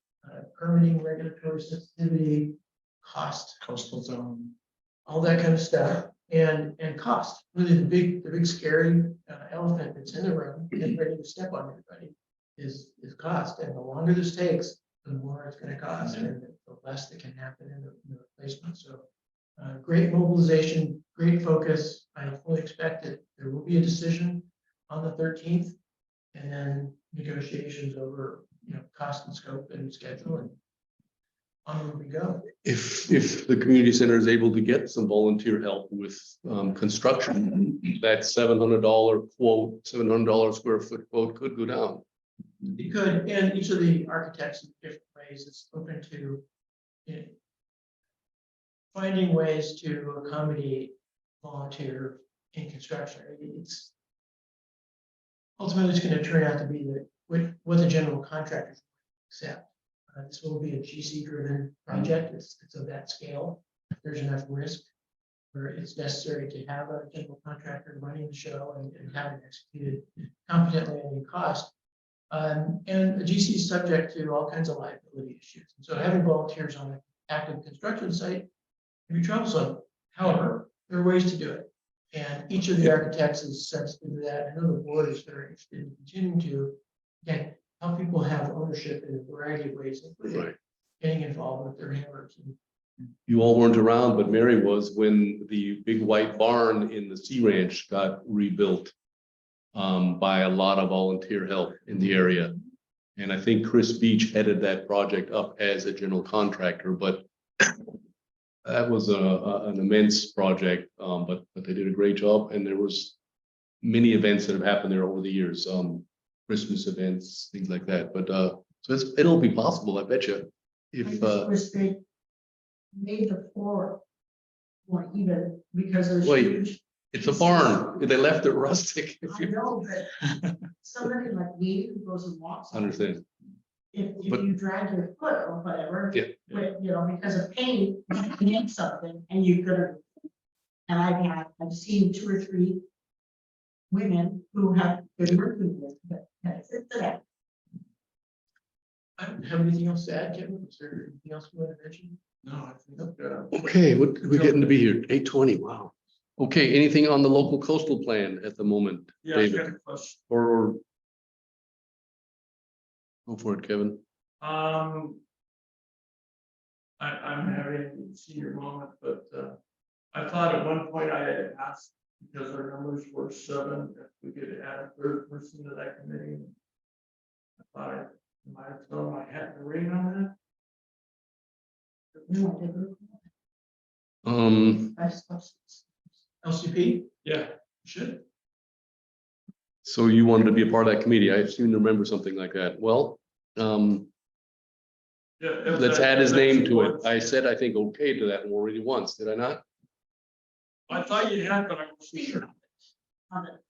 permitting, regulatory sensitivity, cost, Coastal zone. all that kind of stuff, and cost. Really, the big scary elephant that's in the room, getting ready to step on everybody, is cost. And the longer this takes, the more it's gonna cost, and the less that can happen in the replacement. So, great mobilization, great focus. I fully expect that there will be a decision on the 13th, and then negotiations over, cost and scope and schedule, and onward we go. If the community center is able to get some volunteer help with construction, that $700 quote, $700 square foot quote could go down. It could, and each of the architects in different ways is open to finding ways to accommodate volunteer in construction. It's ultimately it's going to turn out to be what the general contractors accept. This will be a GC driven project. It's of that scale. There's enough risk where it's necessary to have a general contractor running the show and have it executed competently and in cost. And the GC is subject to all kinds of liability issues. And so having volunteers on an active construction site can be troublesome. However, there are ways to do it. And each of the architects is sensitive to that. I know the board is very interested in continuing to, again, help people have ownership in a variety of ways, including Right. getting involved with their hammers. You all weren't around, but Mary was when the big white barn in the Sea Ranch got rebuilt by a lot of volunteer help in the area. And I think Chris Beach headed that project up as a general contractor, but that was an immense project, but they did a great job, and there was many events that have happened there over the years, Christmas events, things like that. But so it'll be possible, I bet you. If Was they made the floor more even because there's Wait. huge. it's a barn, they left it rustic. If I you know, but somebody like me who goes and walks. on it, understand, If But- you drag your foot or whatever. Yeah. With, because of pain, you need something and you could. And I've seen 2 or 3 women who have been working with, but that's it for that. I don't have anything else to add, Kevin. Is there anything else you want to mention? No, I think, okay, what, we're getting to be here, 8:20, wow. Okay, anything on the local coastal plan at the moment, yeah, I got David, a question. or? Go for it, Kevin. I'm having a senior moment, but, I thought at one point I had asked, because our numbers were 7, if we could add a 3rd person to that committee. I thought I might have thrown my hat in the ring on No, I didn't. I suppose. LCP? that. Yeah, should. So you wanted to be a part of that committee, I seem to remember something like that, well, Yeah. let's add his name to it, I said, I think, okay to that already once, did I not? I thought you had, but I wasn't sure.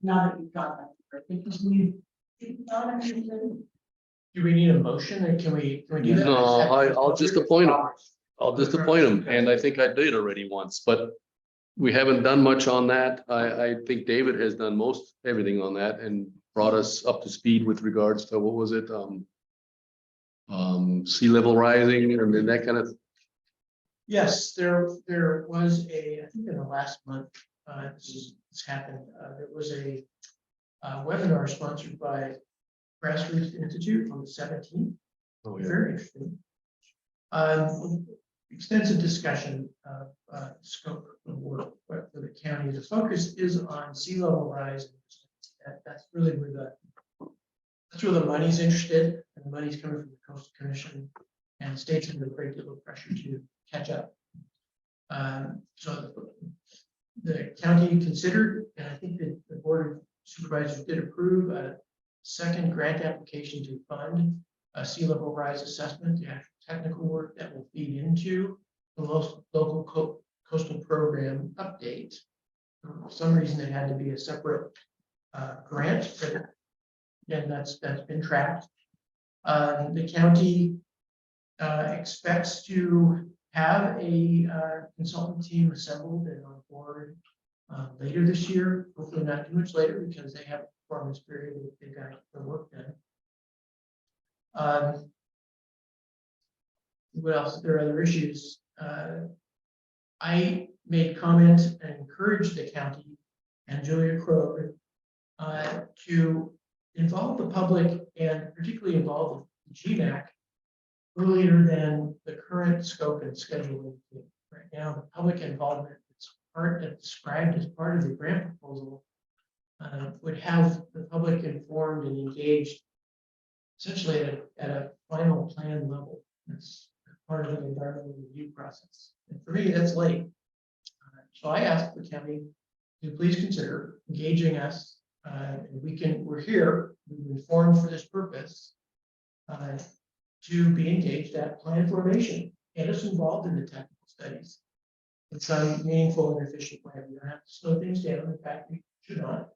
Now that you've got that, because we. Do we need a motion or can we do that? No, I'll just appoint him. I'll just appoint him, and I think I did already once, but we haven't done much on that. I think David has done most everything on that and brought us up to speed with regards to, what was it? Sea level rising and then that kind of, Yes, there was I think in the last month, this happened, there was a webinar sponsored by Grassroots Institute on the 17th. oh yeah, Very interesting. Extensive discussion of scope of work for the county. The focus is on sea level rise. That's really where the money's interested, and the money's coming from the Coastal Commission, and the state's under a great deal of pressure to catch up. So the county considered, and I think that the board of supervisors did approve a second grant application to fund a sea level rise assessment, the actual technical work that will feed into the local coastal program update. For some reason, it had to be a separate grant, but again, that's been tracked. The county expects to have a consultant team assembled and on board later this year, hopefully not too much later, because they have a performance period that they've got the work done. What else? There are other issues. I made comments and encouraged the county and Julia Krog to involve the public and particularly involve the GMAC earlier than the current scope and schedule. Right now, the public involvement that's described as part of the grant proposal would have the public informed and engaged essentially at a final plan level. That's part of the environmental review process. And for me, that's late. So I asked the county to please consider engaging us. And we're here, we've been formed for this purpose. To be engaged at plan formation, get us involved in the technical studies. In some meaningful and efficient way. We don't have to slow things down. In fact, we should not.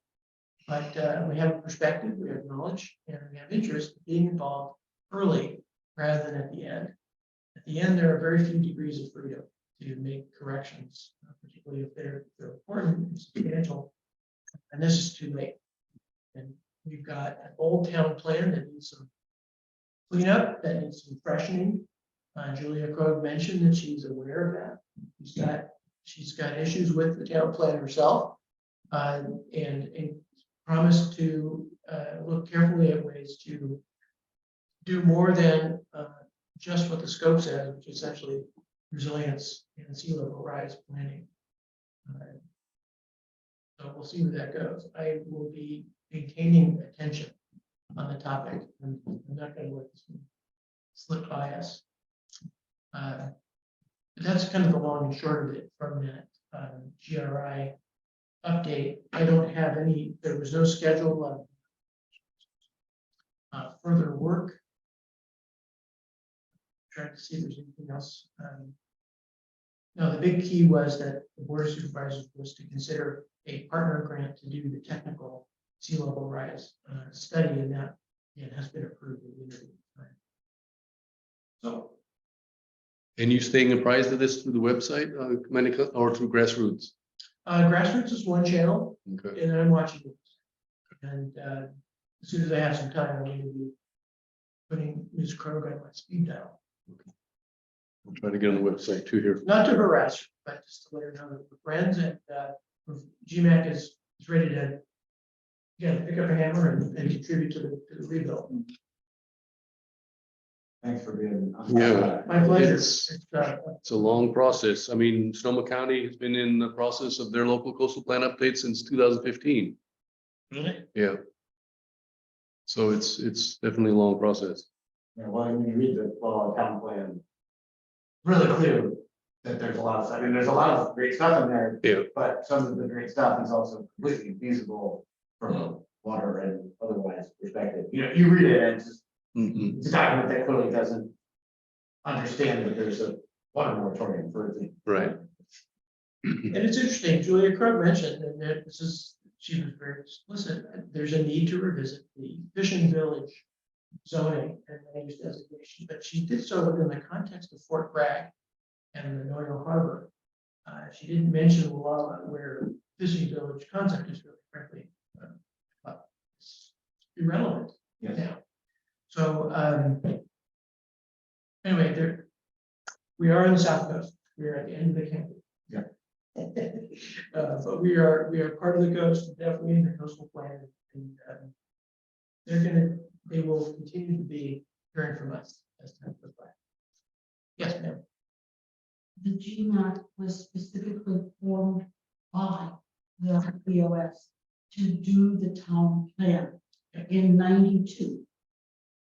But we have a perspective, we have knowledge, and we have interest in being involved early rather than at the end. At the end, there are very few degrees of freedom to make corrections, particularly if they're important and substantial. And this is too late. And we've got an old town plan that needs some cleanup, that needs some freshening. Julia Krog mentioned that she's aware of that. She's got issues with the town plan herself, and promised to look carefully at ways to do more than just what the scope says, which is essentially resilience and sea level rise planning. So we'll see where that goes. I will be maintaining attention on the topic, and I'm not going to let this one slip by us. But that's kind of the long and short of it from that GRI update. I don't have any, there was no schedule of further work. Trying to see if there's anything else. No, the big key was that the Board of Supervisors was to consider a partner grant to do the technical sea level rise study, and that has been approved. So. And you staying apprised of this through the website, or through grassroots? Grassroots is one channel, Okay. and I'm watching it. And as soon as I have some time, I'm going to be putting Ms. Krog on my speed dial. I'll try to get on the website too here. Not to harass, but just to let her know that we're friends, and GMAC is ready to pick up a hammer and contribute to the rebuild. Thanks for being. Yeah. My pleasure. It's a long process. I mean, Sonoma County has been in the process of their local coastal plan update since 2015. Really? Yeah. So it's definitely a long process. Yeah, well, when you read the town plan, really clear that there's a lot of, I mean, there's a lot of great stuff in there. Yeah. But some of the great stuff is also completely feasible from a water and otherwise perspective. You know, you read it and it's just, Mhm. it's a document that clearly doesn't understand that there's a water moratorium for the. Right. And it's interesting, Julia Krug mentioned, and that she was very explicit, there's a need to revisit the fishing village zoning and land use designation, but she did so within the context of Fort Bragg and the Noyo Harbor. She didn't mention a lot where fishing village concept is really, frankly, it's irrelevant now. So anyway, we are in the South Coast. We are at the end of the county. Yeah. But we are part of the coast, definitely in the coastal plan, and they will continue to be hearing from us as time goes by. Yes, ma'am. The GMAC was specifically formed by the BOS to do the town plan in 92.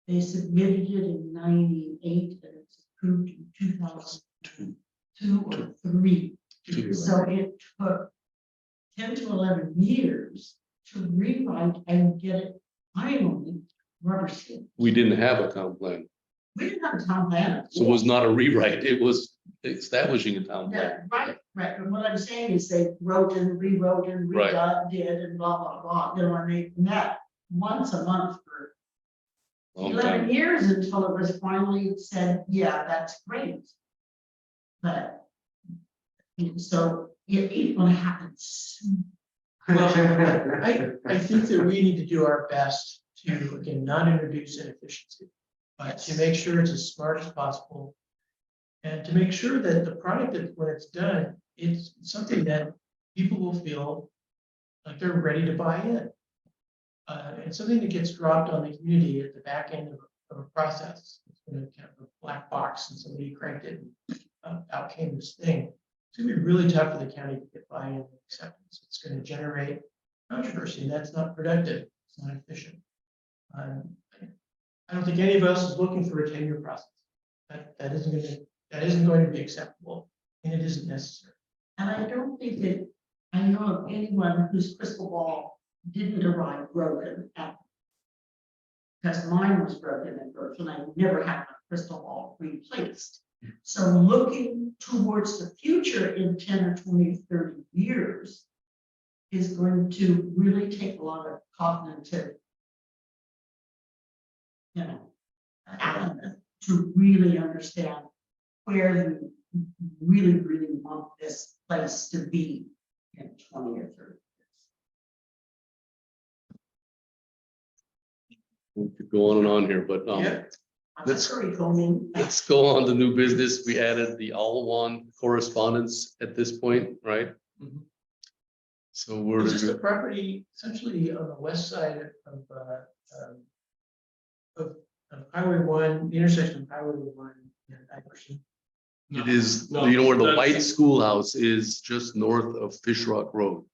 They submitted it in 98 and it's approved in 2002 or 3. So it took 10 to 11 years to rewrite and get it finally rubber stamped. We didn't have a town plan, We didn't have a town plan. so it was not a rewrite. It was establishing a town Yeah, plan. right. And what I'm saying is they wrote and rewrote and Right. did and blah, blah, blah. You know, and they met once a month for Long 11 time. years until it was finally said, yeah, that's great. But so it's gonna happen soon. I think that we need to do our best to, again, not introduce inefficiency, but to make sure it's as smart as possible. And to make sure that the product that when it's done, it's something that people will feel like they're ready to buy in. And something that gets dropped on the community at the back end of a process. It's gonna kind of a black box and somebody cranked it and out came this thing. It's gonna be really tough for the county to get buy-in and acceptance. It's gonna generate controversy, and that's not productive, it's not efficient. I don't think any of us is looking for a 10-year process. That isn't going to be acceptable, and it isn't necessary. And I don't think that I know of anyone whose crystal ball didn't arrive broken at. Because mine was broken at birth and I never had my crystal ball replaced. So looking towards the future in 10 or 20, 30 years is going to really take a lot of cognitive, to really understand where you really, really want this place to be in 20 or 30 years. We could go on and on here, but Yeah. Let's- Going. let's go on to new business. We added the all-one correspondence at this point, right? Mhm. So we're. It's just a property essentially on the west side of Highway 1, the intersection of Highway 1 and Iverson. It is, No, you know where the that's- white schoolhouse is, just north of Fish Rock Road.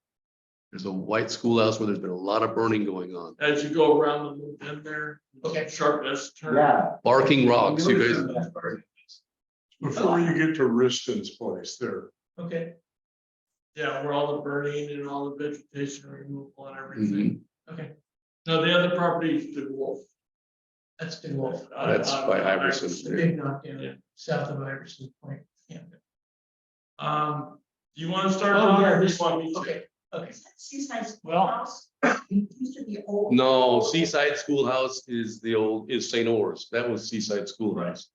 There's a white schoolhouse where there's been a lot of burning going on. As you go around the loop in there. Okay. Sharpness turn. Yeah. Barking rocks, you guys. Before you get to Riston's place there. Okay, Yeah, where all the burning and all the vegetation removal and everything. okay, No, the other property is the wolf. that's the wolf. That's by Iverson. The big knockdown Yeah. south of Iverson Point. Yeah. Do you want to start? Oh, Don, yeah, or do this you want one, me to? okay, okay. Seaside Well- Schoolhouse. It used to be old. No, Seaside Schoolhouse is St. Orr's. That was Seaside Schoolhouse.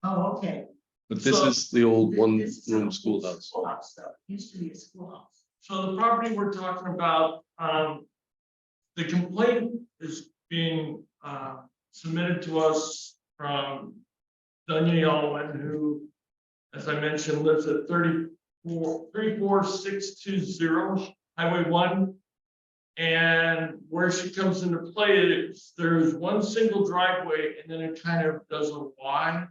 Oh, okay. But this So- is the old This is one-room an old schoolhouse. Schoolhouse, though. It used to be a schoolhouse. So the property we're talking about, the complaint is being, submitted to us from Dunya Yalwin, who, as I mentioned, lives at 34620 Highway 1. And where she comes into play is there's one single driveway and then it kind of does a Y.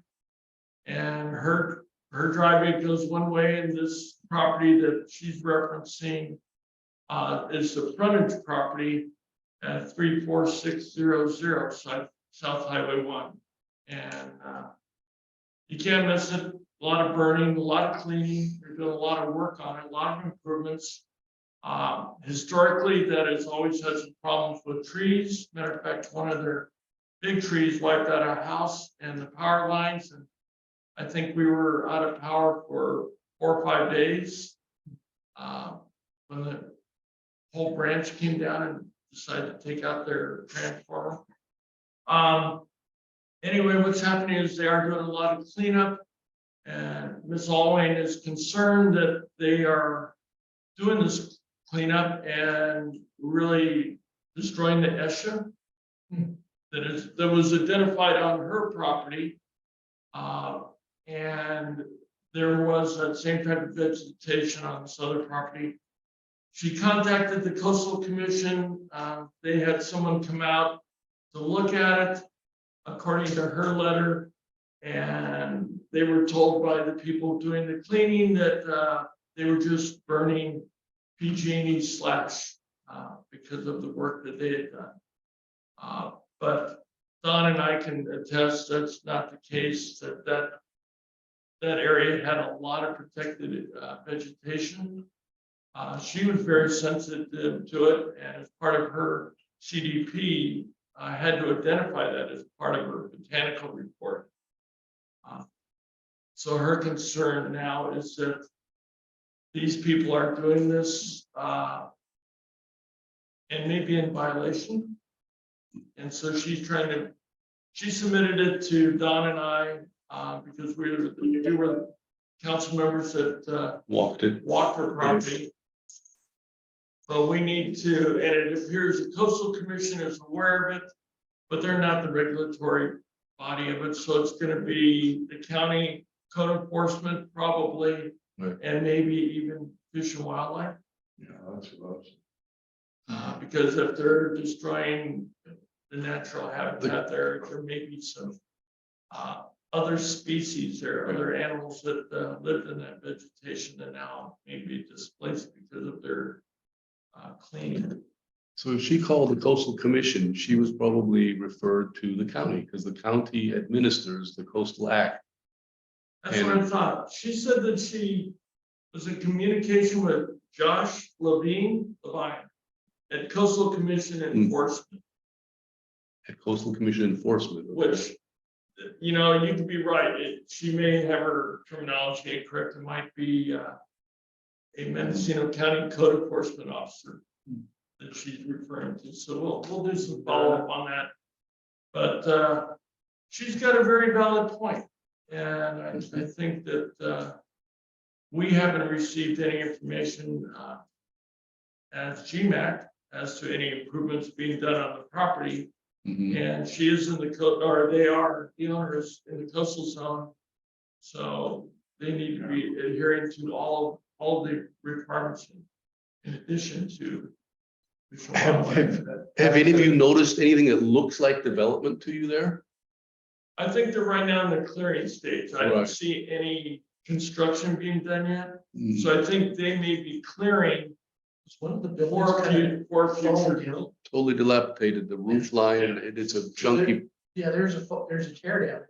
And her driveway goes one way, and this property that she's referencing is the frontage property at 34600 South Highway 1. And you can't miss it. A lot of burning, a lot of cleaning. They're doing a lot of work on it, a lot of improvements. Historically, that has always had some problems with trees. Matter of fact, one of their big trees wiped out our house and the power lines, and I think we were out of power for 4 or 5 days. When the whole branch came down and decided to take out their transformer. Anyway, what's happening is they are doing a lot of cleanup. And Ms. Alwyn is concerned that they are doing this cleanup and really destroying the ESHA that was identified on her property. And there was that same type of vegetation on this other property. She contacted the Coastal Commission. They had someone come out to look at it, according to her letter. And they were told by the people doing the cleaning that they were just burning PG&E slash because of the work that they had done. But Don and I can attest that's not the case, that area had a lot of protected vegetation. She was very sensitive to it, and as part of her CDP, had to identify that as part of her botanical report. So her concern now is that these people are doing this and maybe in violation. And so she submitted it to Don and I because we were council members that walked her property. But we need to, and it appears the Coastal Commission is aware of it, but they're not the regulatory body of it. So it's going to be the county code enforcement probably, Right. and maybe even Fish and Wildlife. Yeah, that's what I was. Because if they're destroying the natural habitat there, there may be some other species there, other animals that lived in that vegetation that now may be displaced because of their cleaning. So if she called the coastal commission, she was probably referred to the county because the county administers the coastal act. That's what I thought. She said that she was in communication with Josh Levine at Coastal Commission Enforcement, At coastal commission enforcement. which, you know, you could be right. She may have her terminology incorrect. It might be a Mendocino County Code Enforcement Officer that she's referring to. So we'll do some follow-up on that. But she's got a very valid point. And I think that we haven't received any information as GMAC as to any improvements being done on the property. Mhm. And she is in the code, or they are, the owners in the coastal zone. So they need to be adhering to all the requirements in addition to. Have any of you noticed anything that looks like development to you there? I think they're right now in the clearing stage. I don't Right. see any construction being done yet. Mm. So I think they may be clearing It's one of the buildings for kind of, for future Oh, build. Totally dilapidated, the roof line, it's a junky. yeah, there's a tear down.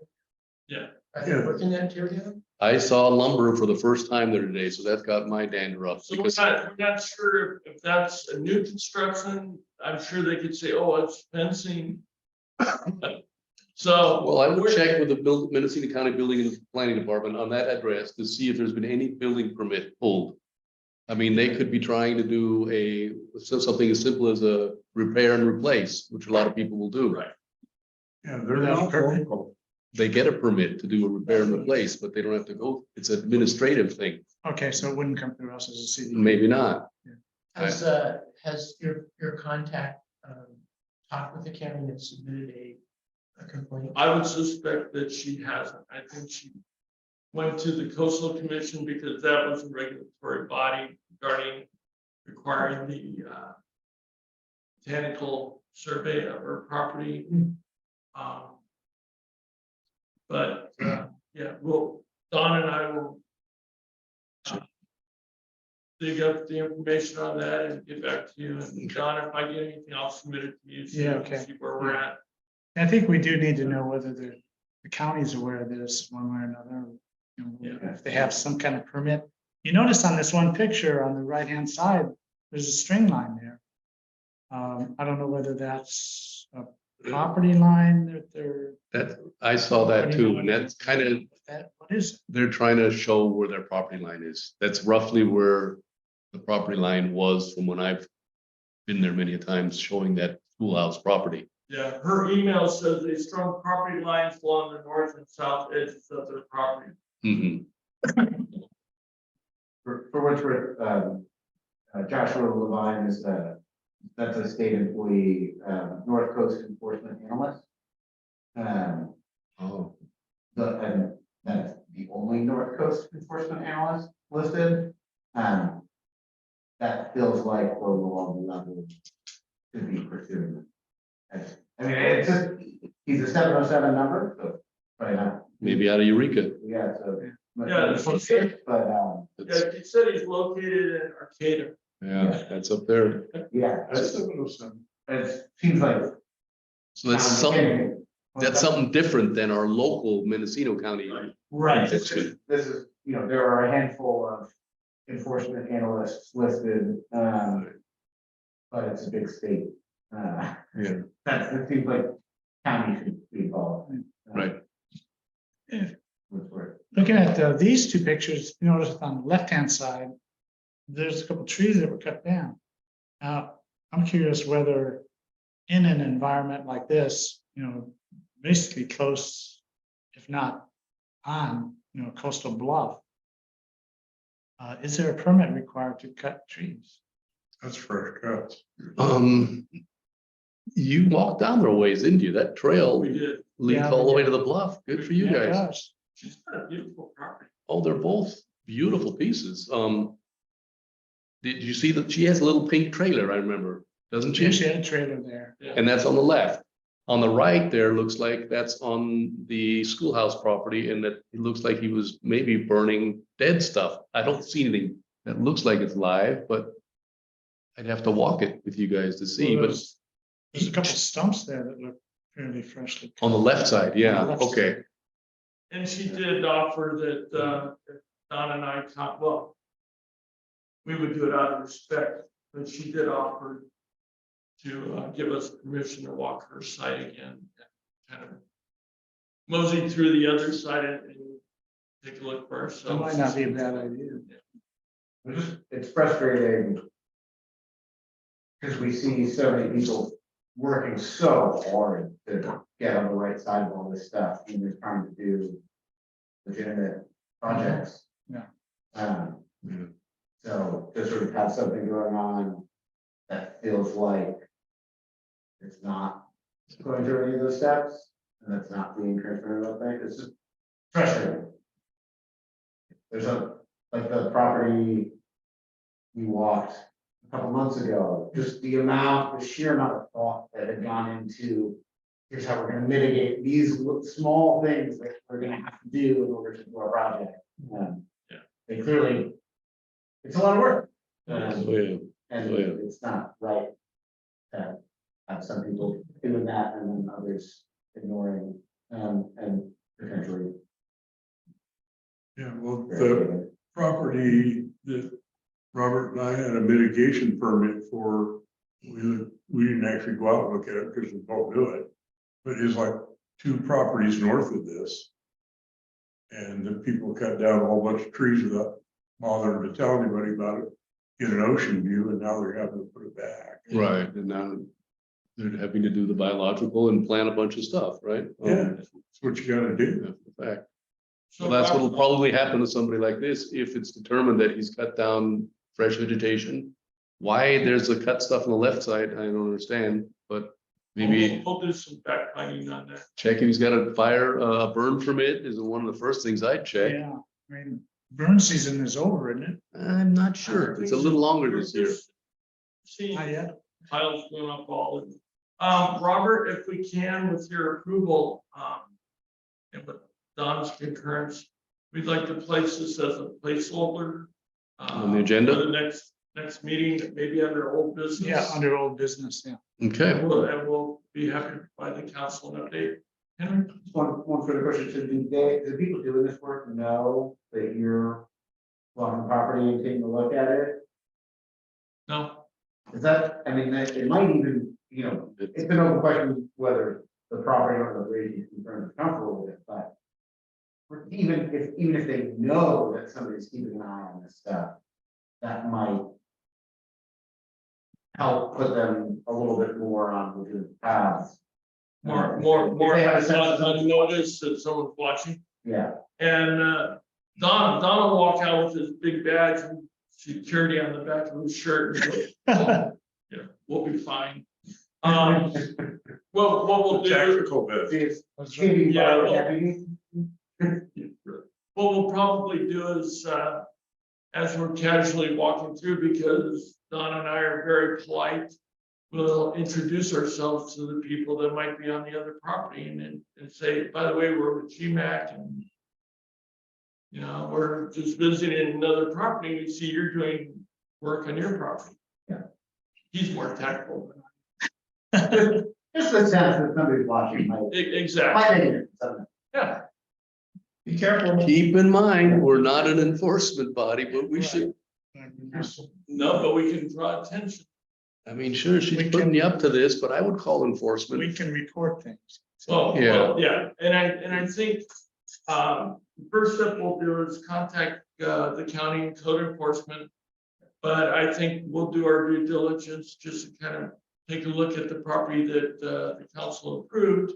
Yeah. I think, what's in that tear down? I saw lumber for the first time there today, so that got my dander up. So because we're not sure if that's a new construction. I'm sure they could say, oh, it's fencing. So. Well, I would check with the Mendocino County Building and Planning Department on that address to see if there's been any building permit pulled. I mean, they could be trying to do something as simple as a repair and replace, which a lot of people will do. Right. Yeah, they're Without not permit. local. They get a permit to do a repair and replace, but they don't have to go, it's an administrative thing, Okay, so it wouldn't come through us as a city. maybe not. Has your contact, talked with the county and submitted a complaint? I would suspect that she hasn't. I think she went to the coastal commission because that was a regulatory body regarding requiring the botanical survey of her property. But yeah, Don and I will dig up the information on that and get back to you. And Don, if I get anything, I'll submit it to you. so you Yeah, can okay. See where we're at. I think we do need to know whether the county's aware of this one way or another. You know, Yeah. if they have some kind of permit. You notice on this one picture on the right-hand side, there's a string line there. I don't know whether that's a property line that I saw that too, and that's kind of, what is it? they're trying to show where their property line is. That's roughly where the property line was from when I've been there many a times, showing that schoolhouse property. Yeah, her email says a strong property lines along the north and south edges of their property. Mhm. For what it's worth, Joshua Levine is that's a state employee, North Coast Enforcement Analyst. Oh, And that's the only North Coast Enforcement Analyst listed. That feels like the wrong level to be pursuing. I mean, it's just, he's a 707 number, so, right now, maybe out of Eureka. yeah, so. Yeah, she said, But, yeah, he said he's located in Arcata. Yeah, that's up there. yeah, That's 707. it seems like. So that's something different than our local Mendocino County. Right. That's good. This is, there are a handful of enforcement analysts listed, but it's a big state. Yeah. It seems like county should be involved. Right. What's where- Looking at these two pictures, you notice on the left-hand side, there's a couple trees that were cut down. Now, I'm curious whether in an environment like this, basically close, if not on, coastal bluff, is there a permit required to cut trees? That's fresh cuts. You walked down there a ways, didn't you? That trail We did. leads Yeah, all the we way to did. the bluff. Good for you Yeah, it guys. does. She's got a beautiful property. Oh, they're both beautiful pieces. Did you see that she has a little pink trailer, I remember, doesn't She she? had a trailer there. And that's on the left. On the right there, looks like that's on the schoolhouse property, and that it looks like he was maybe burning dead stuff. I don't see anything that looks like it's live, but I'd have to walk it with you guys to see, Well, but there's a couple stumps there that look fairly freshly. on the left side, yeah, On the left okay. side. And she did offer that, if Don and I talked, well, we would do it out of respect, but she did offer to give us permission to walk her side again, and kind of mosey through the other side and take a look for That ourselves. might not be a bad idea. It's frustrating. Because we see so many people working so hard to get on the right side of all this stuff, and they're trying to do legitimate projects. Yeah. So to sort of have something going on that feels like it's not going through any of those steps, and that's not being transparent about things, it's just frustrating. There's like the property we walked a couple months ago, just the sheer amount of thought that had gone into, here's how we're gonna mitigate these small things that we're gonna have to do in order to do our project. Yeah. They clearly, it's a lot of work. Oh, yeah. And Oh, yeah. it's not right to have some people doing that and then others ignoring, and potentially. Yeah, well, the property that Robert and I had a mitigation permit for, we didn't actually go out and look at it because we don't do it. But it's like 2 properties north of this. And the people cut down a whole bunch of trees without bothering to tell anybody about it, get an ocean view, and now they're having to put it back. Right, and now they're having to do the biological and plant a bunch of stuff, right? Yeah, that's what you gotta do. That's the fact. So Well, that's Rob- what'll probably happen to somebody like this, if it's determined that he's cut down fresh vegetation. Why there's a cut stuff on the left side, I don't understand, but maybe We'll do some fact finding on that. check if he's got a fire, burn permit is one of the first things I'd check. Yeah, I mean, burn season is over, isn't it? I'm not sure, it's a little longer this year. See Not yet. piles going up all in. Robert, if we can, with your approval, and with Don's concurrence, we'd like to place this as a placeholder. On the agenda? For the next meeting, maybe under old business. Yeah, under old business, yeah. Okay, And we'll be happy to provide the council an update. Henry? Just one further question, so do the people doing this work know that you're walking the property and taking a look at it? No, Is that, I mean, it might even, it's an open question whether the property owner or the concerned is comfortable with it, but even if they know that somebody's keeping an eye on this stuff, that might help put them a little bit more on the paths. more, If they have a sense of- on notice that someone's watching. Yeah, And Don will walk out with his big badge and security on the back of his shirt. And go, "Oh, yeah, we'll be fine. What we'll do, Tactical bit. see, it's That's right. maybe Yeah, by well- deputy. what we'll probably do is, as we're casually walking through, because Don and I are very polite, we'll introduce ourselves to the people that might be on the other property and say, by the way, we're with GMAC and we're just visiting another property. We see you're doing work on your property. Yeah. He's more tactful than Just the sense that somebody's watching might, exactly. might make it something. Yeah. Be careful. keep in mind, we're not an enforcement body, but we should, No, but we can draw attention. I mean, sure, she's We putting can- you up to this, but I would call enforcement. We can report things. Well, Yeah. yeah, and I think, the first step we'll do is contact, the county and code enforcement. But I think we'll do our due diligence, just to kind of take a look at the property that, the council approved.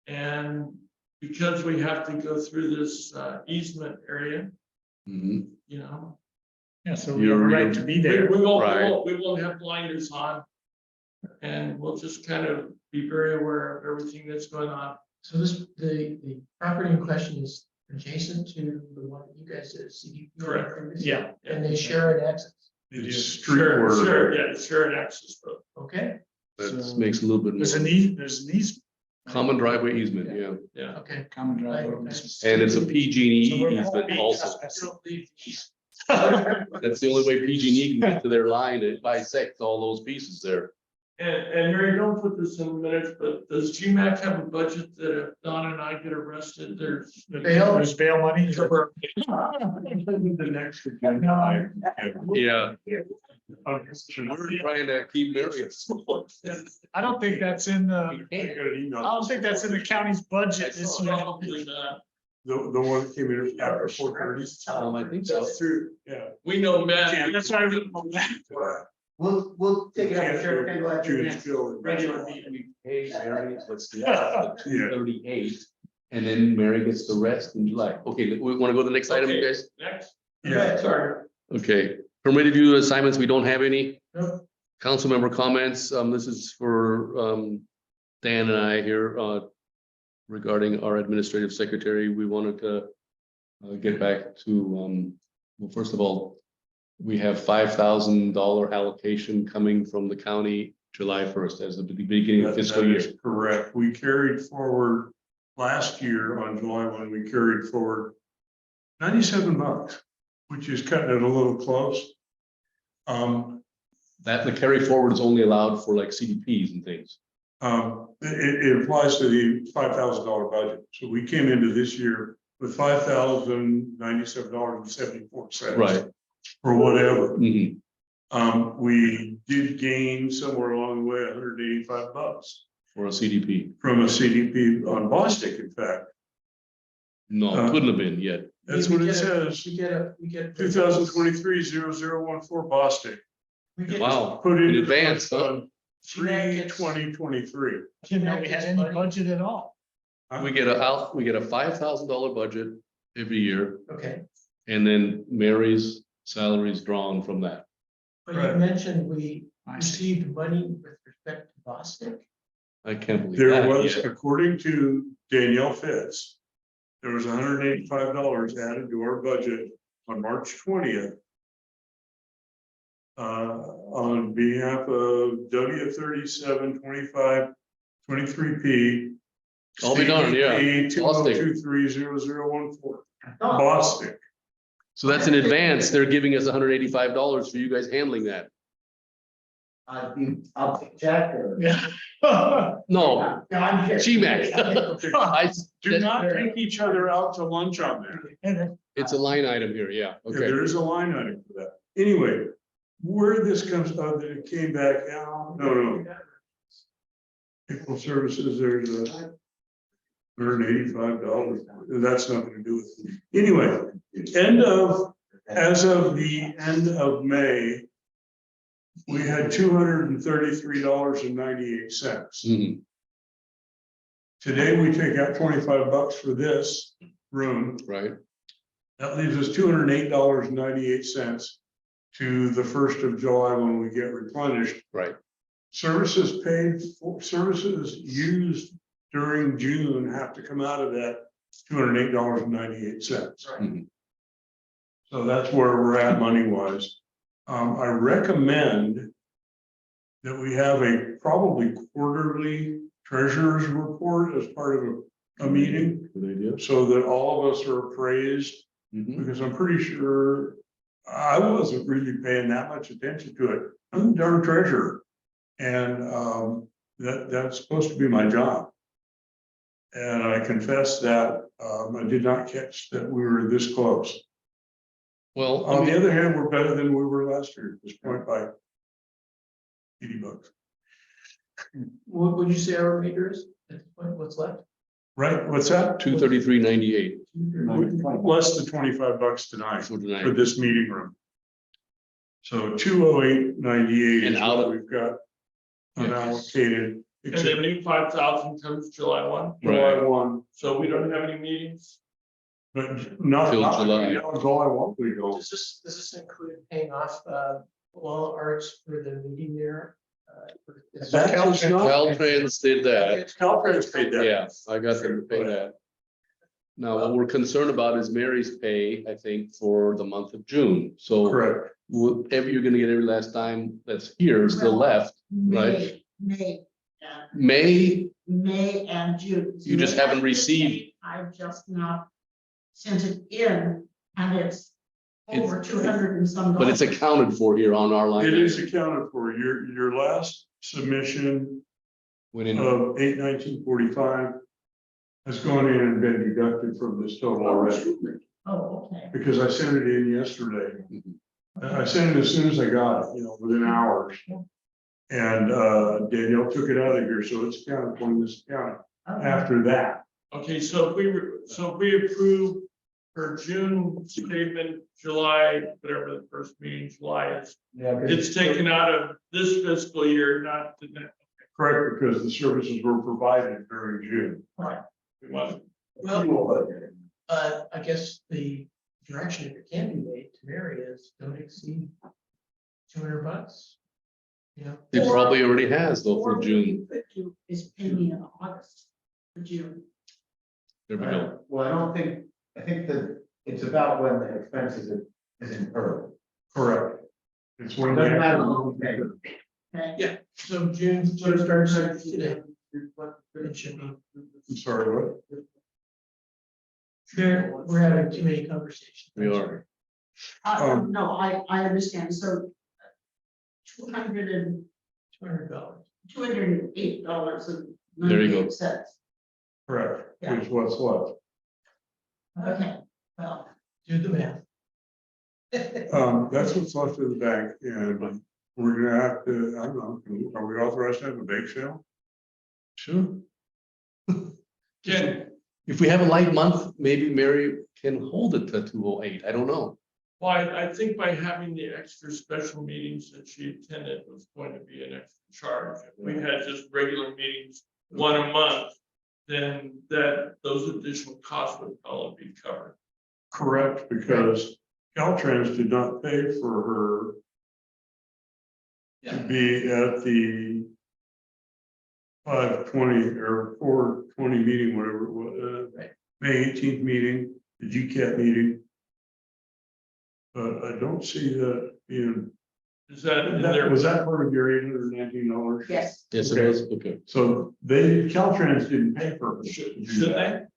And because we have to go through this, easement area, Mhm. Yeah, so we have a right to be there. we Right. won't have blinders on. And we'll just kind of be very aware of everything that's going on. So the property in question is adjacent to the one that you guys did, CDP. Correct. Yeah. And they share an access, It's street Share, order. yeah, share and access, but okay, That makes a little bit There's an more there's an easement. common driveway easement, yeah. yeah. okay. Common I- driveway. I- And it's a So PG&E we're- easement also. Don't leave these. That's the only way PG&E can get to their line. It bisects all those pieces there. And Mary, don't put this in minutes, but does GMAC have a budget that if Don and I get arrested, there's. Bail? There's bail money. The next agenda item. Yeah. We're trying to keep Mary. I don't think that's in the, I got an email. I don't think that's in the county's budget this year. Probably not. The one that came in after 4:30. I think so. That's true, yeah. We know Matt. That's why I remember that. We'll take it out, sure, table that to the June next still- regular meeting. We pay Mary, let's do Yeah. 238, and then Mary gets the rest in July. Okay, we want to go to the next item, you Okay, guys? Next. Yeah. Sorry. Okay, permitted view assignments, we don't have any. No. Council member comments, this is for, Dan and I here, regarding our administrative secretary. We wanted to get back to, well, first of all, we have $5,000 allocation coming from the county July 1st as the beginning of fiscal That year. is correct. We carried forward last year on July 1, we carried forward $97, which is cutting it a little close. That the carry forward is only allowed for like CDPs and things. It applies to the $5,000 budget. So we came into this year with $5,097.74. Right. Or whatever. Mhm. We did gain somewhere along the way $185 For a CDP. from a CDP on Bostic, in fact. No, couldn't have been yet. That's We what it get a- says. We get. 2023-0014 We get- Wow, Put in in advance, huh? on 3/2023. Didn't know we had any budget at all. We get a $5,000 budget every year, Okay, and then Mary's salary is drawn from that. but you Right. mentioned we I see. received money with respect to Bostic. I can't believe There that was, yet. according to Danielle Fitz, there was $185 added to our budget on March 20th. On behalf of W372523P. I'll be darned, yeah. Bostic. 2023-0014. Bostic. So that's in advance. They're giving us $185 for you guys handling that. I'll take check or. Yeah. No, No, I'm here. GMAC. Do not take each other out to lunch on that. It's a line item here, yeah, Yeah, okay. there is a line item for that. Anyway, where this comes out, that it came back out, no. Equal services, there's a $185. That's nothing to do with it. Anyway, as of the end of May, we had $233.98. Mhm. Today, we take out $25 for this room. Right, That leaves us $208.98 to the 1st of July when we get replenished. right. Services paid for, services used during June have to come out of that $208.98. Mhm. So that's where we're at money wise. I recommend that we have a probably quarterly treasurer's report as part of a meeting, Good idea. so that all of us are appraised. Mhm. Because I'm pretty sure I wasn't really paying that much attention to it. I'm the darn treasurer. And that's supposed to be my job. And I confess that I did not catch that we were this close. Well, I On the mean, other hand, we're better than we were last year at this point by $80. What would you say our remainder is at this point? What's left? Right, what's that? 233.98 Less than $25 tonight for for tonight. this meeting room. So 208.98 And is out what of- we've got Yes. unallocated. And the new 5,000 comes July 1, July 1, so we don't have any meetings. but not. Till not- July. July 1, we don't. Does this include paying off wall arts for the meeting there? Is That does not- Caltrans did that. Caltrans paid that. Yeah, I got them to pay that. Now, what we're concerned about is Mary's pay, I think, for the month of June. So Correct. whatever you're gonna get every last time that's here, still left, right? May May, and June. You just May haven't has been received- paid. I've just not sent it in, and it's over 200 and some but it's dollars. accounted for here on our line. It is accounted for. Your last submission Went in, of 8/19/45 has gone in and been deducted from this total already, Oh, okay. because I sent it in yesterday. Mhm. I sent it as soon as I got it, within hours. And Danielle took it out of here, so it's accounted for in this account Okay. after that. Okay, so if we approve her June statement, July, whatever the first meeting in July is, Yeah. it's taken out of this fiscal year, not the next. Correct, because the services were provided during June. We want- I guess the direction, if it can be made to Mary, is don't exceed $200. it probably already has though Or for what June. you could do is pay me in August for June. There we go. Well, I think that it's about when the expenses is incurred. Correct. It's It when doesn't you matter when we pay. Okay. Yeah, so June starts today. It should be. I'm sorry, what? We're having too many conversations. We are. No, I understand, so. $208 $200. and There you go. 98 cents. Correct, Yeah. is what's left. Okay, well, Do the math. That's what's left in the bank, and we're gonna have to, I don't know, are we authorized to have a bake sale? Sure. Ken, If we have a light month, maybe Mary can hold it to 208. I don't know. well, I think by having the extra special meetings that she attended was going to be an extra charge. If we had just regular meetings, one a month, then those additional costs would probably be covered. Correct, because Caltrans did not pay for her to be at the 5/20 or 4/20 meeting, whatever it was, May 18th meeting, the GCAT meeting. But I don't see that being, Is that in there? was that part of your $819? yes, Yes, it is. Okay. So Caltrans didn't pay for her. to do Should that.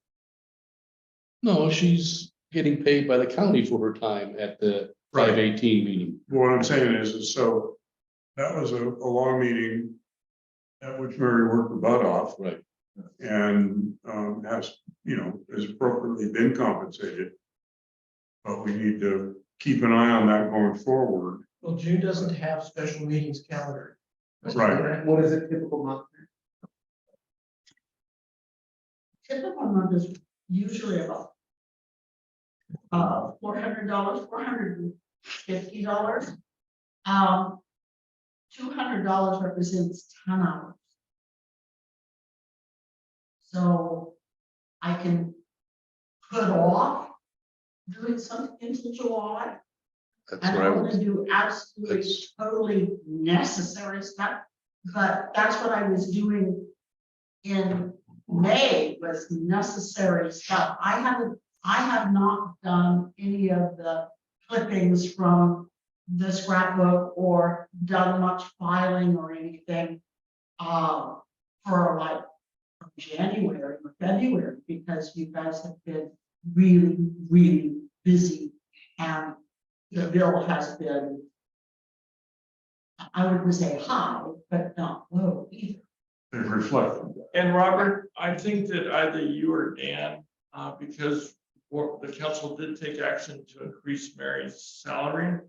they? No, she's getting paid by the county for her time at the Right. 5/18 meeting. What I'm saying is so that was a long meeting at which Mary worked her butt off Right. and has appropriately been compensated. But we need to keep an eye on that going forward. Well, June doesn't have special meetings calendar. Right. What is a typical month? typical month is usually about. $400, $450. $200 represents 10 hours. So I can put off doing something until July. That's And what I I'm was. gonna do absolutely That's- totally necessary stuff, but that's what I was doing in May was necessary stuff. I have not done any of the clippings from the scrapbook or done much filing or anything for like January or February, because you guys have been really, really busy and the bill has been, I wouldn't say high, but not low either. They've reflected that. And Robert, I think that either you or Dan, because the council did take action to increase Mary's salary,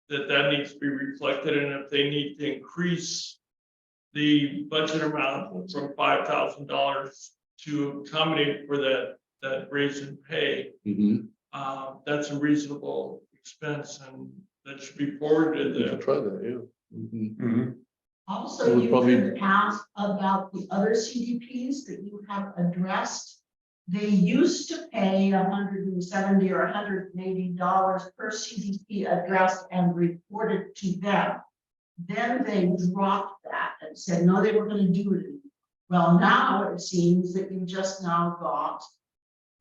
that needs to be reflected, and if they need to increase the budget amount from $5,000 to accommodate for that raise in pay, Mhm. that's a reasonable expense, and that should be forwarded We to could try that, yeah. Mhm. Mhm. Also, It would you probably- could ask about the other CDPs that you have addressed. They used to pay $170 or $180 per CDP addressed and reported to them. Then they dropped that and said, no, they were gonna do it. Well, now it seems that you just now got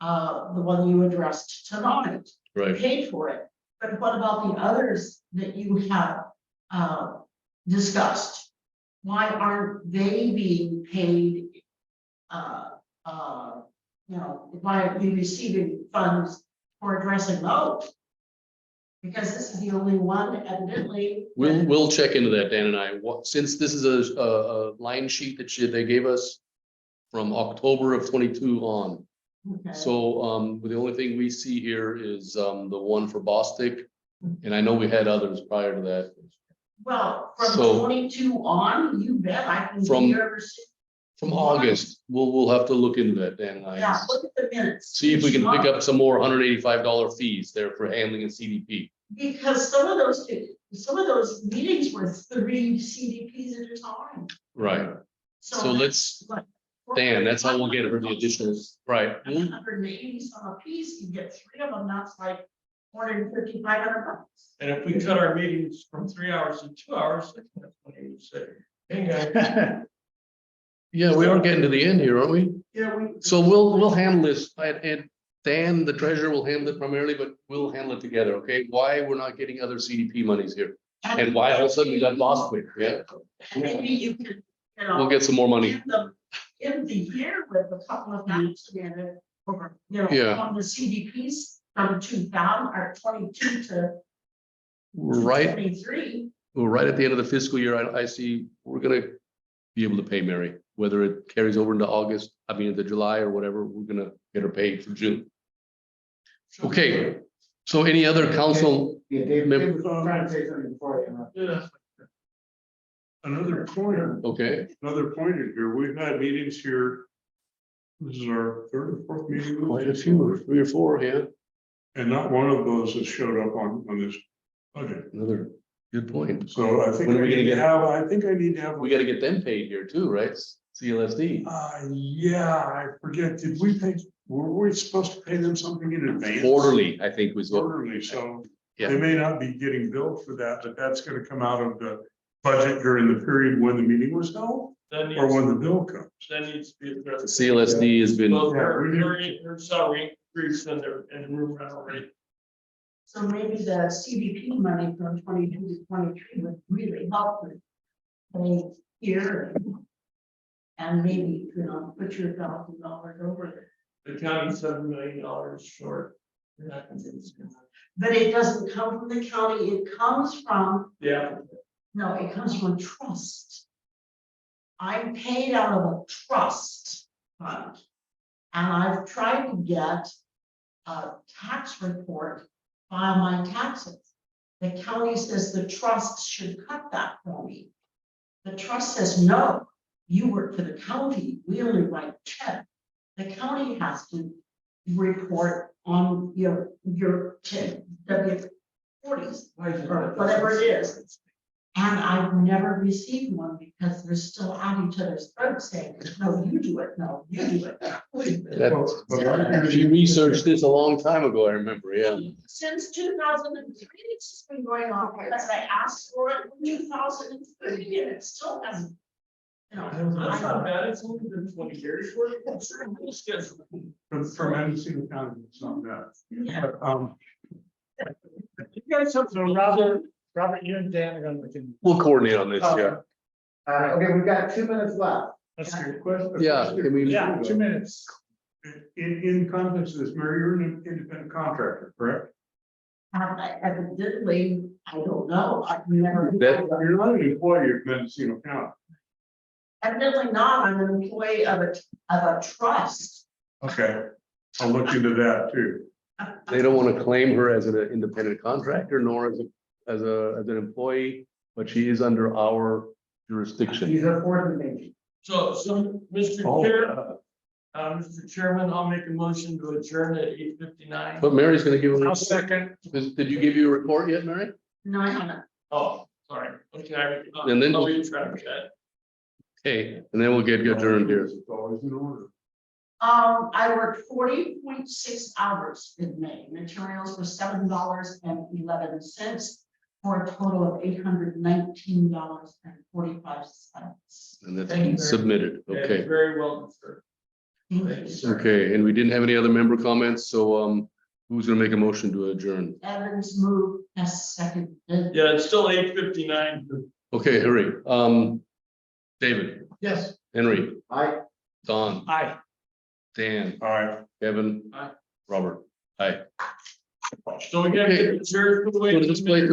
the one you addressed tonight, Right. paid for it. But what about the others that you have, discussed? Why aren't they being paid? Why aren't we receiving funds for addressing those? Because this is the only one evidently. We'll check into that, Dan and I. Since this is a line sheet that they gave us from October of 22 on. Okay. So, the only thing we see here is, the one for Bostic. And I know we had others prior to that. Well, from So- 22 on, you bet I can. From- see every si- From August, we'll have to look into that, Dan and I. Yeah, look at the minutes. See if we can pick Each up some more $185 fees there for handling a CDP. Because some of those meetings were 3 CDPs at a time. Right. So let's, But- Dan, that's how we'll get her the additionals, right? 180 some a piece, you get 3 of them, that's like $450-500. And if we cut our meetings from 3 hours to 2 hours, that's what you say. Hey, guys. Yeah, we are getting to the end here, aren't we? Yeah, we. So we'll handle this, and Dan, the treasurer, will handle it primarily, but we'll handle it together, okay? Why we're not getting other CDP monies here, and why all of a sudden we got Bostic, yeah? Maybe you could, We'll get some more money. In the year with a couple of maps in it, or, Yeah. on the CDPs from 2000 or 22 to We're right, 23. we're right at the end of the fiscal year. I see we're gonna be able to pay Mary, whether it carries over into August, into July or whatever, we're gonna get her paid for June. Okay, so any other council, Yeah, Dave Mem- was trying to say something before. Yeah. Another point, okay, here, we've had meetings here. This is our third or fourth meeting. quite a few, 3 or 4, yeah, And not one of those has showed up on this budget. another good point. So I think When are we I gonna need to get- have, I think I need to have. We gotta get them paid here too, right? CLSD. Yeah, I forget, did we pay, were we supposed to pay them something in advance? Quarterly, I think was what, Quarterly, so Yeah. they may not be getting billed for that, but that's gonna come out of the budget during the period when the meeting was held, That or when needs, the bill comes. that needs to be the addressed. CLSD has been, Well, her salary increase and their, and room rental rate. So maybe the CDP money from 22 to 23 would really help with paying here. And maybe, put your $1,000 over there. The county's $7 million short. We're not gonna do this. But it doesn't come from the county, it comes from, Yeah, no, it comes from trust. I'm paid out of a trust fund. And I've tried to get a tax report, file my taxes. The county says the trust should cut that for me. The trust says, no, you work for the county, we only write check. The county has to report on your W-40s or whatever it is. And I've never received one because they're still at each other's throats saying, no, you do it, no, you do it. she researched this a long time ago, I remember, yeah. Since 2003, it's been going on, because I asked for it in 2003, and it still hasn't. that's not bad. It's only been 20 years. What's the rule schedule? From Mendocino County, it's not bad. Yeah. But, You guys have So Robert, you and Dan are gonna look in. We'll coordinate on this, yeah. Okay, we've got 2 minutes left. Let's do it. question- Yeah, can we- Yeah, 2 minutes. In context of this, Mary, you're an independent contractor, correct? Evidently, I don't know, I've never. You're not an employee of Mendocino County. Evidently not, I'm an employee of a trust. Okay, I'll look into that too. They don't want to claim her as an independent contractor, nor as an employee, but she is under our jurisdiction. These are fourth and maybe. So, Mr. Oh, Chair, Mr. Chairman, I'll make a motion to adjourn at 8:59. But Mary's gonna give a I'll report. second. Did you give you a report yet, Mary? No, I haven't. Oh, sorry. Okay. And then- I'll leave track of that. Okay, and then we'll get adjourned here. It's always in order. I worked 40.6 hours in May. Materials were $7.11 for a total of $819.45. And Thank you, Mary. that's submitted, Yeah, okay. Very well, sir. Okay, and we didn't have any other member comments, so, who's gonna make a motion to adjourn? Evans moved, as second. Yeah, it's still 8:59. Okay, hurry. David, Yes. Henry, Aye. Don, Aye. Dan, All right. Kevin, Aye. Robert. Hi. So we gotta get the chair. Go to this place.